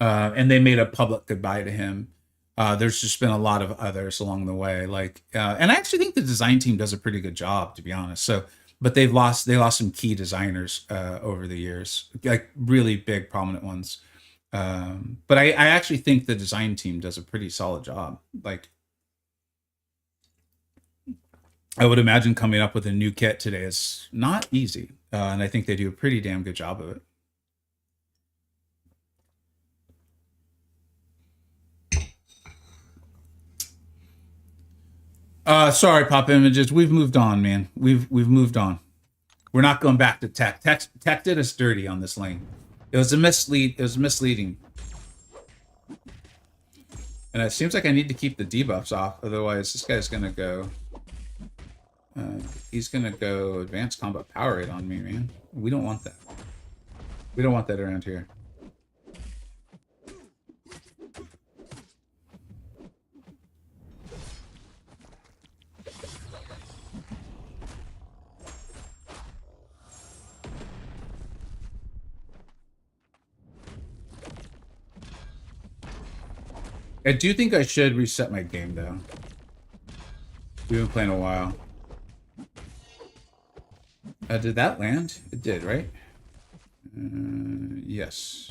and they made a public goodbye to him. There's just been a lot of others along the way, like, and I actually think the design team does a pretty good job, to be honest. So, but they lost some key designers over the years, like really big, prominent ones. But I actually think the design team does a pretty solid job. Like, I would imagine coming up with a new kit today is not easy, and I think they do a pretty damn good job of it. Sorry, Pop Images. We've moved on, man. We've moved on. We're not going back to tech. Tech did us dirty on this lane. It was misleading. And it seems like I need to keep the debuffs off, otherwise this guy's gonna go. He's gonna go advanced combat power rate on me, man. We don't want that. We don't want that around here. I do think I should reset my game, though. We've been playing a while. Did that land? It did, right? Yes.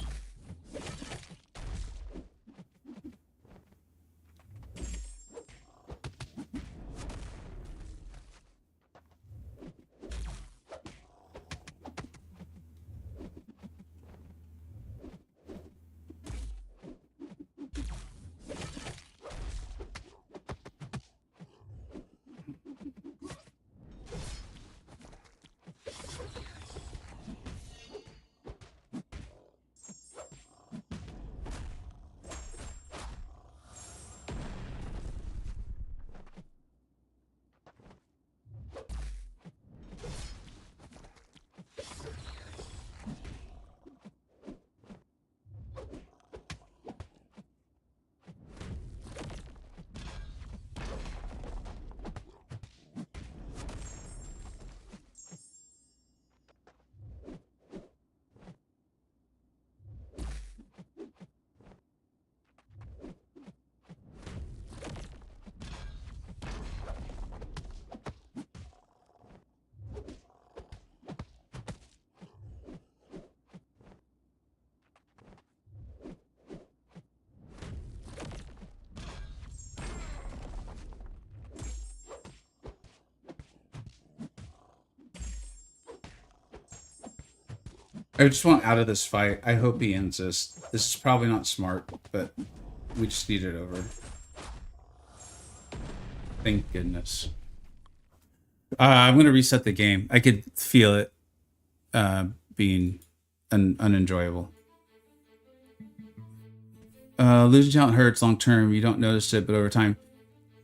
I just want out of this fight. I hope he ends this. This is probably not smart, but we just need it over. Thank goodness. I'm going to reset the game. I could feel it being unenjoyable. Losing talent hurts long term. You don't notice it, but over time.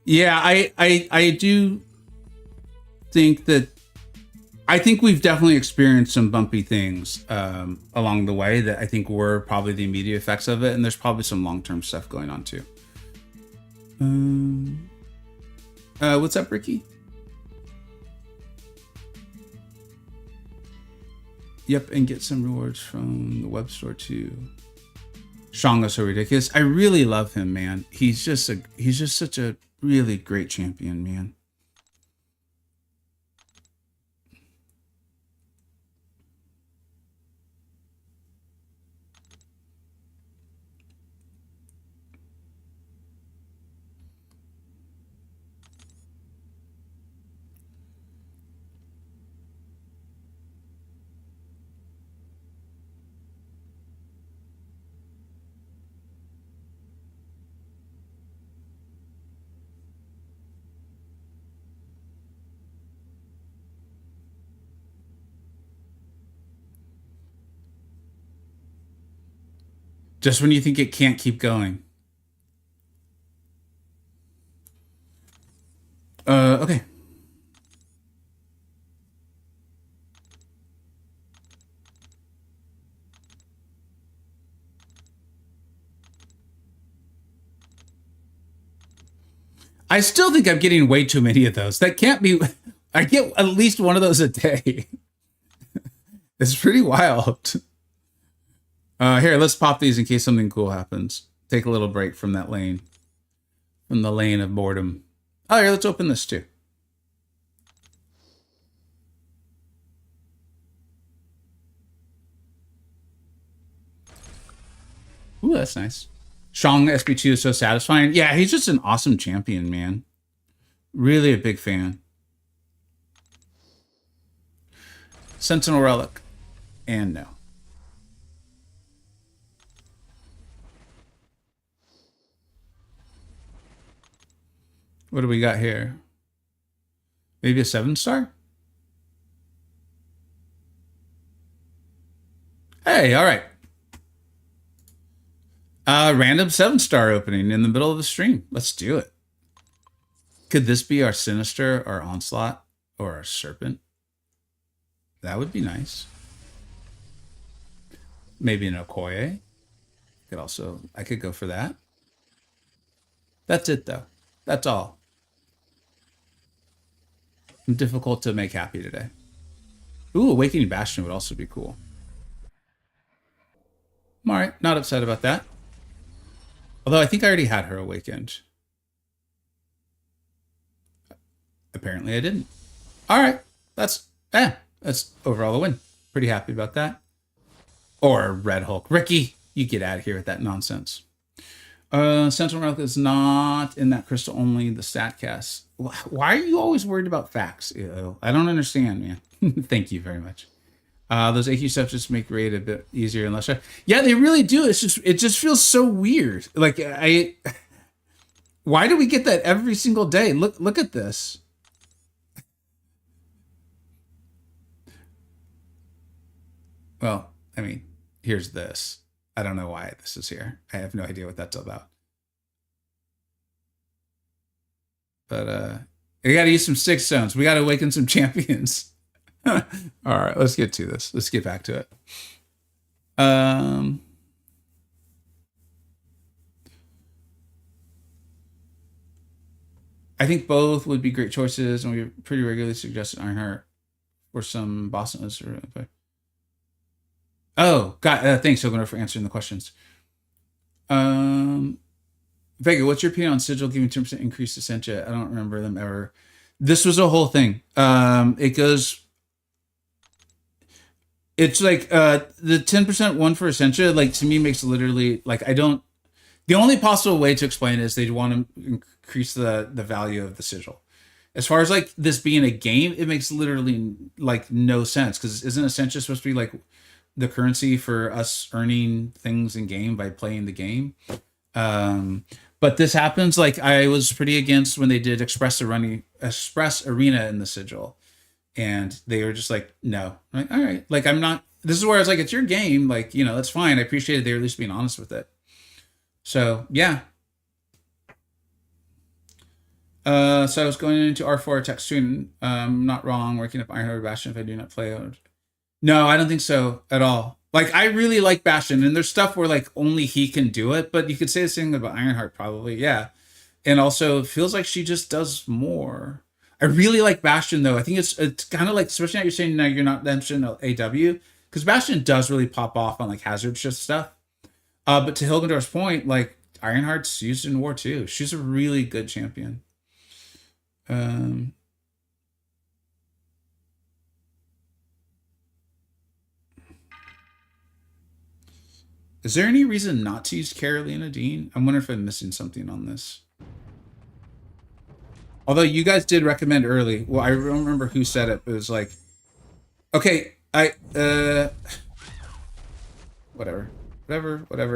Yeah, I do think that I think we've definitely experienced some bumpy things along the way that I think were probably the immediate effects of it, and there's probably some long-term stuff going on too. What's up, Ricky? Yep, and get some rewards from the web store too. Shanga's so ridiculous. I really love him, man. He's just such a really great champion, man. Just when you think it can't keep going. Okay. I still think I'm getting way too many of those. That can't be. I get at least one of those a day. It's pretty wild. Here, let's pop these in case something cool happens. Take a little break from that lane. From the lane of boredom. Oh, here, let's open this too. Ooh, that's nice. Shang SB2 is so satisfying. Yeah, he's just an awesome champion, man. Really a big fan. Sentinel Relic. And no. What do we got here? Maybe a 7-star? Hey, all right. Random 7-star opening in the middle of the stream. Let's do it. Could this be our Sinister, our Onslaught, or our Serpent? That would be nice. Maybe an Okoye. I could go for that. That's it though. That's all. I'm difficult to make happy today. Ooh, Awakening Bastion would also be cool. I'm all right. Not upset about that. Although I think I already had her awakened. Apparently I didn't. All right. That's overall a win. Pretty happy about that. Or Red Hulk. Ricky, you get out of here with that nonsense. Sentinel Relic is not in that crystal, only the StatCast. Why are you always worried about facts? I don't understand, man. Thank you very much. Those AQ stuff just make raid a bit easier and less. Yeah, they really do. It just feels so weird. Like why do we get that every single day? Look at this. Well, I mean, here's this. I don't know why this is here. I have no idea what that's about. But we got to use some 6 stones. We got to awaken some champions. All right, let's get to this. Let's get back to it. I think both would be great choices, and we pretty regularly suggested Ironheart or some Boston. Oh, God, thanks, Hogan, for answering the questions. Vega, what's your opinion on Sigil giving 10% increase to Sencha? I don't remember them ever. This was a whole thing. It's like the 10% one for Essentia, like to me makes literally like the only possible way to explain it is they want to increase the value of the sigil. As far as like this being a game, it makes literally like no sense because isn't Essentia supposed to be like the currency for us earning things in game by playing the game? But this happens like I was pretty against when they did Express Arena in the sigil. And they were just like, no. I'm like, all right. Like, I'm not, this is where it's like, it's your game. Like, you know, that's fine. I appreciated they were at least being honest with it. So, yeah. So I was going into R4 tech soon. Not wrong. Working up Ironheart Bastion if I do not play out. No, I don't think so at all. Like, I really like Bastion. And there's stuff where, like, only he can do it. But you could say the same about Ironheart, probably. Yeah. And also, it feels like she just does more. I really like Bastion though. I think it's kind of like, especially now you're saying now you're not mentioning AW, because Bastion does really pop off on like hazard shift stuff. But to Hilgendorf's point, like Ironheart's used in war too. She's a really good champion. Is there any reason not to use Carolina Dean? I'm wondering if I'm missing something on this. Although you guys did recommend early. Well, I don't remember who said it, but it was like, okay, whatever.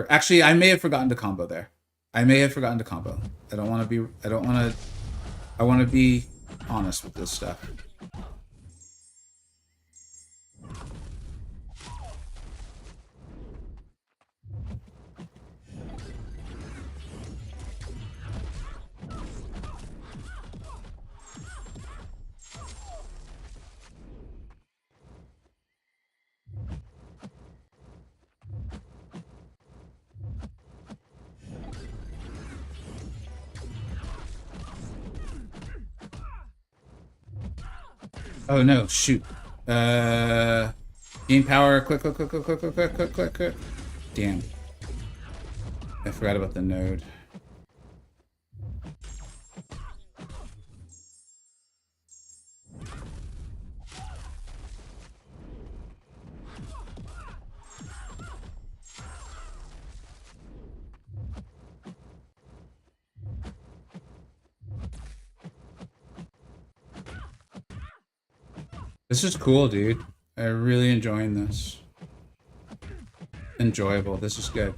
Actually, I may have forgotten to combo there. I want to be honest with this stuff. Oh no, shoot. Gain power, quick. Damn. I forgot about the node. This is cool, dude. I'm really enjoying this. Enjoyable. This is good.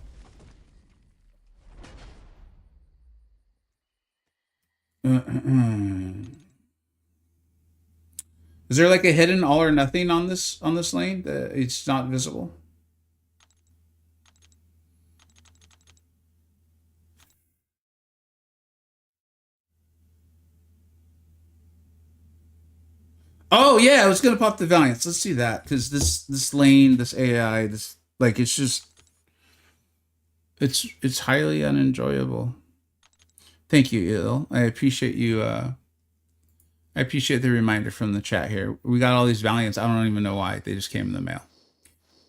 Is there like a hidden all or nothing on this lane that it's not visible? Oh yeah, I was gonna pop the Valiants. Let's see that because this lane, this AI, this like it's just it's highly unenjoyable. Thank you, Il. I appreciate you. I appreciate the reminder from the chat here. We got all these Valiants. I don't even know why they just came in the mail.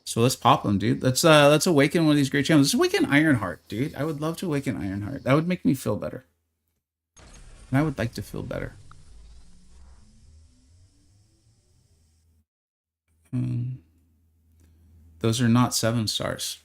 So let's pop them, dude. Let's awaken one of these great channels. Let's awaken Ironheart, dude. I would love to awaken Ironheart. That would make me feel better. And I would like to feel better. Those are not 7 stars.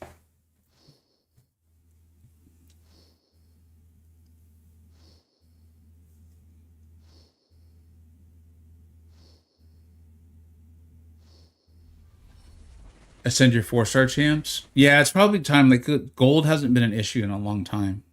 Ascend your 4-star champs. Yeah, it's probably time. Like gold hasn't been an issue in a long time.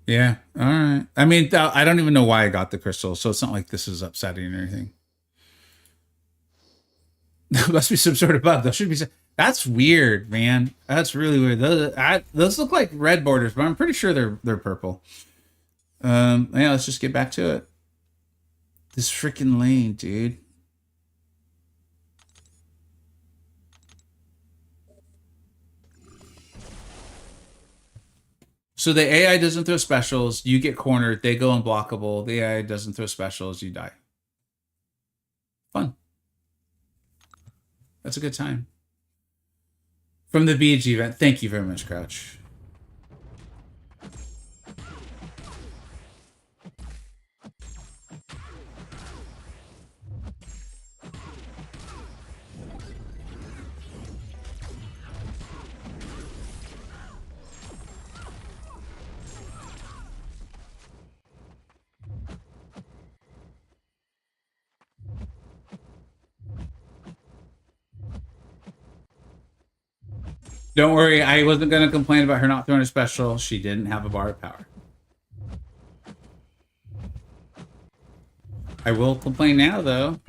Yeah. All right. I mean, I don't even know why I got the crystal, so it's not like this is upsetting or anything. There must be some sort of bug. There should be some. That's weird, man. That's really weird. Those look like red borders, but I'm pretty sure they're purple. Yeah, let's just get back to it. This freaking lane, dude. So the AI doesn't throw specials. You get cornered. They go unblockable. The AI doesn't throw specials. You die. Fun. That's a good time. From the BG event. Thank you very much, Crouch. Don't worry, I wasn't going to complain about her not throwing a special. She didn't have a bar of power. I will complain now, though.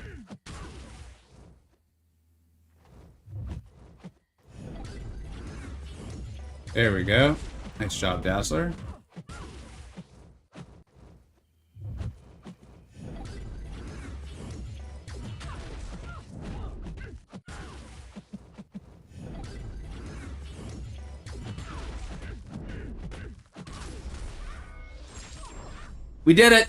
There we go. Nice job, Dazzler. We did it!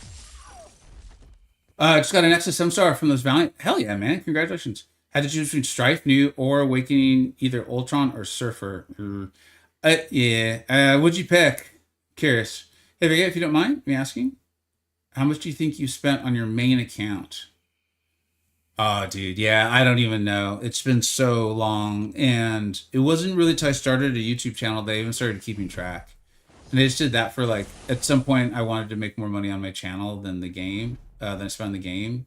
Just got an extra 7-star from those Valiant. Hell yeah, man. Congratulations. Had to choose between Strife, New, or Awakening either Ultron or Surfer. Yeah. What'd you pick? Curious. Hey, Vega, if you don't mind me asking, how much do you think you spent on your main account? Oh, dude. Yeah, I don't even know. It's been so long. And it wasn't really till I started a YouTube channel they even started keeping track. And they just did that for like, at some point, I wanted to make more money on my channel than the game, than I spent on the game.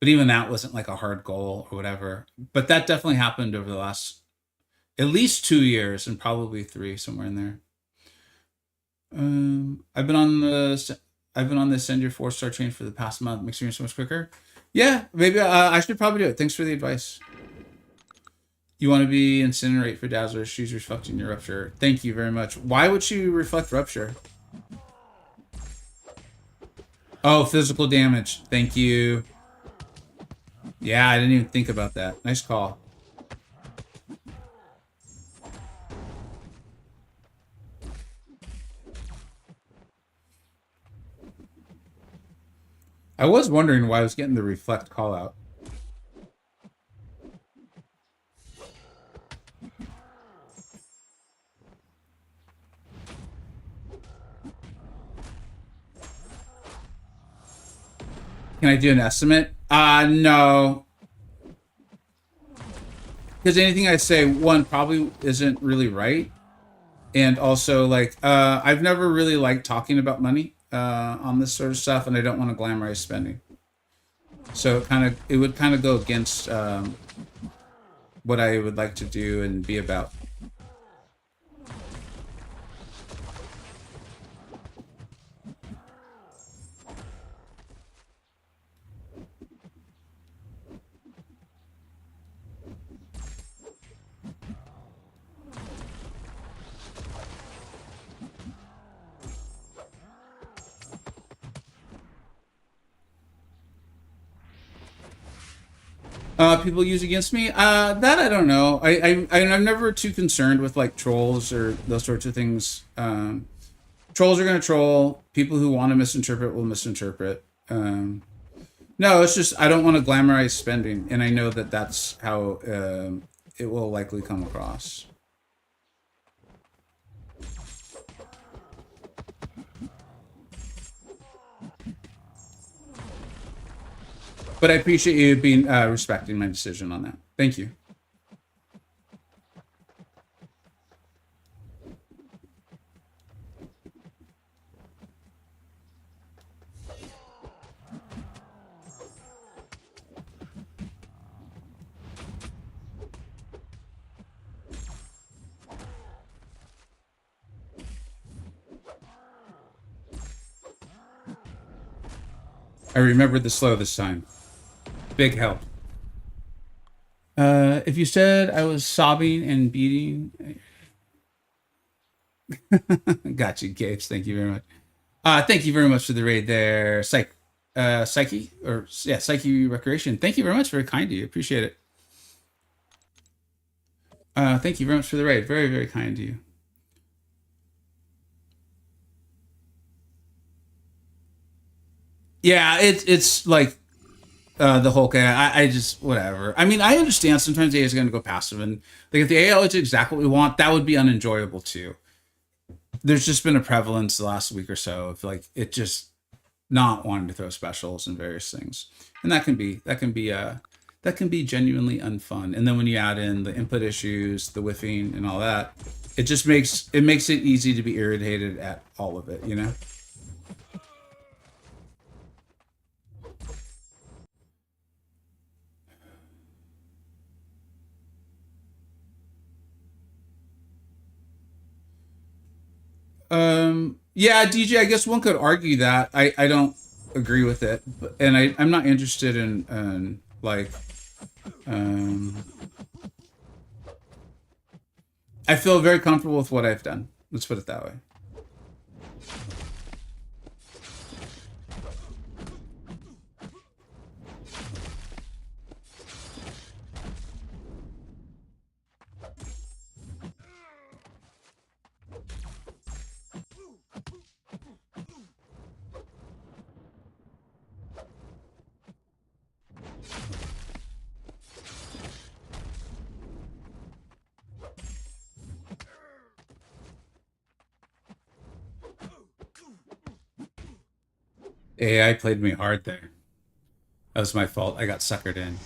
But even that wasn't like a hard goal or whatever. But that definitely happened over the last at least 2 years and probably 3, somewhere in there. I've been on the send your 4-star chain for the past month. Makes me so much quicker. Yeah, maybe I should probably do it. Thanks for the advice. You want to be incinerate for Dazzler. She's reflecting your rupture. Thank you very much. Why would she reflect rupture? Oh, physical damage. Thank you. Yeah, I didn't even think about that. Nice call. I was wondering why I was getting the reflect call out. Can I do an estimate? No. Because anything I say, one, probably isn't really right. And also, like, I've never really liked talking about money on this sort of stuff, and I don't want to glamorize spending. So it would kind of go against what I would like to do and be about. People use against me. That I don't know. I'm never too concerned with like trolls or those sorts of things. Trolls are gonna troll. People who want to misinterpret will misinterpret. No, it's just I don't want to glamorize spending, and I know that that's how it will likely come across. But I appreciate you being respecting my decision on that. Thank you. I remembered the slow this time. Big help. If you said I was sobbing and beating, got you, Gage. Thank you very much. Thank you very much for the raid there, Psyche, or yeah, Psyche Recreation. Thank you very much. Very kind to you. Appreciate it. Thank you very much for the raid. Very, very kind to you. Yeah, it's like the Hulk. I just whatever. I mean, I understand sometimes AI is going to go passive, and like if the AI is exactly what we want, that would be unenjoyable too. There's just been a prevalence the last week or so of like it just not wanting to throw specials and various things, and that can be genuinely unfun. And then when you add in the input issues, the whiffing, and all that, it makes it easy to be irritated at all of it. You know. Yeah, DJ, I guess one could argue that. I don't agree with it, and I'm not interested in like, um, I feel very comfortable with what I've done. Let's put it that way. AI played me hard there. That was my fault. I got suckered in.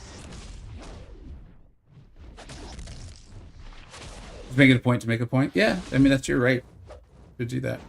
Make it a point to make a point. Yeah, I mean that's your right to do that.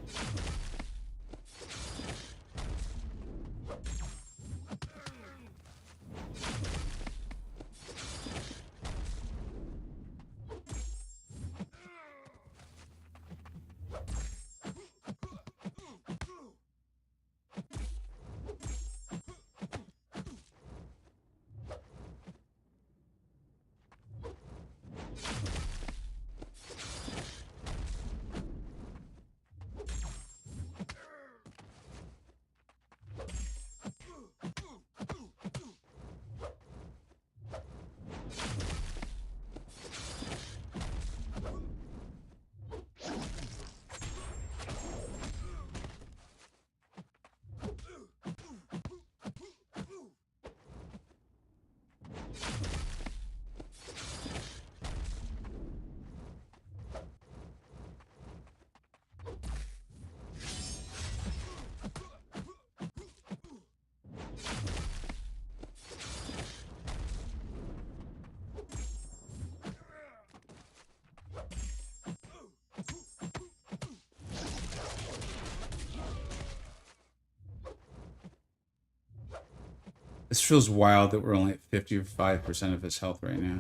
This feels wild that we're only at 55% of his health right now.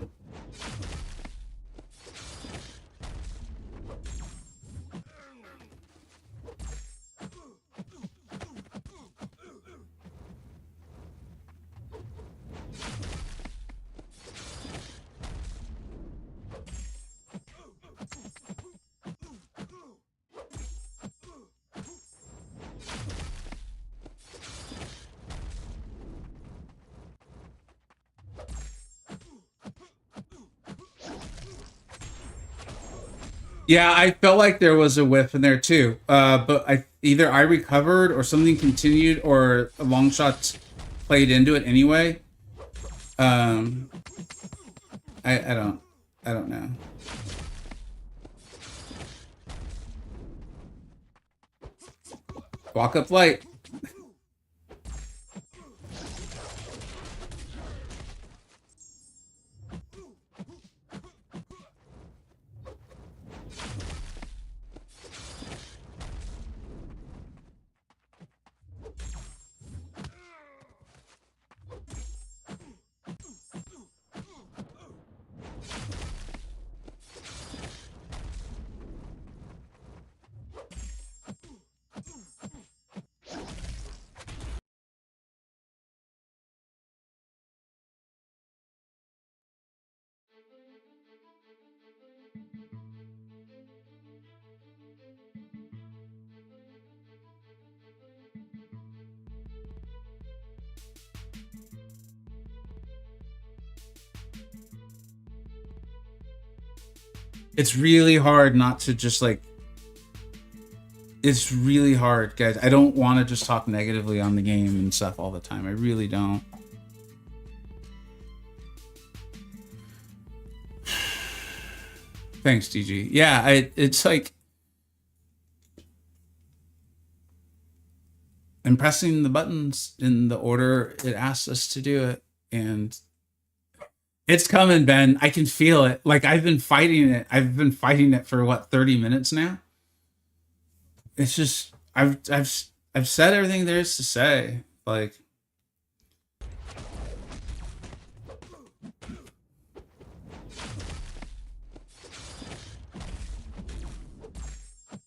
Yeah, I felt like there was a whiff in there too. But either I recovered or something continued or a long shot played into it anyway. I don't know. Walk up light. It's really hard not to just like, it's really hard, guys. I don't want to just talk negatively on the game and stuff all the time. I really don't. Thanks, DG. Yeah, it's like I'm pressing the buttons in the order it asks us to do it, and it's coming, Ben. I can feel it. Like I've been fighting it. I've been fighting it for what, 30 minutes now. It's just I've said everything there is to say. Like,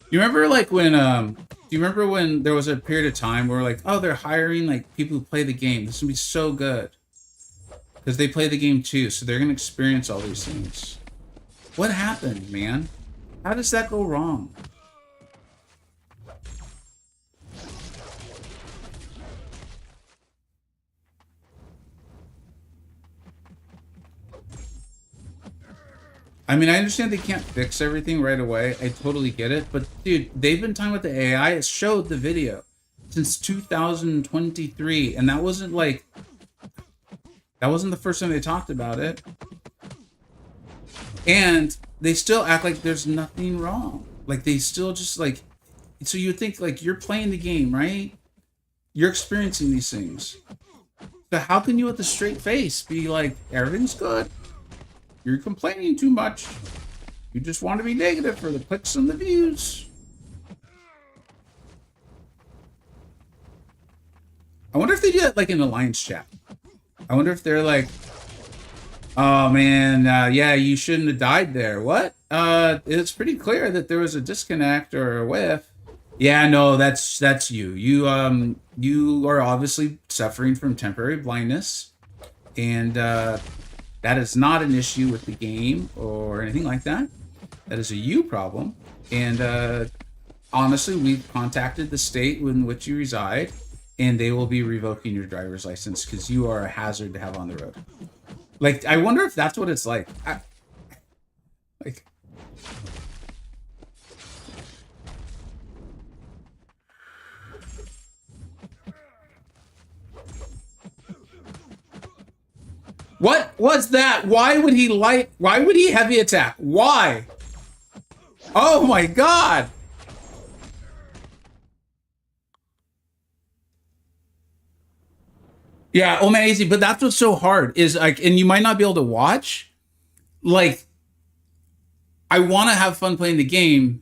you remember like when do you remember when there was a period of time where like, oh, they're hiring like people who play the game. This is gonna be so good. Because they play the game too, so they're gonna experience all these things. What happened, man? How does that go wrong? I mean, I understand they can't fix everything right away. I totally get it. But, dude, they've been talking with the AI. It showed the video since 2023. And that wasn't, like... That wasn't the first time they talked about it. And they still act like there's nothing wrong. Like, they still just, like... So you think, like, you're playing the game, right? You're experiencing these things. So how can you, with a straight face, be like, everything's good? You're complaining too much. You just want to be negative for the clicks and the views. I wonder if they do that like in Alliance chat. I wonder if they're like, oh man, yeah, you shouldn't have died there. What? It's pretty clear that there was a disconnect or a whiff. Yeah, no, that's you. You are obviously suffering from temporary blindness, and that is not an issue with the game or anything like that. That is a you problem. And honestly, we've contacted the state in which you reside, and they will be revoking your driver's license because you are a hazard to have on the road. Like, I wonder if that's what it's like. Like... What was that? Why would he heavy attack? Why? Oh my god! Yeah, oh man, easy. But that's what's so hard is like, and you might not be able to watch. Like, I want to have fun playing the game.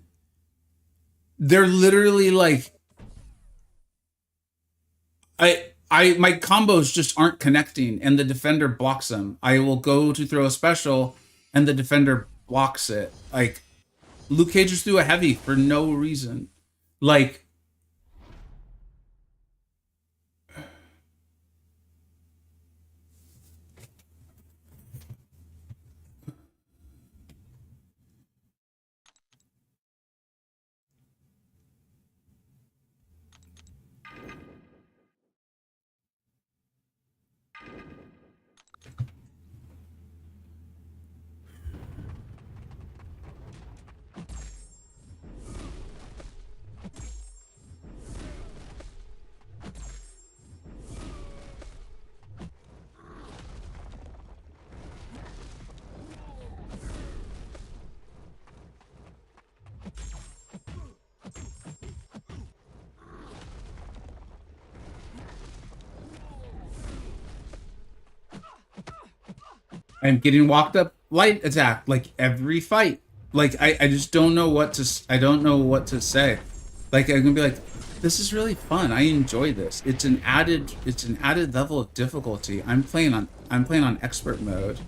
They're literally like, my combos just aren't connecting, and the defender blocks them. I will go to throw a special, and the defender blocks it. Like Luke Cage just threw a heavy for no reason. Like I'm getting walked up light attack like every fight. Like I just don't know what to I don't know what to say. Like I'm gonna be like, this is really fun. I enjoy this. It's an added level of difficulty. I'm playing on expert mode.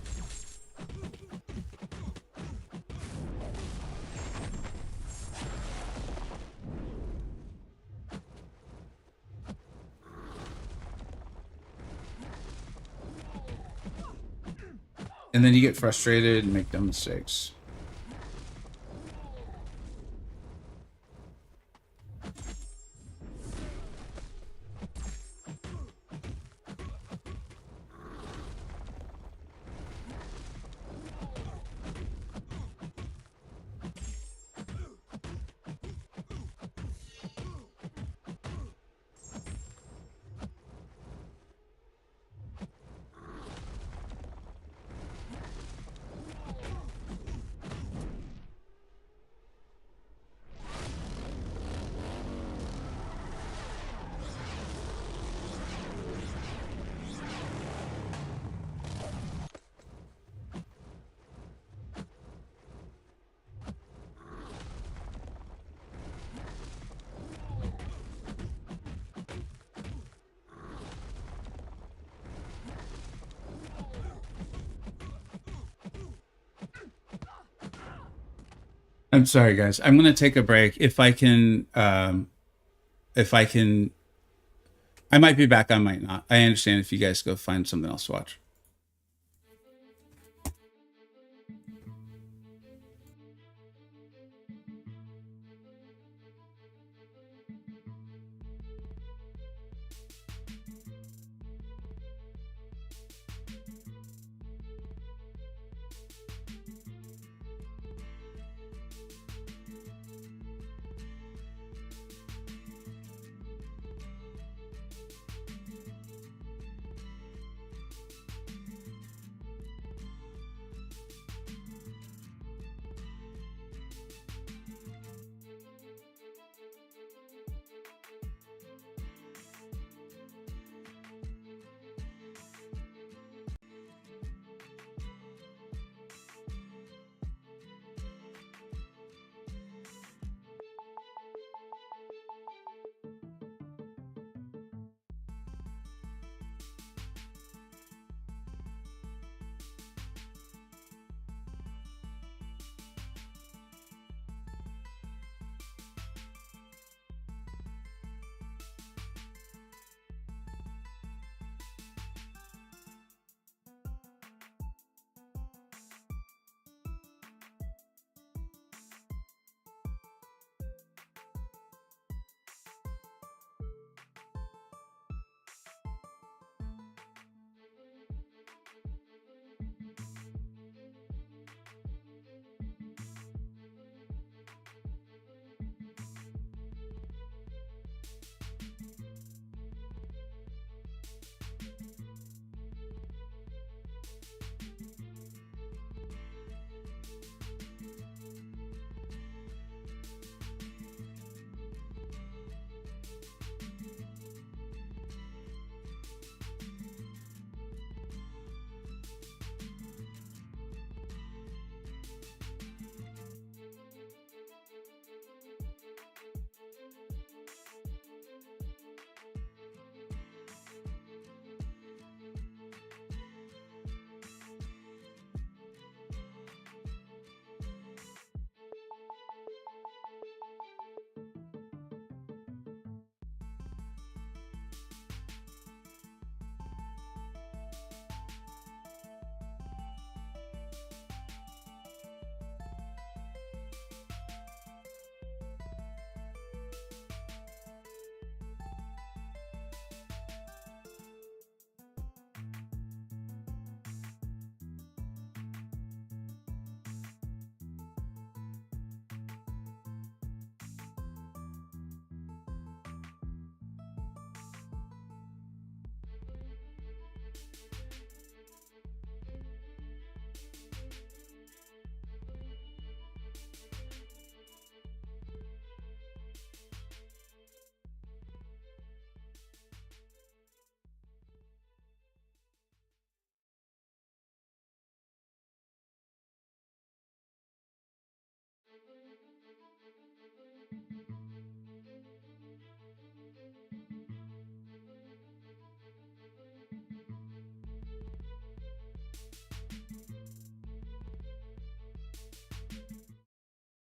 And then you get frustrated and make dumb mistakes. I'm sorry, guys. I'm gonna take a break. If I can, I might be back. I might not. I understand if you guys go find something else to watch.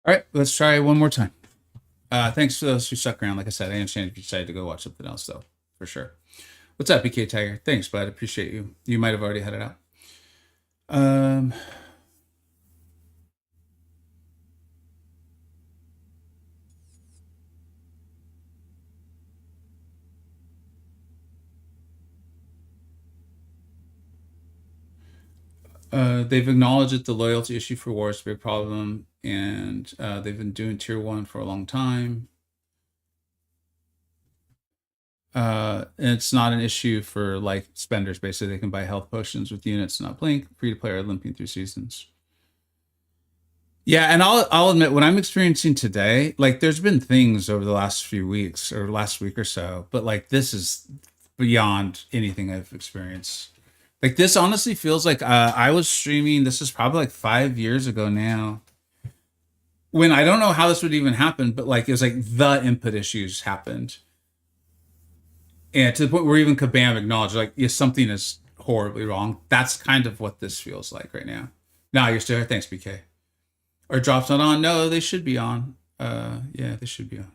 All right, let's try one more time. Thanks for those who stuck around. Like I said, I understand if you decided to go watch something else, though, for sure. What's up, BK Tiger? Thanks, bud. Appreciate you. You might have already had it out. Um, they've acknowledged that the loyalty issue for war is a big problem, and they've been doing tier 1 for a long time. It's not an issue for like spenders. Basically, they can buy health potions with units, not blink. Free to play or limping through seasons. Yeah, and I'll admit what I'm experiencing today, like there's been things over the last few weeks or last week or so, but like this is beyond anything I've experienced. Like this honestly feels like I was streaming, this is probably like 5 years ago now. When I don't know how this would even happen, but like it was like the input issues happened. And to the point where even Kabam acknowledged like, yeah, something is horribly wrong. That's kind of what this feels like right now. Now you're still here. Thanks, BK. Or drops not on. No, they should be on. Yeah, they should be on.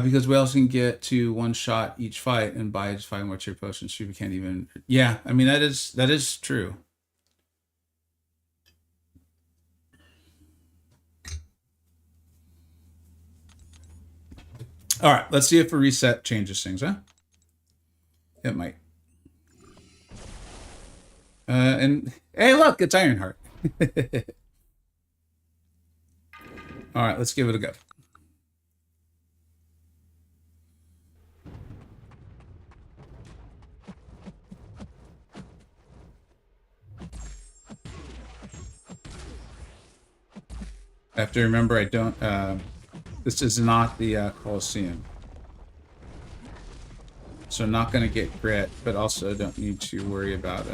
Because we also can get to one shot each fight and buy just 5 more tier potions. We can't even. Yeah, I mean that is true. All right, let's see if a reset changes things, huh? It might. And hey, look, it's Ironheart. All right, let's give it a go. I have to remember I don't. This is not the Colosseum. So I'm not going to get grit, but also don't need to worry about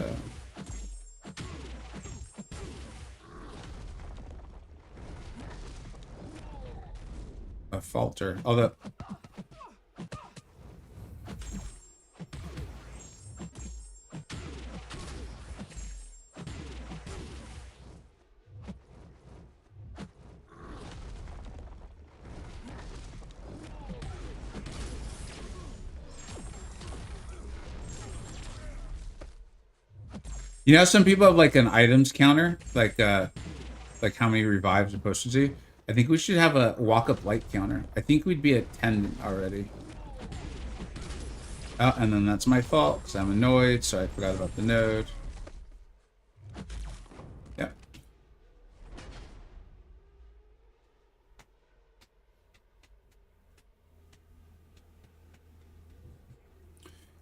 a falter. Although you know, some people have like an items counter, like how many revives and potions do. I think we should have a walk up light counter. I think we'd be at 10 already. Oh, and then that's my fault because I'm annoyed, so I forgot about the node. Yep.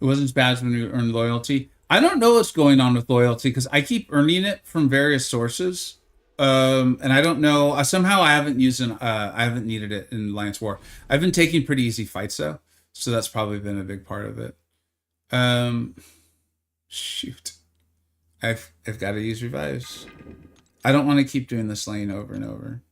It wasn't as bad as when we earned loyalty. I don't know what's going on with loyalty because I keep earning it from various sources. And I don't know. Somehow I haven't used I haven't needed it in Alliance War. I've been taking pretty easy fights though, so that's probably been a big part of it. Shoot, I've got to use revives. I don't want to keep doing this lane over and over.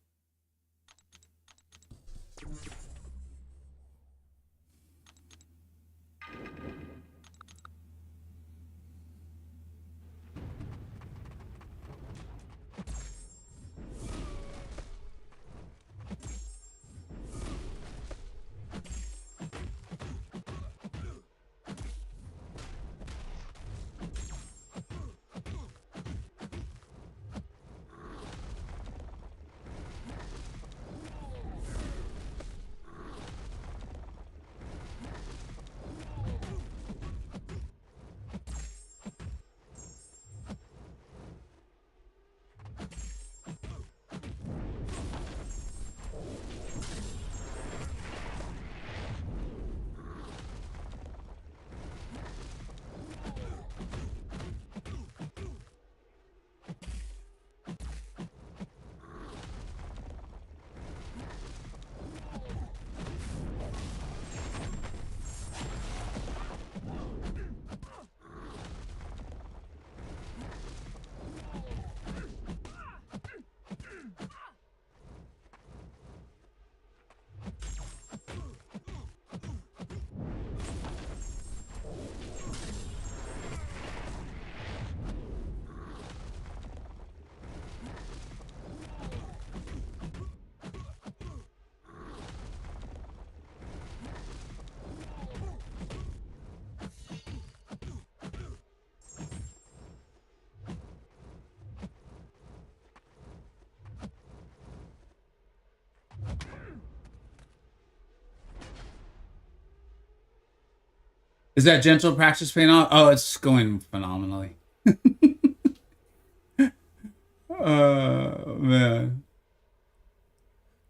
Is that gentle practice paying off? Oh, it's going phenomenally. Man.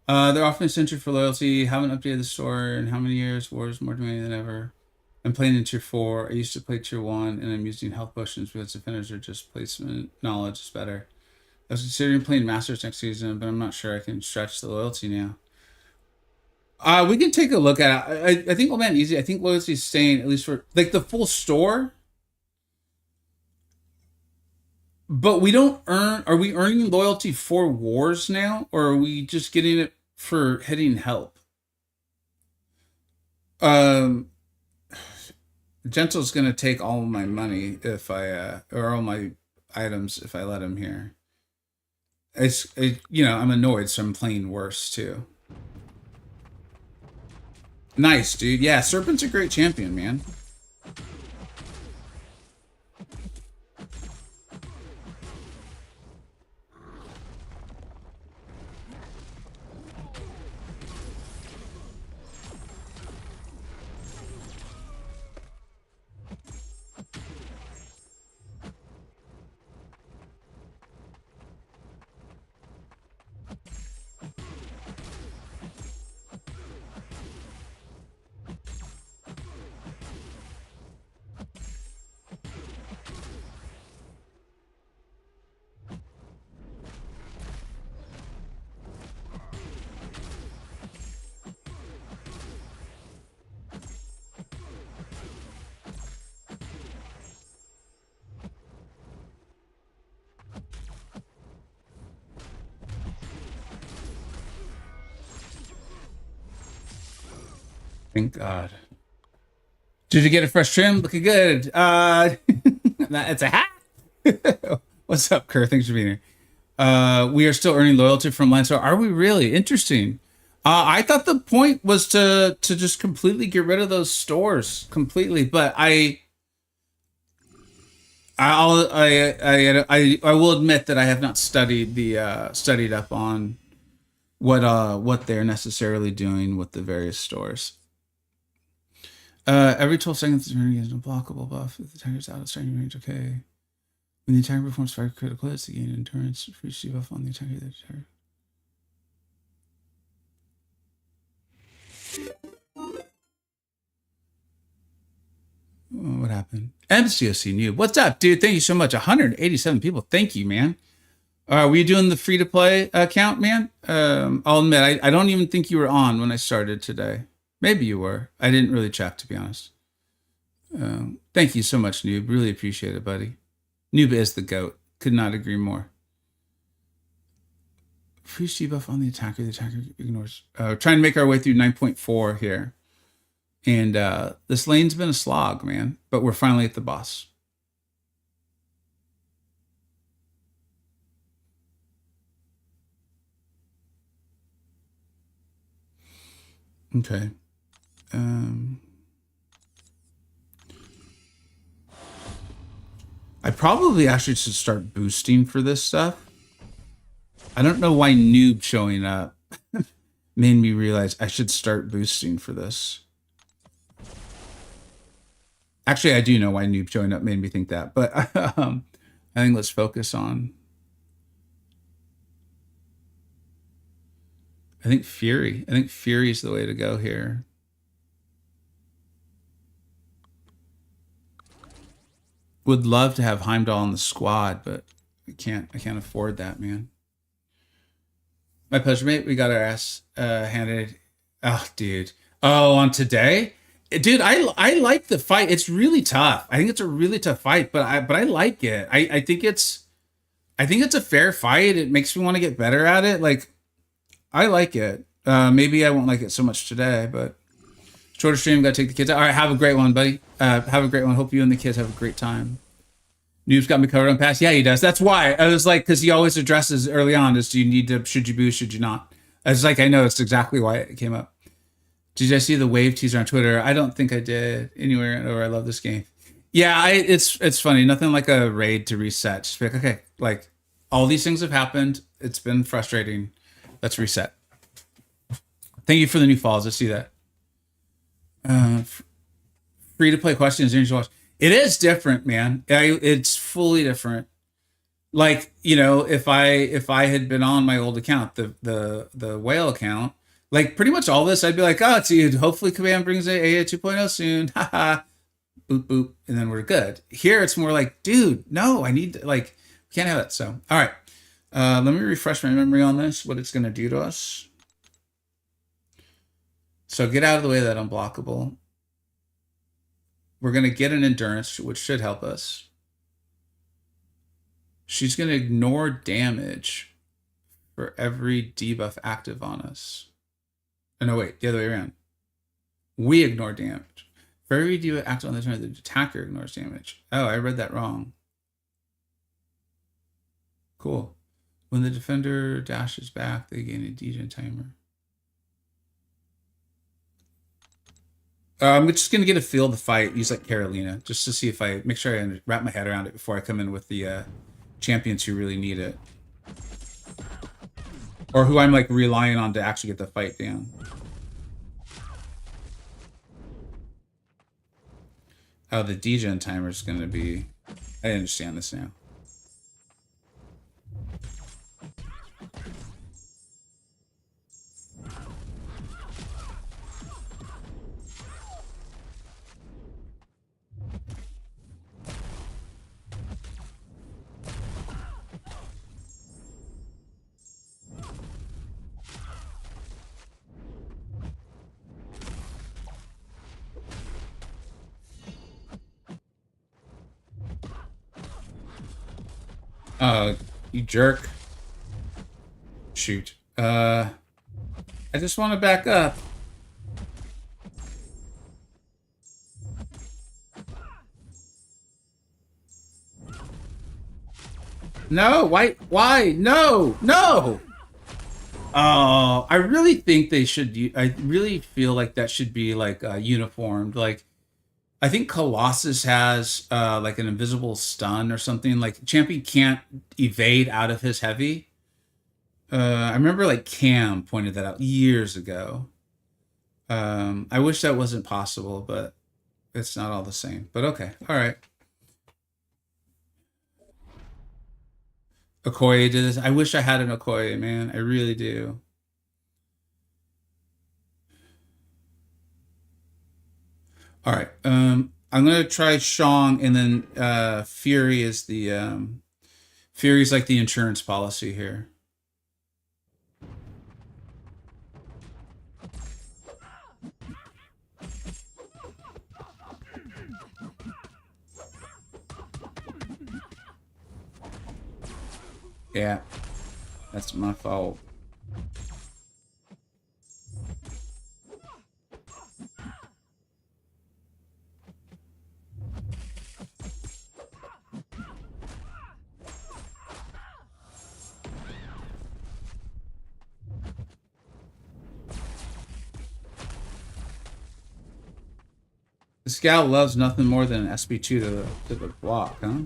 They're often censored for loyalty. Haven't updated the store in how many years? Wars more demanding than ever. I'm playing in tier 4. I used to play tier 1, and I'm using health potions because defenders are just placement knowledge is better. I was considering playing Masters next season, but I'm not sure I can stretch the loyalty now. We can take a look at it. I think Old Man Easy, I think loyalty is staying at least for like the full store. But we don't earn, are we earning loyalty for wars now? Or are we just getting it for hitting help? Um Gentle's gonna take all of my money if I or all my items if I let him here. I'm annoyed, so I'm playing worse too. Nice, dude. Yeah, Serpent's a great champion, man. Thank God. Did you get a fresh trim? Looking good. It's a hat. What's up, Kerr? Thanks for being here. We are still earning loyalty from Lancer. Are we really? Interesting. I thought the point was to just completely get rid of those stores completely, but I will admit that I have not studied up on what they're necessarily doing with the various stores. Every 12 seconds, the turn gets an unblockable buff. If the tanker's out of striking range, okay. When the attacker performs 5 critical hits, they gain endurance for each debuff on the attacker. Oh, what happened? MCoC new. What's up, dude? Thank you so much. 187 people. Thank you, man. Were you doing the free to play account, man? I'll admit, I don't even think you were on when I started today. Maybe you were. I didn't really check, to be honest. Thank you so much, Noob. Really appreciate it, buddy. Noob is the GOAT. Could not agree more. Free debuff on the attacker ignores. Trying to make our way through 9.4 here. And this lane's been a slog, man. But we're finally at the boss. Okay. I probably actually should start boosting for this stuff. I don't know why Noob showing up made me realize I should start boosting for this. Actually, I do know why Noob showing up made me think that, but I think let's focus on. I think Fury. I think Fury is the way to go here. Would love to have Heimdall in the squad, but I can't afford that, man. My pleasure, mate. We got our ass handed. Oh, dude. Oh, on today? Dude, I like the fight. It's really tough. I think it's a really tough fight, but I like it. I think it's a fair fight. It makes me want to get better at it. Like, I like it. Maybe I won't like it so much today, but shorter stream, gotta take the kids out. All right, have a great one, buddy. Have a great one. Hope you and the kids have a great time. Noob's got me covered on pass. Yeah, he does. That's why. I was like, because he always addresses early on is, do you need to, should you boost, should you not? I was like, I know, it's exactly why it came up. Did I see the wave teaser on Twitter? I don't think I did anywhere. Or I love this game. Yeah, it's funny. Nothing like a raid to reset. Just be like, okay, like all these things have happened. It's been frustrating. Let's reset. Thank you for the new follows. I see that. free to play questions and you watch. It is different, man. It's fully different. Like, you know, if I had been on my old account, the whale account, like pretty much all this, I'd be like, oh, dude, hopefully Command brings a 2.0 soon. Haha. Boop boop, and then we're good. Here it's more like, dude, no, I need to, like, we can't have it. So all right. Let me refresh my memory on this, what it's gonna do to us. So get out of the way of that unblockable. We're gonna get an endurance, which should help us. She's going to ignore damage for every debuff active on us. Oh, no, wait, the other way around. We ignore damage. For every debuff active on the turn, the attacker ignores damage. Oh, I read that wrong. Cool. When the defender dashes back, they gain a degen timer. I'm just going to get a feel of the fight, use like Carolina, just to see if I make sure I wrap my head around it before I come in with the champions who really need it. Or who I'm like relying on to actually get the fight down. Oh, the degen timer is going to be... I understand this now. You jerk. Shoot. I just want to back up. No, why? No, no! Oh, I really think they should, I really feel like that should be like uniformed. Like, I think Colossus has like an invisible stun or something. Like champion can't evade out of his heavy. I remember like Cam pointed that out years ago. I wish that wasn't possible, but it's not all the same. But okay, all right. Okoye did this. I wish I had an Okoye, man. I really do. All right. I'm gonna try Shang, and then Fury is the Fury's like the insurance policy here. Yeah, that's my fault. This gal loves nothing more than an SB2 to the block, huh?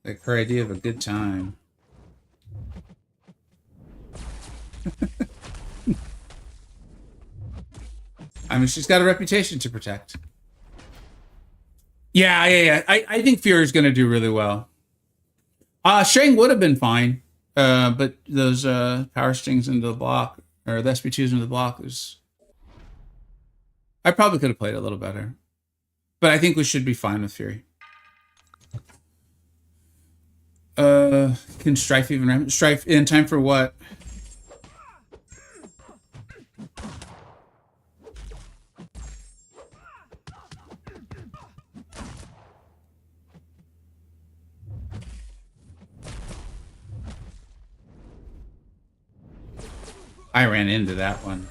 Like her idea of a good time. I mean, she's got a reputation to protect. Yeah. I think Fury's going to do really well. Shang would have been fine, but those power stings into the block, or the SB2s into the block, is... I probably could have played it a little better. But I think we should be fine with Fury. Can Strife even ramp? Strife in time for what? I ran into that one.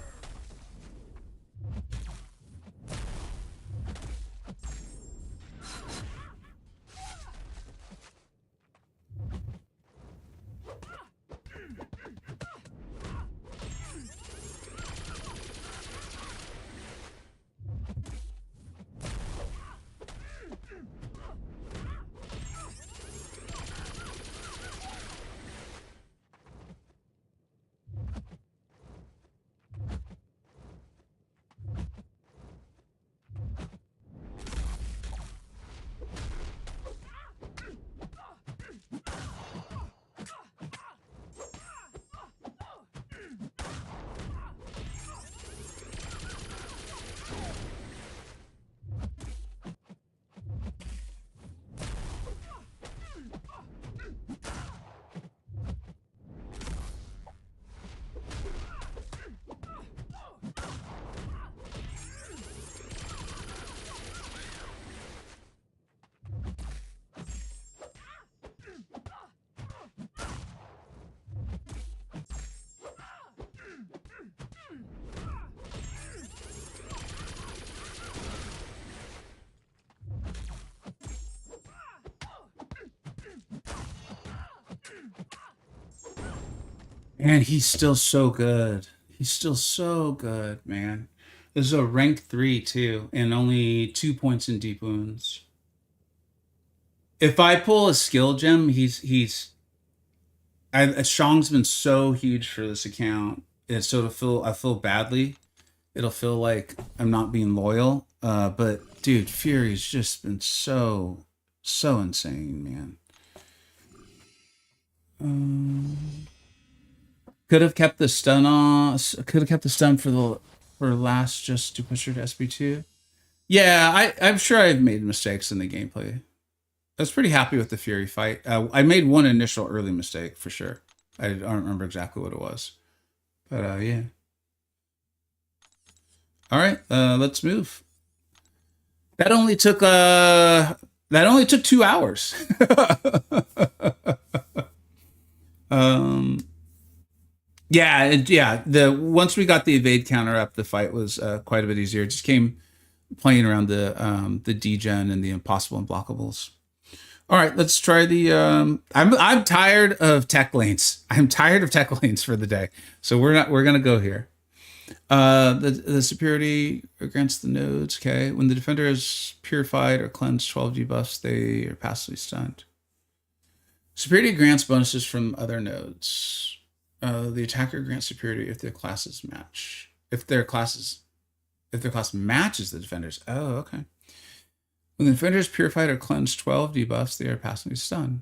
Man, he's still so good. He's still so good, man. This is a rank 3 too, and only 2 points in deep wounds. If I pull a skill gem, Shang's been so huge for this account. And so I feel badly. It'll feel like I'm not being loyal. But dude, Fury's just been so insane, man. Could have kept the stun on. Could have kept the stun for last just to push her to SB2. Yeah, I'm sure I've made mistakes in the gameplay. I was pretty happy with the Fury fight. I made one initial early mistake for sure. I don't remember exactly what it was, but yeah. All right, let's move. That only took 2 hours. Yeah. Once we got the evade counter up, the fight was quite a bit easier. It just came playing around the degen and the impossible unblockables. All right, let's try the. I'm tired of tech lanes. I'm tired of tech lanes for the day. So we're gonna go here. The superiority grants the nodes. Okay, when the defender is purified or cleansed 12 debuffs, they are passively stunned. Superiority grants bonuses from other nodes. The attacker grants superiority if their classes match. If their class matches the defender's. Oh, okay. When the defender is purified or cleansed 12 debuffs, they are passively stunned.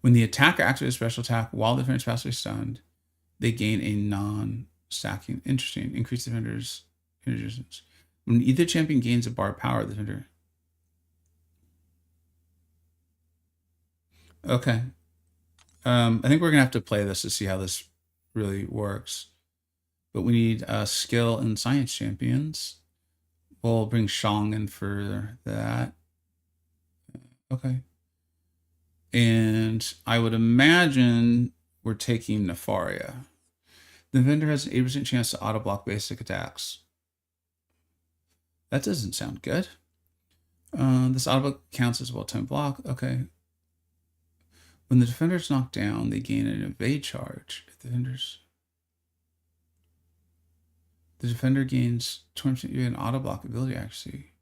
When the attacker activates a special attack while the defender is passively stunned, they gain a non-stacking. Interesting. Increase the defender's resistance. When either champion gains a bar of power, the defender. Okay. I think we're gonna have to play this to see how this really works. But we need skill and science champions. We'll bring Shang in for that. Okay. And I would imagine we're taking Nefaria. The vendor has an 8% chance to auto block basic attacks. That doesn't sound good. This auto block counts as well-timed block. Okay. When the defender is knocked down, they gain an evade charge. If the defender gains 20% an auto block ability accuracy.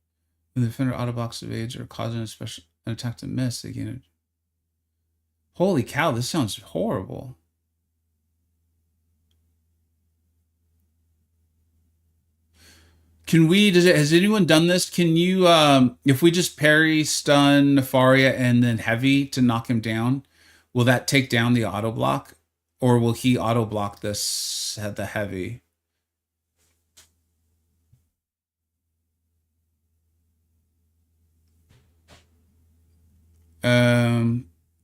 When the defender auto blocks evades or causes an attack to miss, they gain it. Holy cow, this sounds horrible. Has anyone done this? Can you, if we just parry, stun Nefaria and then heavy to knock him down, will that take down the auto block? Or will he auto block this at the heavy?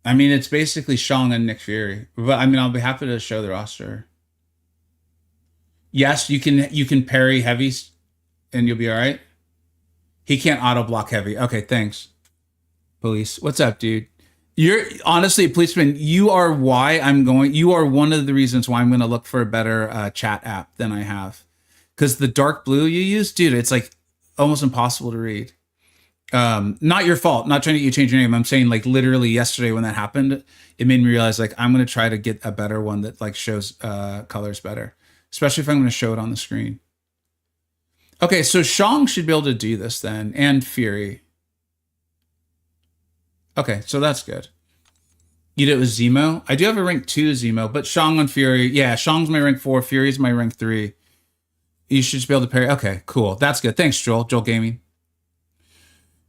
I mean, it's basically Shang and Nick Fury, but I mean, I'll be happy to show the roster. Yes, you can parry heavies, and you'll be all right. He can't auto block heavy. Okay, thanks. Police, what's up, dude? You're honestly, policeman. You are one of the reasons why I'm going to look for a better chat app than I have, because the dark blue you use, dude, it's like almost impossible to read. Not your fault. Not trying to get you change your name. I'm saying like literally yesterday when that happened, it made me realize like I'm going to try to get a better one that like shows colors better, especially if I'm going to show it on the screen. Okay, so Shang should be able to do this then, and Fury. Okay, so that's good. You did it with Zemo. I do have a rank 2 Zemo, but Shang and Fury. Yeah, Shang's my rank 4. Fury's my rank 3. You should just be able to parry. Okay, cool. That's good. Thanks, Joel. Joel Gaming.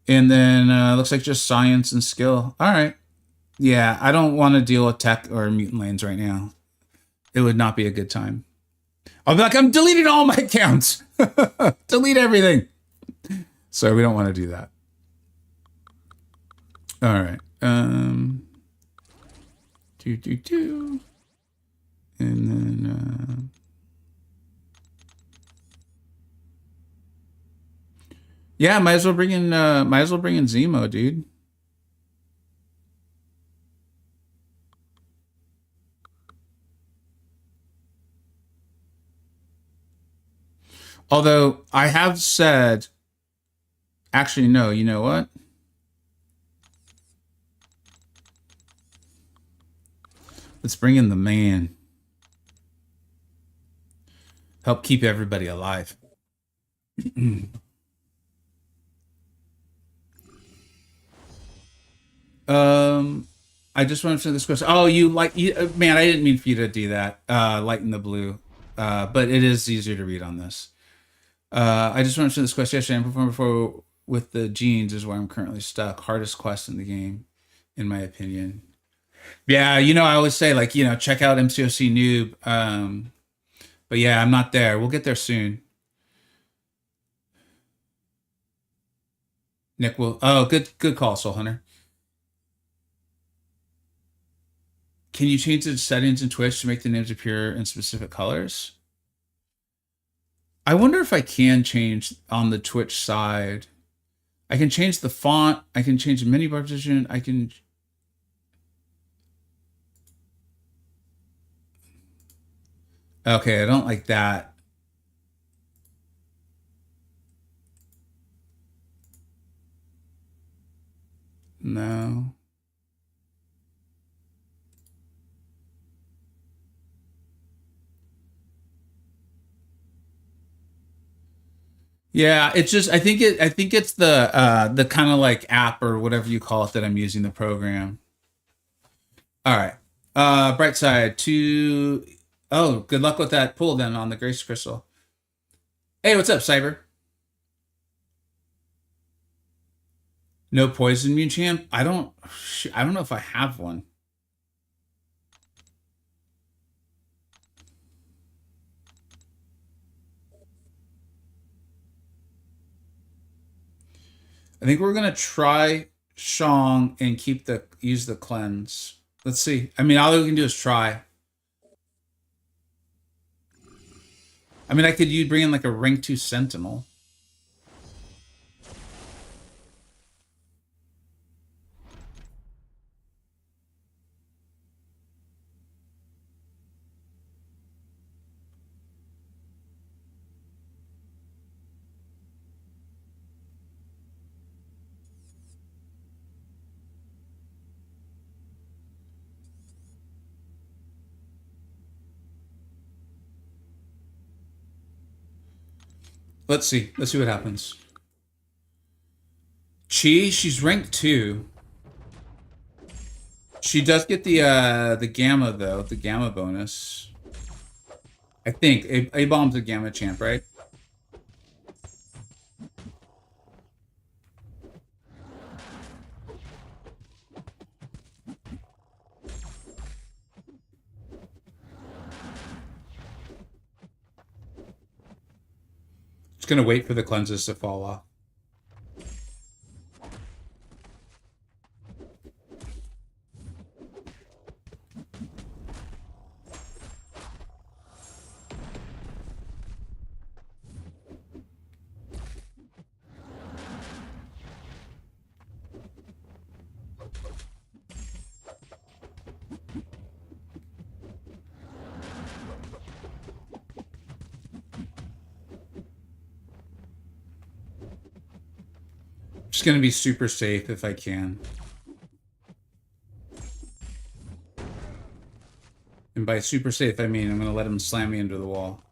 And then looks like just science and skill. All right. Yeah, I don't want to deal with tech or mutant lanes right now. It would not be a good time. I'll be like, I'm deleting all my accounts. Delete everything. So we don't want to do that. All right. And then yeah, might as well bring in Zemo, dude. Although I have said, actually, no, you know what? Let's bring in the man. Help keep everybody alive. I just wanted to finish this question. Oh, man, I didn't mean for you to do that. Lighten the blue. But it is easier to read on this. I just wanted to finish this question yesterday. I'm performing before with the jeans is where I'm currently stuck. Hardest quest in the game, in my opinion. Yeah, I always say, like, check out MCoC Noob. But yeah, I'm not there. We'll get there soon. Nick will. Oh, good call, Soul Hunter. Can you change the settings in Twitch to make the names appear in specific colors? I wonder if I can change on the Twitch side. I can change the font. I can change the menu bar position. I can. Okay, I don't like that. No. Yeah, it's just I think it's the kind of like app or whatever you call it that I'm using the program. All right. Bright side to oh, good luck with that pull then on the Grace Crystal. Hey, what's up, Cyber? No poison immune champ? I don't know if I have one. I think we're gonna try Shang and use the cleanse. Let's see. I mean, all we can do is try. I mean, I could you bring in like a rank 2 Sentinel. Let's see. Let's see what happens. Chi, she's rank 2. She does get the gamma though, the gamma bonus. I think A-bomb's a gamma champ, right? Just gonna wait for the cleanses to fall off. Just gonna be super safe if I can. And by super safe, I mean I'm gonna let him slam me into the wall.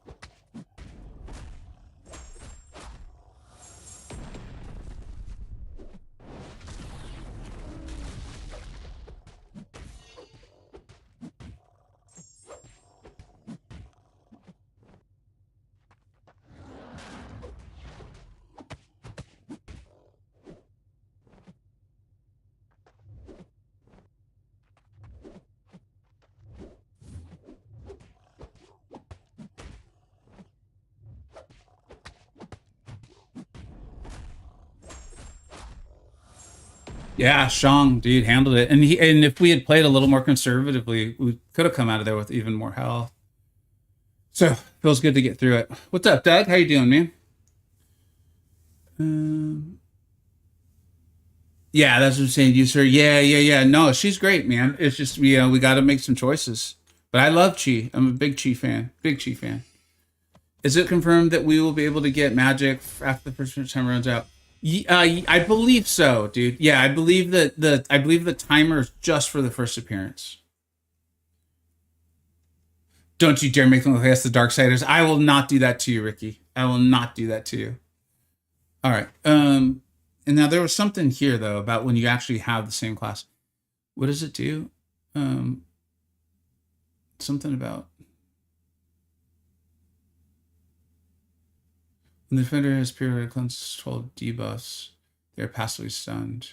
Yeah, Shang, dude, handled it. And if we had played a little more conservatively, we could have come out of there with even more health. So feels good to get through it. What's up, Doug? How you doing, man? Yeah, that's what I'm saying. Use her. Yeah. No, she's great, man. It's just we got to make some choices. But I love Chi. I'm a big Chi fan. Big Chi fan. Is it confirmed that we will be able to get magic after the first time runs out? I believe so, dude. Yeah, I believe that the timer is just for the first appearance. Don't you dare make them look like us, the Darksiders. I will not do that to you, Ricky. I will not do that to you. All right. And now there was something here though about when you actually have the same class. What does it do? Something about when the defender has periodic control debuffs, they're passively stunned.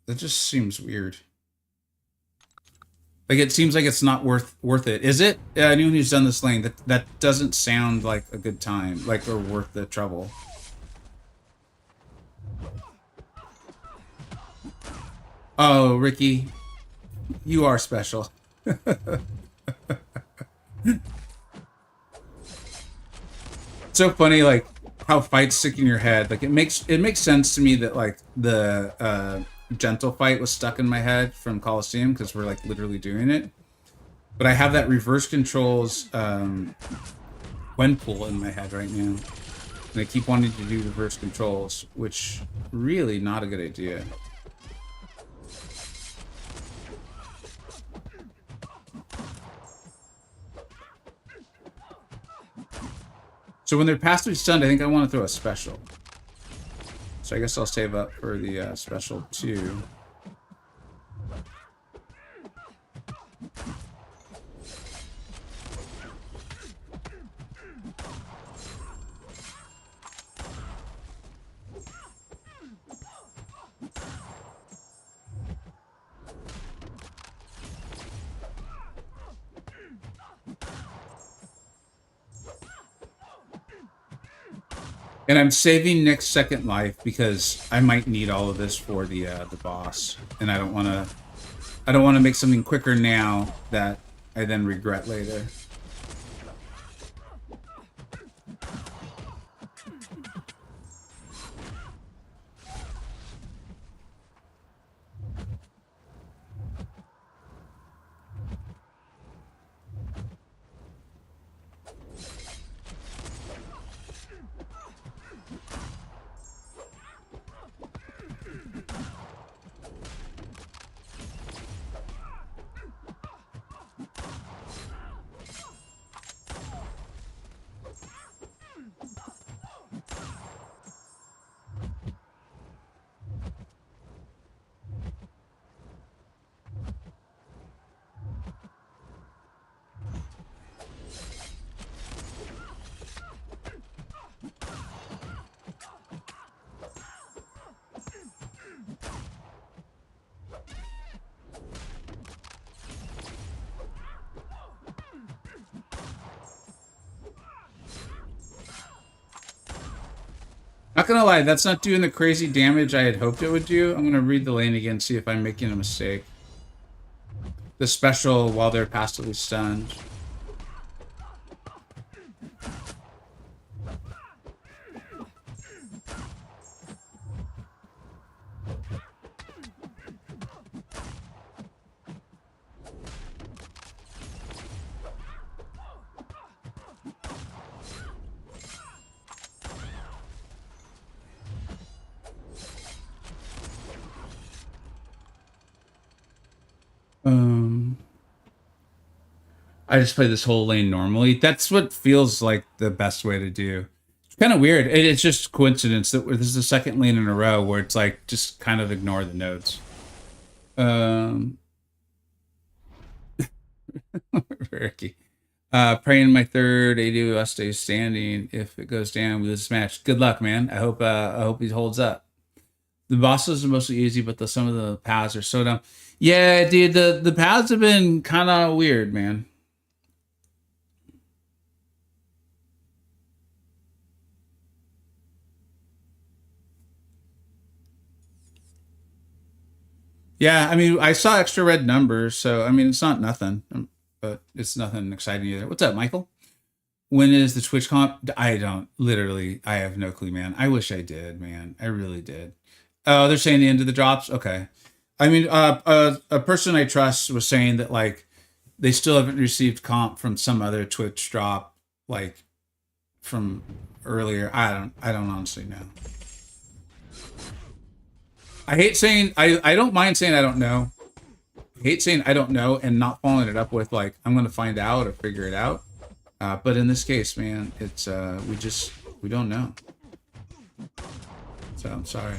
That just seems weird. Like it seems like it's not worth it. Is it? Yeah, anyone who's done this lane, that doesn't sound like a good time, like or worth the trouble. Oh, Ricky, you are special. So funny, like how fights stick in your head. Like it makes sense to me that like the gentle fight was stuck in my head from Coliseum because we're like literally doing it. But I have that reverse controls Gwenpool in my head right now, and I keep wanting to do reverse controls, which really not a good idea. So when they're passively stunned, I think I want to throw a special. So I guess I'll save up for the special too. And I'm saving Nick's second life because I might need all of this for the boss, and I don't want to make something quicker now that I then regret later. Not gonna lie, that's not doing the crazy damage I had hoped it would do. I'm gonna read the lane again, see if I'm making a mistake. The special while they're passively stunned. I just play this whole lane normally. That's what feels like the best way to do. It's kind of weird. It's just coincidence that this is the second lane in a row where it's like just kind of ignore the nodes. Ricky. Praying my third ADOS stays standing. If it goes down, we lose this match. Good luck, man. I hope he holds up. The bosses are mostly easy, but some of the paths are so dumb. Yeah, dude, the paths have been kind of weird, man. Yeah, I mean, I saw extra red numbers, so I mean, it's not nothing, but it's nothing exciting either. What's up, Michael? When is the Twitch comp? I don't, literally, I have no clue, man. I wish I did, man. I really did. Oh, they're saying the end of the drops? Okay. I mean, a person I trust was saying that, like, they still haven't received comp from some other Twitch drop, like, from earlier. I don't honestly know. I hate saying, I don't mind saying I don't know, hate saying I don't know and not following it up with like I'm gonna find out or figure it out. But in this case, man, it's we don't know. So I'm sorry.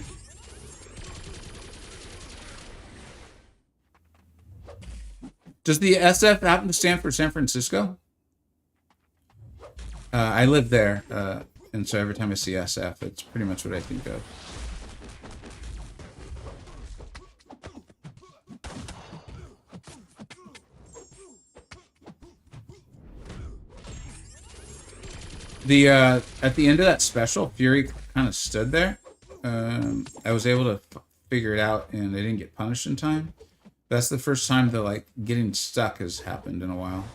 Does the SF happen to stand for San Francisco? I live there, and so every time I see SF, it's pretty much what I think of. At the end of that special, Fury kind of stood there. I was able to figure it out, and I didn't get punished in time. That's the first time that like getting stuck has happened in a while.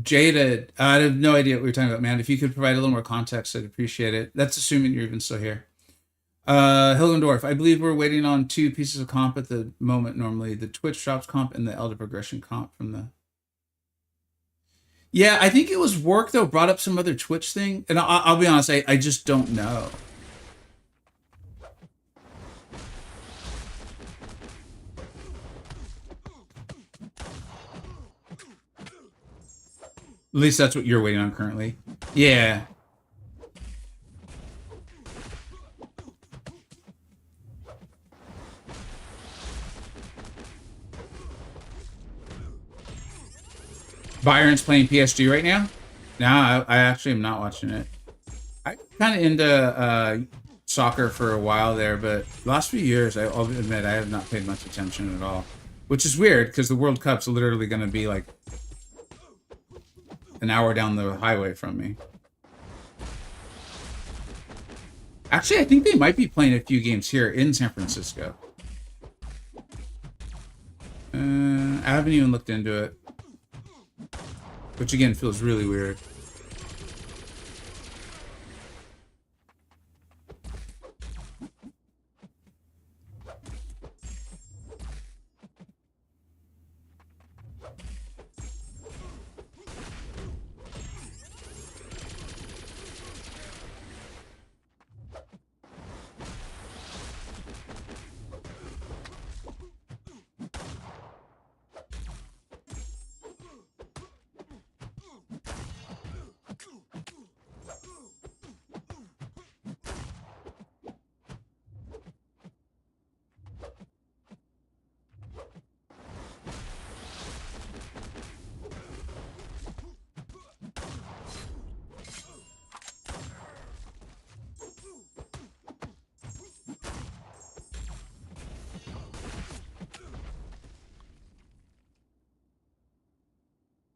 Jada, I have no idea what we were talking about, man. If you could provide a little more context, I'd appreciate it. That's assuming you're even still here. Hilgendorf, I believe we're waiting on 2 pieces of comp at the moment normally. The Twitch drops comp and the Elder Progression comp from the... Yeah, I think it was work, though, brought up some other Twitch thing. And I'll be honest, I just don't know. At least that's what you're waiting on currently. Yeah. Byron's playing PSG right now? No, I actually am not watching it. I kind of into soccer for a while there, but the last few years, I'll admit, I have not paid much attention at all. Which is weird, because the World Cup's literally going to be like an hour down the highway from me. Actually, I think they might be playing a few games here in San Francisco. I haven't even looked into it. Which again feels really weird.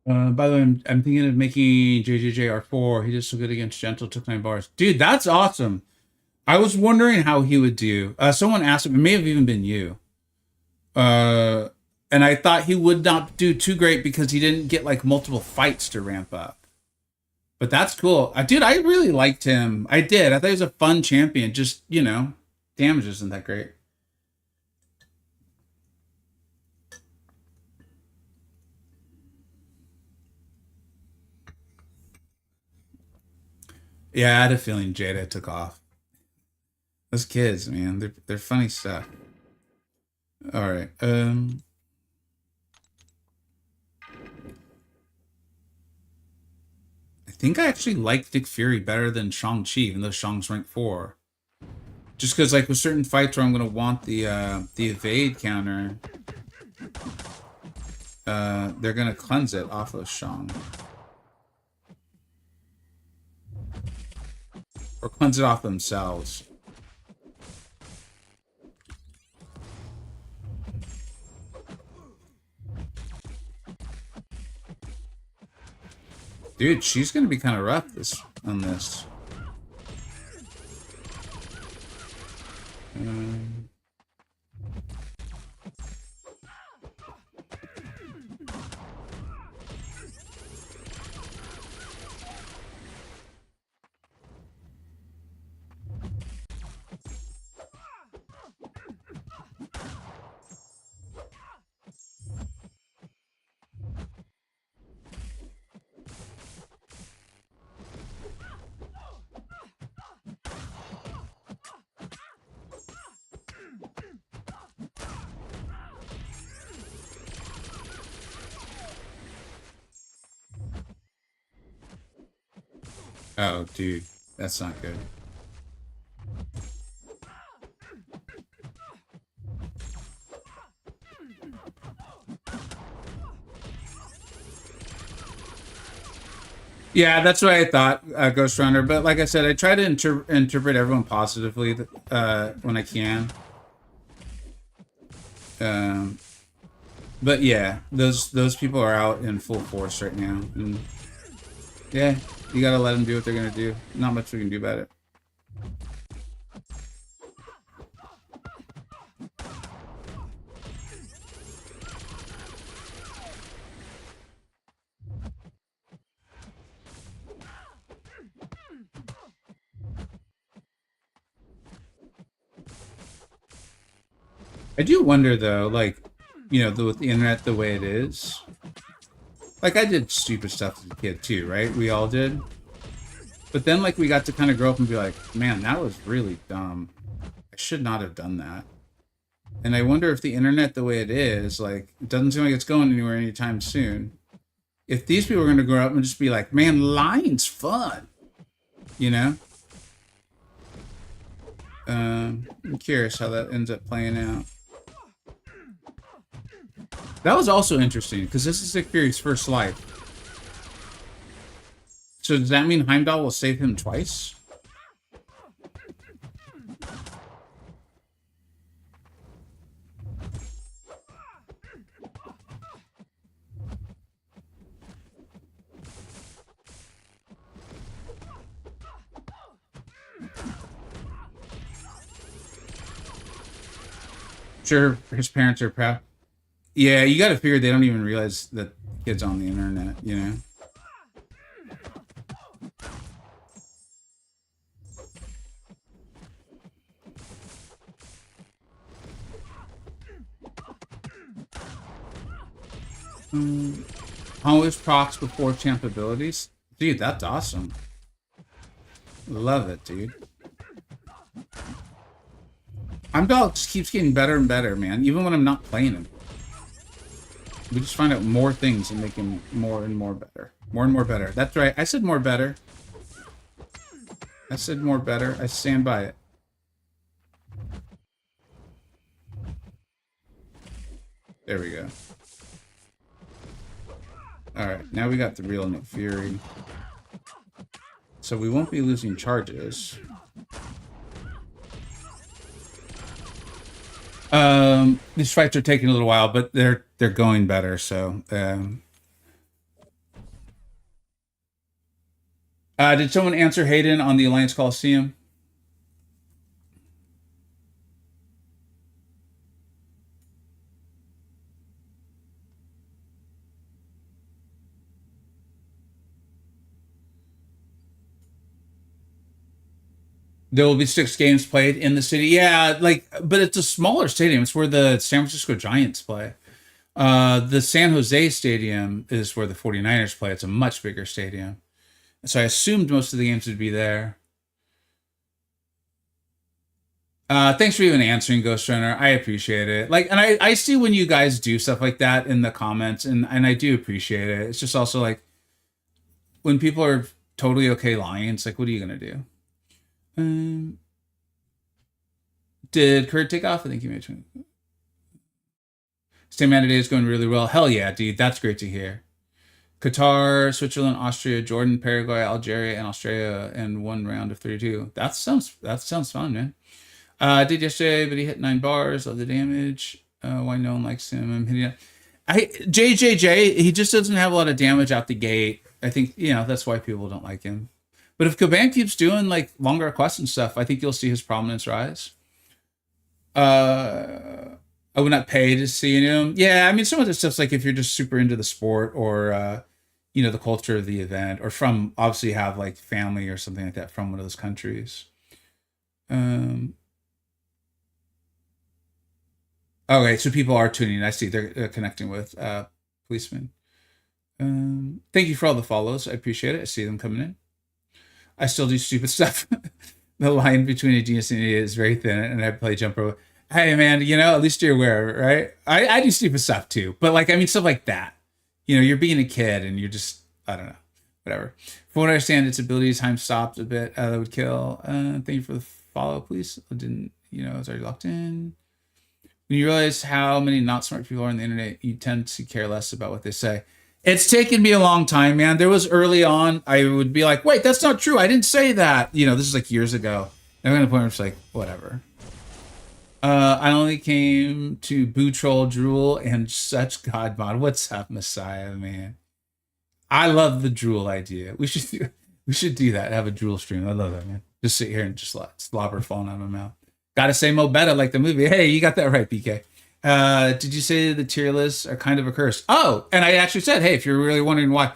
By the way, I'm thinking of making JJJR4. He did so good against Gentle, took 9 bars. Dude, that's awesome. I was wondering how he would do. Someone asked him, it may have even been you. And I thought he would not do too great because he didn't get like multiple fights to ramp up. But that's cool. Dude, I really liked him. I did. I thought he was a fun champion. Just, you know, damage isn't that great. Yeah, I had a feeling Jada took off. Those kids, man, they're funny stuff. All right. I think I actually like Nick Fury better than Shang-Chi, even though Shang's rank 4. Just because, like, with certain fights where I'm gonna want the evade counter, they're gonna cleanse it off of Shang. Or cleanse it off themselves. Dude, she's gonna be kind of rough on this. Oh, dude, that's not good. Yeah, that's what I thought, Ghost Runner. But like I said, I try to interpret everyone positively when I can. Um, but yeah, those people are out in full force right now, and yeah, you gotta let them do what they're gonna do. Not much we can do about it. I do wonder though, like, with the internet the way it is. Like I did stupid stuff as a kid too, right? We all did. But then like we got to kind of grow up and be like, man, that was really dumb. I should not have done that. And I wonder if the internet the way it is, like, it doesn't seem like it's going anywhere anytime soon. If these people are going to grow up and just be like, man, lying's fun, you know? I'm curious how that ends up playing out. That was also interesting because this is Nick Fury's first life. So does that mean Heimdall will save him twice? Sure, his parents are proud. Yeah, you got to figure they don't even realize that kid's on the internet, you know? Always procs before champ abilities. Dude, that's awesome. Love it, dude. Heimdall just keeps getting better and better, man. Even when I'm not playing him. We just find out more things and make him more and more better. More and more better. That's right. I said more better. I said more better. I stand by it. There we go. Alright, now we got the real Nick Fury. So we won't be losing charges. These fights are taking a little while, but they're going better, so did someone answer Hayden on the Alliance Coliseum? There will be 6 games played in the city. Yeah, like, but it's a smaller stadium. It's where the San Francisco Giants play. The San Jose Stadium is where the 49ers play. It's a much bigger stadium. So I assumed most of the games would be there. Thanks for even answering, Ghost Runner. I appreciate it. Like, and I see when you guys do stuff like that in the comments, and I do appreciate it. It's just also like when people are totally okay lying, it's like, what are you gonna do? Um, did Kurt take off? I think you mentioned. Stay Man today is going really well. Hell yeah, dude. That's great to hear. Qatar, Switzerland, Austria, Jordan, Paraguay, Algeria, and Australia in one round of 32. That sounds fun, man. I did yesterday, but he hit 9 bars of the damage. Why no one likes him? I'm hitting it. JJJ, he just doesn't have a lot of damage out the gate. I think, that's why people don't like him. But if Caban keeps doing like longer quests and stuff, I think you'll see his prominence rise. I would not pay to see him. Yeah, I mean, some of the stuff's like if you're just super into the sport or the culture of the event, or from obviously have like family or something like that from one of those countries. Um, okay, so people are tuning in. I see they're connecting with policemen. Thank you for all the follows. I appreciate it. I see them coming in. I still do stupid stuff. The line between a genius and an idiot is very thin, and I play jumper. Hey, man, at least you're aware, right? I do stupid stuff too, but like, I mean, stuff like that. You're being a kid, and you're just, I don't know. whatever. From what I understand, its ability time stopped a bit. That would kill. Thank you for the follow, please. I didn't, it's already locked in. When you realize how many not smart people are on the internet, you tend to care less about what they say. It's taken me a long time, man. There was early on, I would be like, wait, that's not true. I didn't say that. This is like years ago. And I'm at a point where it's like, whatever. I only came to Boo Troll Drool and such God mod. What's up, Messiah, man? I love the drool idea. We should do that. Have a drool stream. I love that, man. Just sit here and just let slobber falling out of my mouth. Gotta say Mo Betta like the movie. Hey, you got that right, PK. Did you say the tier lists are kind of a curse? Oh, and I actually said, hey, if you're really wondering why.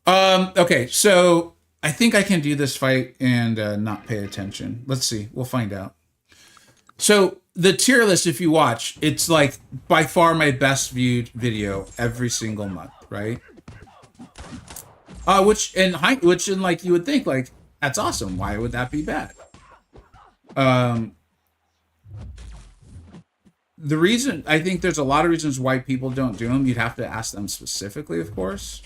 Okay, so I think I can do this fight and not pay attention. Let's see. We'll find out. So the tier list, if you watch, it's like by far my best viewed video every single month, right? Which in like you would think like that's awesome. Why would that be bad? The reason, I think there's a lot of reasons why people don't do them. You'd have to ask them specifically, of course.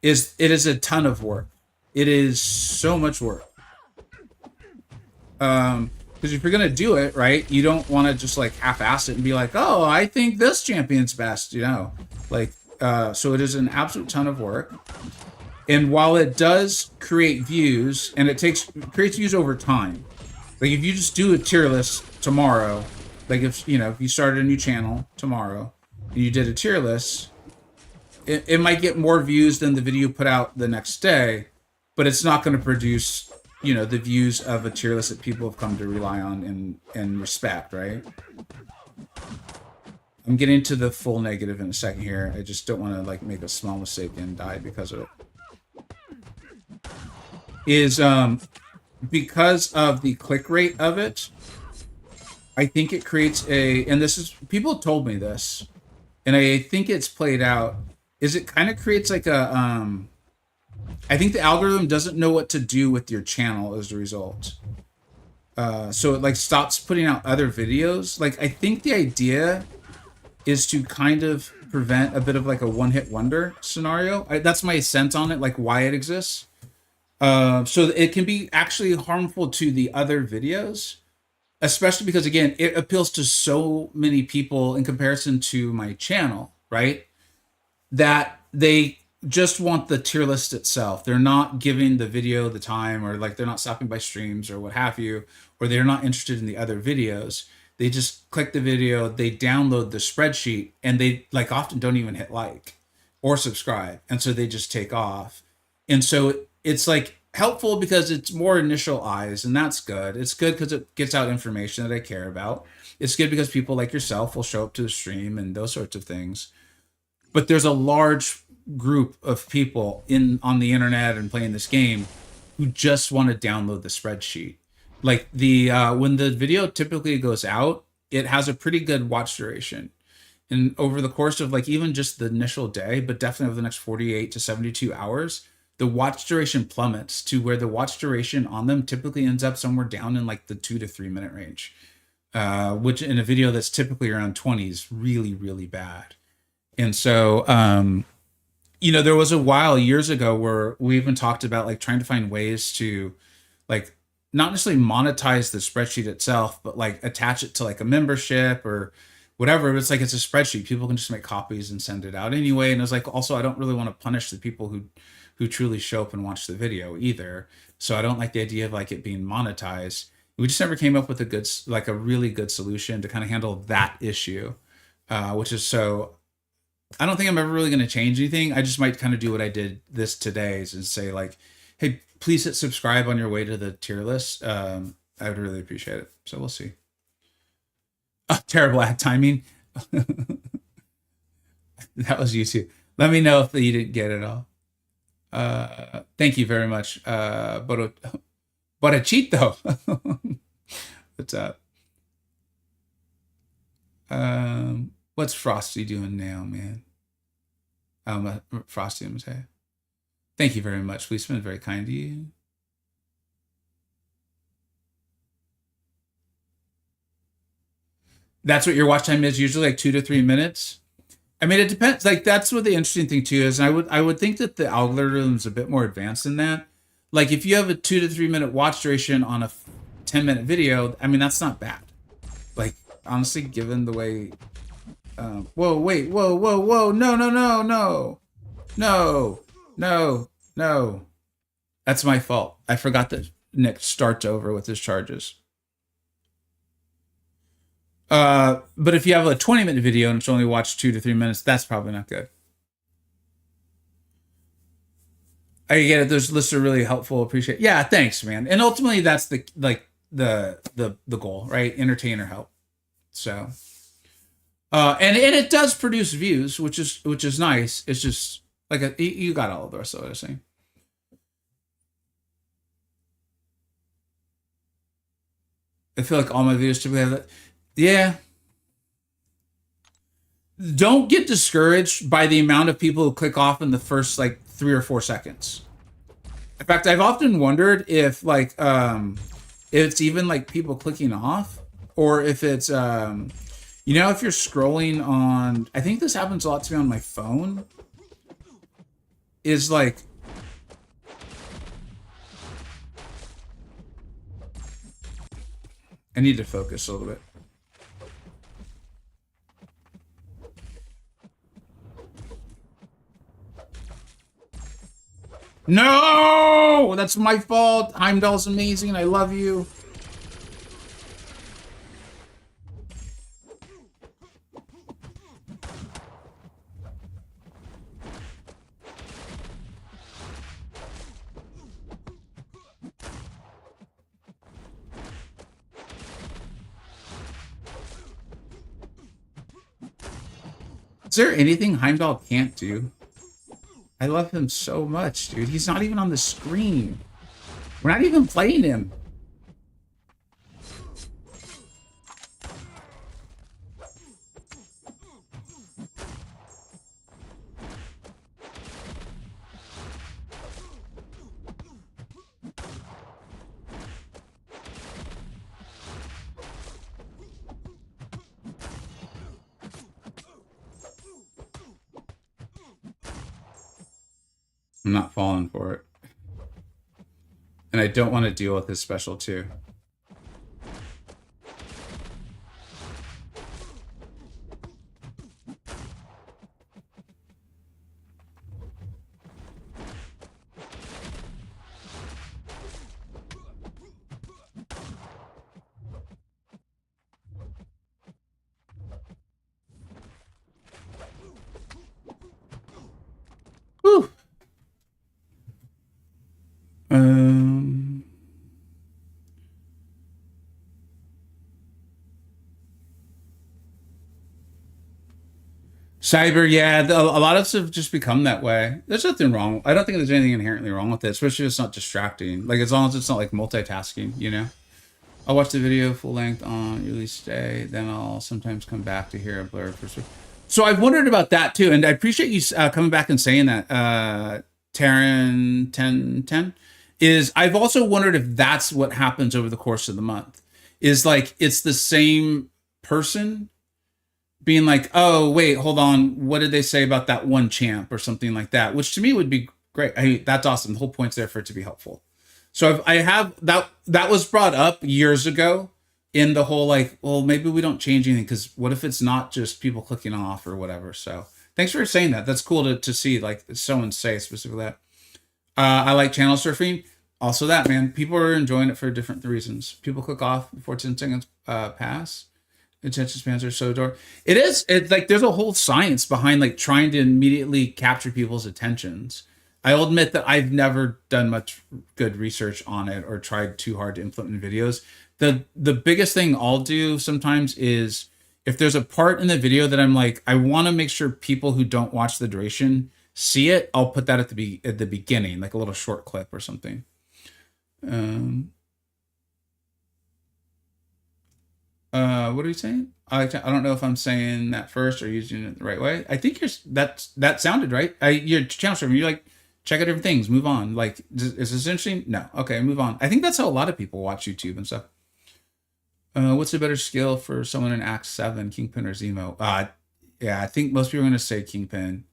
It is a ton of work. It is so much work. Because if you're gonna do it, right, you don't want to just like half-ass it and be like, oh, I think this champion's best, like. So it is an absolute ton of work. And while it does create views, and it creates views over time. Like if you just do a tier list tomorrow, like if you started a new channel tomorrow and you did a tier list, it might get more views than the video put out the next day, but it's not going to produce, the views of a tier list that people have come to rely on and respect, right? I'm getting to the full negative in a second here. I just don't want to like make a small mistake and die because of it. Because of the click rate of it, I think it creates and this is, people told me this, and I think it's played out, is it kind of creates like I think the algorithm doesn't know what to do with your channel as a result. So it like stops putting out other videos. Like I think the idea is to kind of prevent a bit of like a one-hit wonder scenario. That's my sense on it, like why it exists. So it can be actually harmful to the other videos, especially because, again, it appeals to so many people in comparison to my channel, right? That they just want the tier list itself. They're not giving the video the time, or like they're not stopping by streams or what have you, or they're not interested in the other videos. They just click the video, they download the spreadsheet, and they like often don't even hit like or subscribe. And so they just take off. And so it's like helpful because it's more initial eyes, and that's good. It's good because it gets out information that I care about. It's good because people like yourself will show up to the stream and those sorts of things. But there's a large group of people on the internet and playing this game who just want to download the spreadsheet. Like when the video typically goes out, it has a pretty good watch duration. And over the course of like even just the initial day, but definitely over the next 48 to 72 hours, the watch duration plummets to where the watch duration on them typically ends up somewhere down in like the 2 to 3 minute range, which in a video that's typically around 20 is really, really bad. And so, there was a while years ago where we even talked about like trying to find ways to like not necessarily monetize the spreadsheet itself, but like attach it to like a membership or whatever. It's like it's a spreadsheet. People can just make copies and send it out anyway. And it's like, also, I don't really want to punish the people who truly show up and watch the video either. So I don't like the idea of like it being monetized. We just never came up with a really good solution to kind of handle that issue, which is so. I don't think I'm ever really going to change anything. I just might kind of do what I did this today and say like, hey, please hit subscribe on your way to the tier list. I would really appreciate it. So we'll see. Oh, terrible ad timing. That was you too. Let me know if you didn't get it all. Thank you very much. Borachito. What's up? What's Frosty doing now, man? Frosty, I'm saying. Thank you very much. We've been very kind to you. That's what your watch time is usually, like 2 to 3 minutes. I mean, it depends. Like that's what the interesting thing too is. And I would think that the algorithm's a bit more advanced than that. Like if you have a 2 to 3 minute watch duration on a 10-minute video, I mean that's not bad. Like honestly, given the way. Whoa! Wait! Whoa! Whoa! Whoa! No! No! No! No! No! No! No! That's my fault. I forgot that Nick starts over with his charges. But if you have a 20-minute video and it's only watched 2 to 3 minutes, that's probably not good. I get it. Those lists are really helpful. Appreciate. Yeah, thanks, man. And ultimately, that's the like the goal, right? Entertain or help. So, and it does produce views, which is nice. It's just like you got all of the rest of what I was saying. I feel like all my videos typically have that. Yeah. Don't get discouraged by the amount of people who click off in the first like 3 or 4 seconds. In fact, I've often wondered if like it's even like people clicking off or if it's if you're scrolling on I think this happens a lot to me on my phone is like I need to focus a little bit. No, that's my fault. Heimdall's amazing. I love you. Is there anything Heimdall can't do? I love him so much, dude. He's not even on the screen. We're not even playing him. I'm not falling for it. And I don't want to deal with his special too. Whew. Cyber, yeah, a lot of us have just become that way. There's nothing wrong. I don't think there's anything inherently wrong with it, especially if it's not distracting. Like as long as it's not like multitasking, you know. I'll watch the video full length on release day, then I'll sometimes come back to hear a blur for. So I've wondered about that too, and I appreciate you coming back and saying that. Taryn 1010 is I've also wondered if that's what happens over the course of the month. Is like it's the same person being like, oh wait, hold on, what did they say about that one champ or something like that? Which to me would be great. I mean, that's awesome. The whole point's there for it to be helpful. So I have that was brought up years ago in the whole like, well, maybe we don't change anything because what if it's not just people clicking off or whatever. So thanks for saying that. That's cool to see like someone say specifically that. I like channel surfing. Also that, man, people are enjoying it for different reasons. People click off before 10 seconds pass. Attention spans are so dark. It's like there's a whole science behind like trying to immediately capture people's attentions. I'll admit that I've never done much good research on it or tried too hard to implement in videos. The biggest thing I'll do sometimes is if there's a part in the video that I'm like, I want to make sure people who don't watch the duration see it, I'll put that at the beginning, like a little short clip or something. What are you saying? I don't know if I'm saying that first or using it the right way. I think that sounded right. Your channel stream, you're like, check out different things, move on. Like, is this interesting? No. Okay, move on. I think that's how a lot of people watch YouTube and stuff. What's a better skill for someone in Act 7, Kingpin or Zemo? Yeah, I think most people are gonna say Kingpin.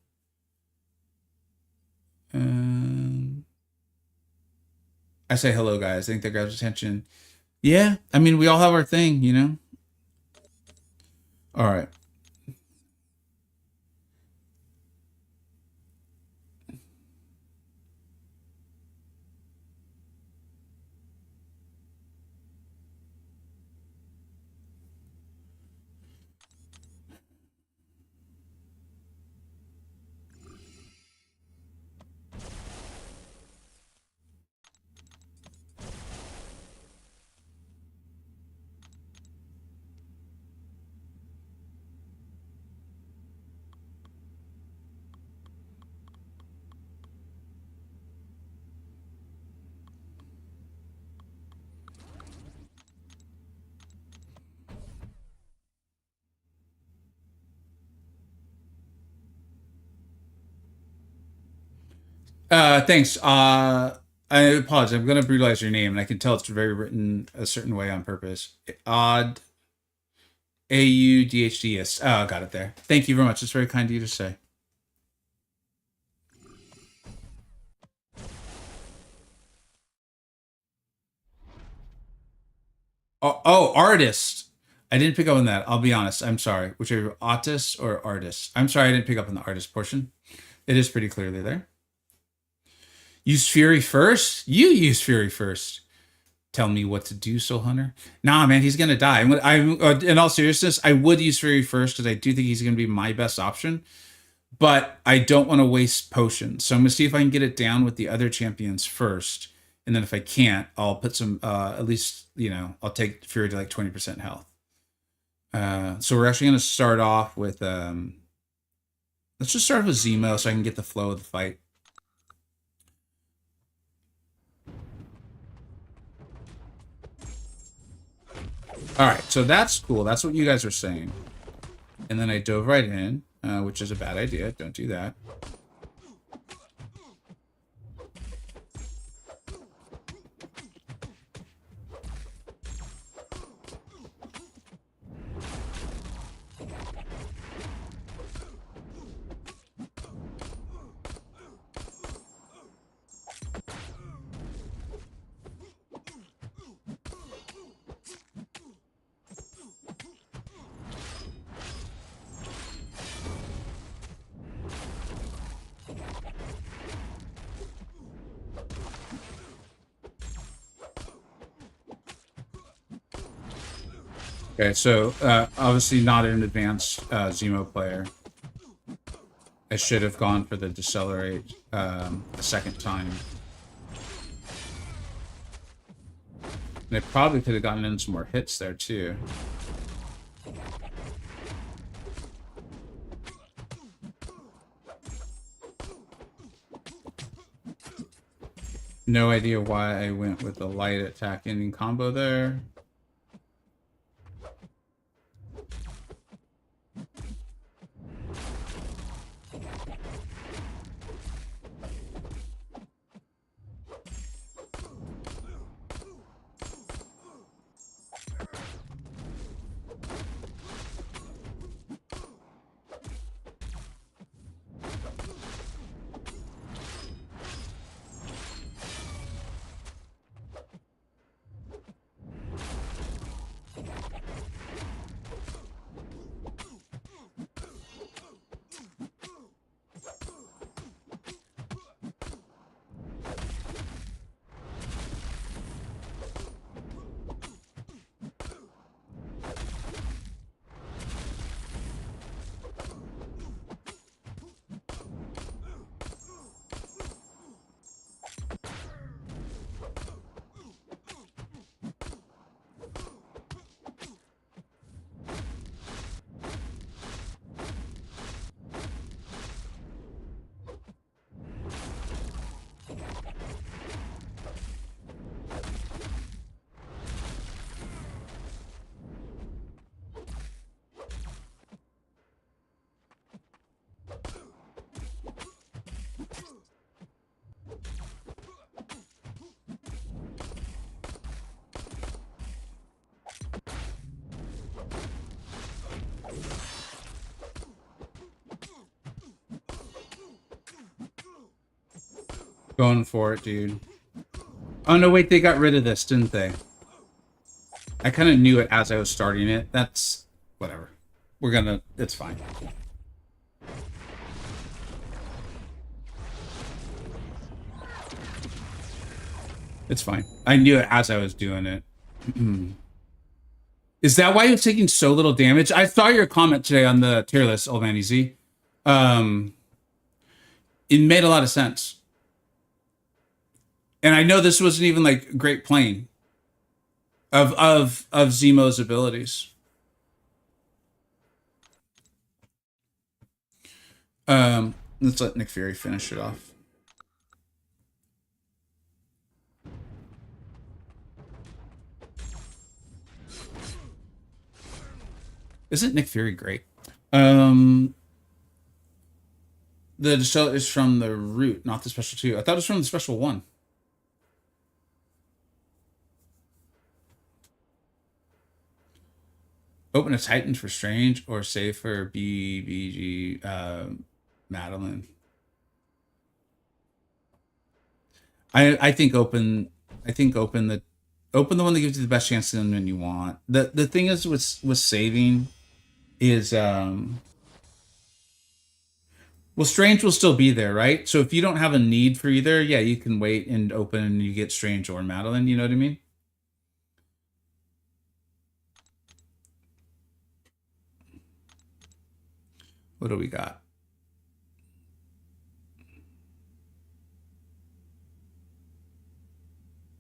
I say hello, guys. I think that grabs attention. Yeah, I mean, we all have our thing, you know. All right. Thanks. I apologize. I'm gonna brutalize your name, and I can tell it's very written a certain way on purpose. Odd AUDHDS. Oh, got it there. Thank you very much. It's very kind of you to say. Oh, artist. I didn't pick up on that. I'll be honest. I'm sorry. Whichever, artist or artist. I'm sorry. I didn't pick up on the artist portion. It is pretty clearly there. Use Fury first. You use Fury first. Tell me what to do, Soul Hunter. Nah, man, he's gonna die. In all seriousness, I would use Fury first because I do think he's gonna be my best option. But I don't want to waste potions, so I'm gonna see if I can get it down with the other champions first, and then if I can't, I'll put some. At least I'll take Fury to like 20% health. So we're actually gonna start off with. Let's just start with Zemo so I can get the flow of the fight. All right, so that's cool. That's what you guys are saying. And then I dove right in, which is a bad idea. Don't do that. Okay, so obviously not an advanced Zemo player. I should have gone for the decelerate a second time. And I probably could have gotten in some more hits there too. No idea why I went with the light attack ending combo there. Going for it, dude. Oh, no, wait, they got rid of this, didn't they? I kind of knew it as I was starting it. That's... whatever. We're gonna... it's fine. It's fine. I knew it as I was doing it. Is that why it's taking so little damage? I saw your comment today on the tier list, Old Man Easy. It made a lot of sense. And I know this wasn't even like great playing of Zemo's abilities. Let's let Nick Fury finish it off. Isn't Nick Fury great? The show is from the root, not the special 2. I thought it was from the special 1. Open a Titans for Strange or save for BBG Madeline. I think open the one that gives you the best chance to win you want. The thing is with saving is well, Strange will still be there, right? So if you don't have a need for either, yeah, you can wait and open and you get Strange or Madeline, you know what I mean? What do we got?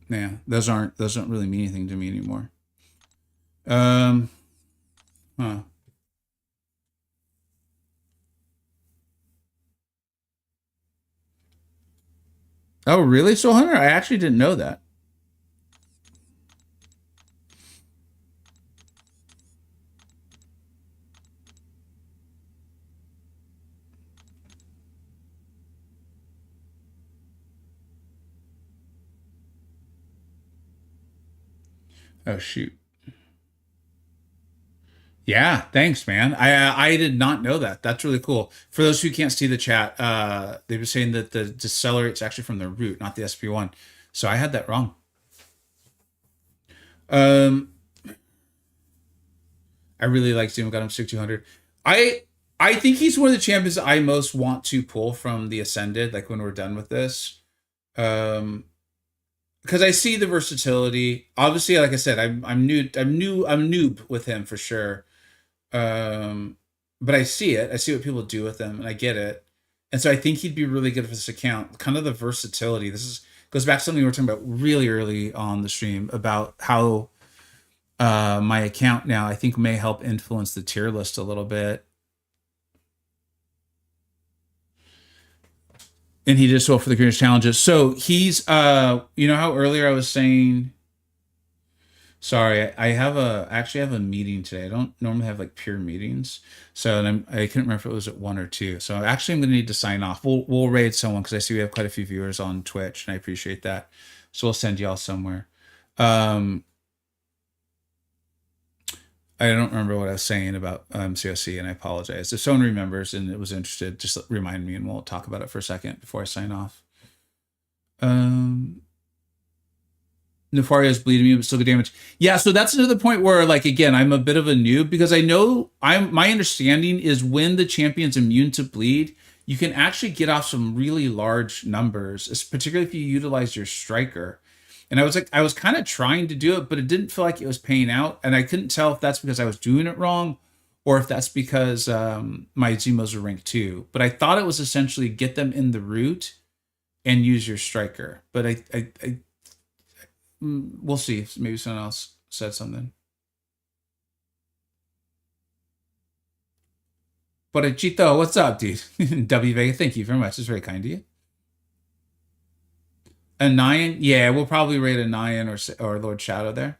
Yeah, those don't really mean anything to me anymore. Huh. Oh, really, Soul Hunter? I actually didn't know that. Oh, shoot. Yeah, thanks, man. I did not know that. That's really cool. For those who can't see the chat, they were saying that the decelerate's actually from the root, not the SP1. So I had that wrong. I really like Zemo. Got him 6200. I think he's one of the champions I most want to pull from the Ascended. Like when we're done with this, because I see the versatility. Obviously, like I said, I'm noob with him for sure. But I see it. I see what people do with them, and I get it. And so I think he'd be really good for this account. Kind of the versatility. Goes back to something we were talking about really early on the stream about how my account now I think may help influence the tier list a little bit. And he did so well for the Greatest Challenges. So he's you know how earlier I was saying. Sorry, I actually have a meeting today. I don't normally have like pure meetings, so I couldn't remember if it was at 1 or 2. So actually, I'm going to need to sign off. We'll raid someone because I see we have quite a few viewers on Twitch, and I appreciate that. So we'll send y'all somewhere. I don't remember what I was saying about MCoC, and I apologize. If someone remembers and it was interested, just remind me, and we'll talk about it for a second before I sign off. Nefario's bleeding me, but still good damage. Yeah, so that's another point where, like, again, I'm a bit of a noob because I know my understanding is when the champion's immune to bleed, you can actually get off some really large numbers, particularly if you utilize your striker. And I was kind of trying to do it, but it didn't feel like it was paying out. And I couldn't tell if that's because I was doing it wrong or if that's because my Zemos are rank 2. But I thought it was essentially get them in the root and use your striker. But I we'll see if maybe someone else said something. Porechito, what's up, dude? W Vega, thank you very much. It's very kind of you. A Nyan? Yeah, we'll probably rate a Nyan or Lord Shadow there.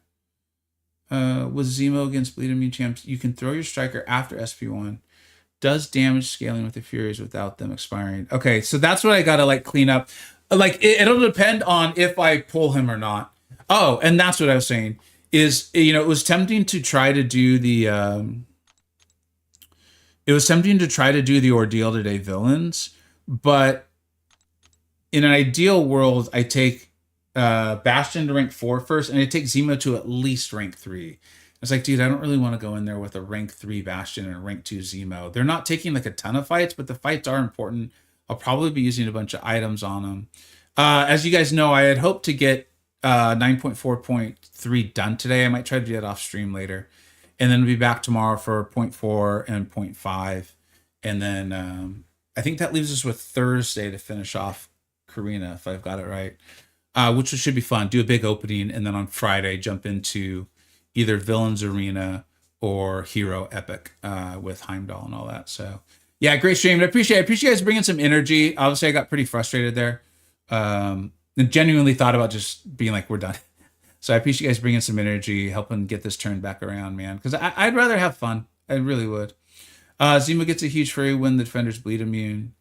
With Zemo against Bleed Immune champs, you can throw your striker after SP1. Does damage scaling with the Furies without them expiring. Okay, so that's what I gotta like clean up. Like it'll depend on if I pull him or not. Oh, and that's what I was saying is, you know, it was tempting to try to do the ordeal today villains, but in an ideal world, I take Bastion to rank 4 first, and I take Zemo to at least rank 3. It's like, dude, I don't really want to go in there with a rank 3 Bastion and a rank 2 Zemo. They're not taking like a ton of fights, but the fights are important. I'll probably be using a bunch of items on them. As you guys know, I had hoped to get 9.4.3 done today. I might try to do that off stream later. And then we'll be back tomorrow for 0.4 and 0.5. And then I think that leaves us with Thursday to finish off Karina, if I've got it right. Which should be fun. Do a big opening, and then on Friday jump into either Villains Arena or Hero Epic with Heimdall and all that. So yeah, great stream. I appreciate you guys bringing some energy. Obviously, I got pretty frustrated there. And genuinely thought about just being like, we're done. So I appreciate you guys bringing some energy, helping get this turned back around, man. Because I'd rather have fun. I really would. Zemo gets a huge furry when the defenders bleed immune.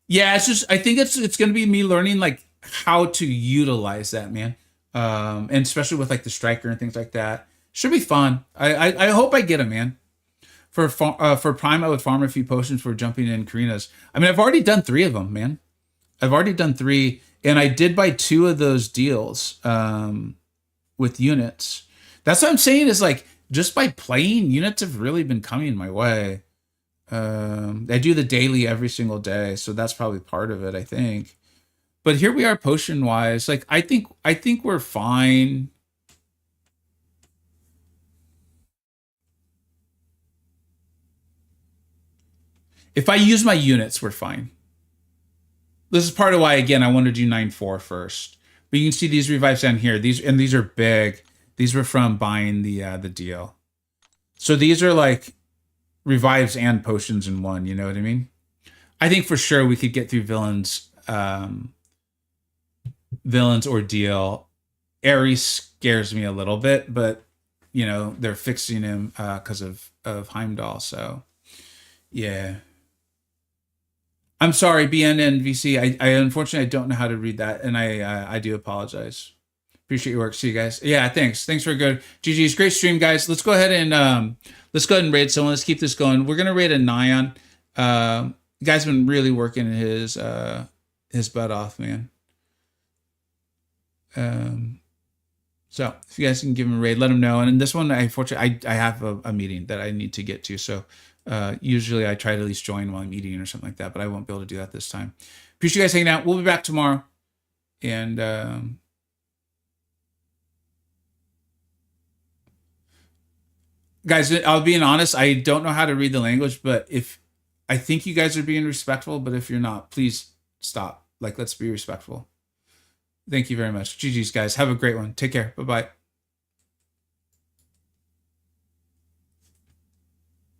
Yeah, it's just, I think it's going to be me learning like how to utilize that, man. And especially with like the striker and things like that. Should be fun. I hope I get him, man. For Prime, I would farm a few potions for jumping in Karina's. I mean, I've already done 3 of them, man. I've already done 3, and I did buy 2 of those deals with units. That's what I'm saying is like, just by playing, units have really been coming my way. I do the daily every single day, so that's probably part of it, I think. But here we are potion-wise. Like, I think we're fine. If I use my units, we're fine. This is part of why, again, I want to do 9.4 first. But you can see these revives down here. These are big. These were from buying the deal. So these are like revives and potions in one. You know what I mean? I think for sure we could get through villains ordeal. Ares scares me a little bit, but you know they're fixing him because of Heimdall. So yeah. I'm sorry, BN and VC. I unfortunately I don't know how to read that, and I do apologize. Appreciate your work. See you guys. Yeah, thanks. Thanks for a good GG's. Great stream, guys. Let's go ahead and raid someone. Let's keep this going. We're gonna raid a Nyan. The guy's been really working his butt off, man. So if you guys can give him a raid, let him know. And in this one, unfortunately, I have a meeting that I need to get to. So usually I try to at least join while I'm eating or something like that, but I won't be able to do that this time. Appreciate you guys hanging out. We'll be back tomorrow. And guys, I'll be honest, I don't know how to read the language, but if I think you guys are being respectful, but if you're not, please stop. Like, let's be respectful. Thank you very much. GG's, guys. Have a great one. Take care. Bye-bye.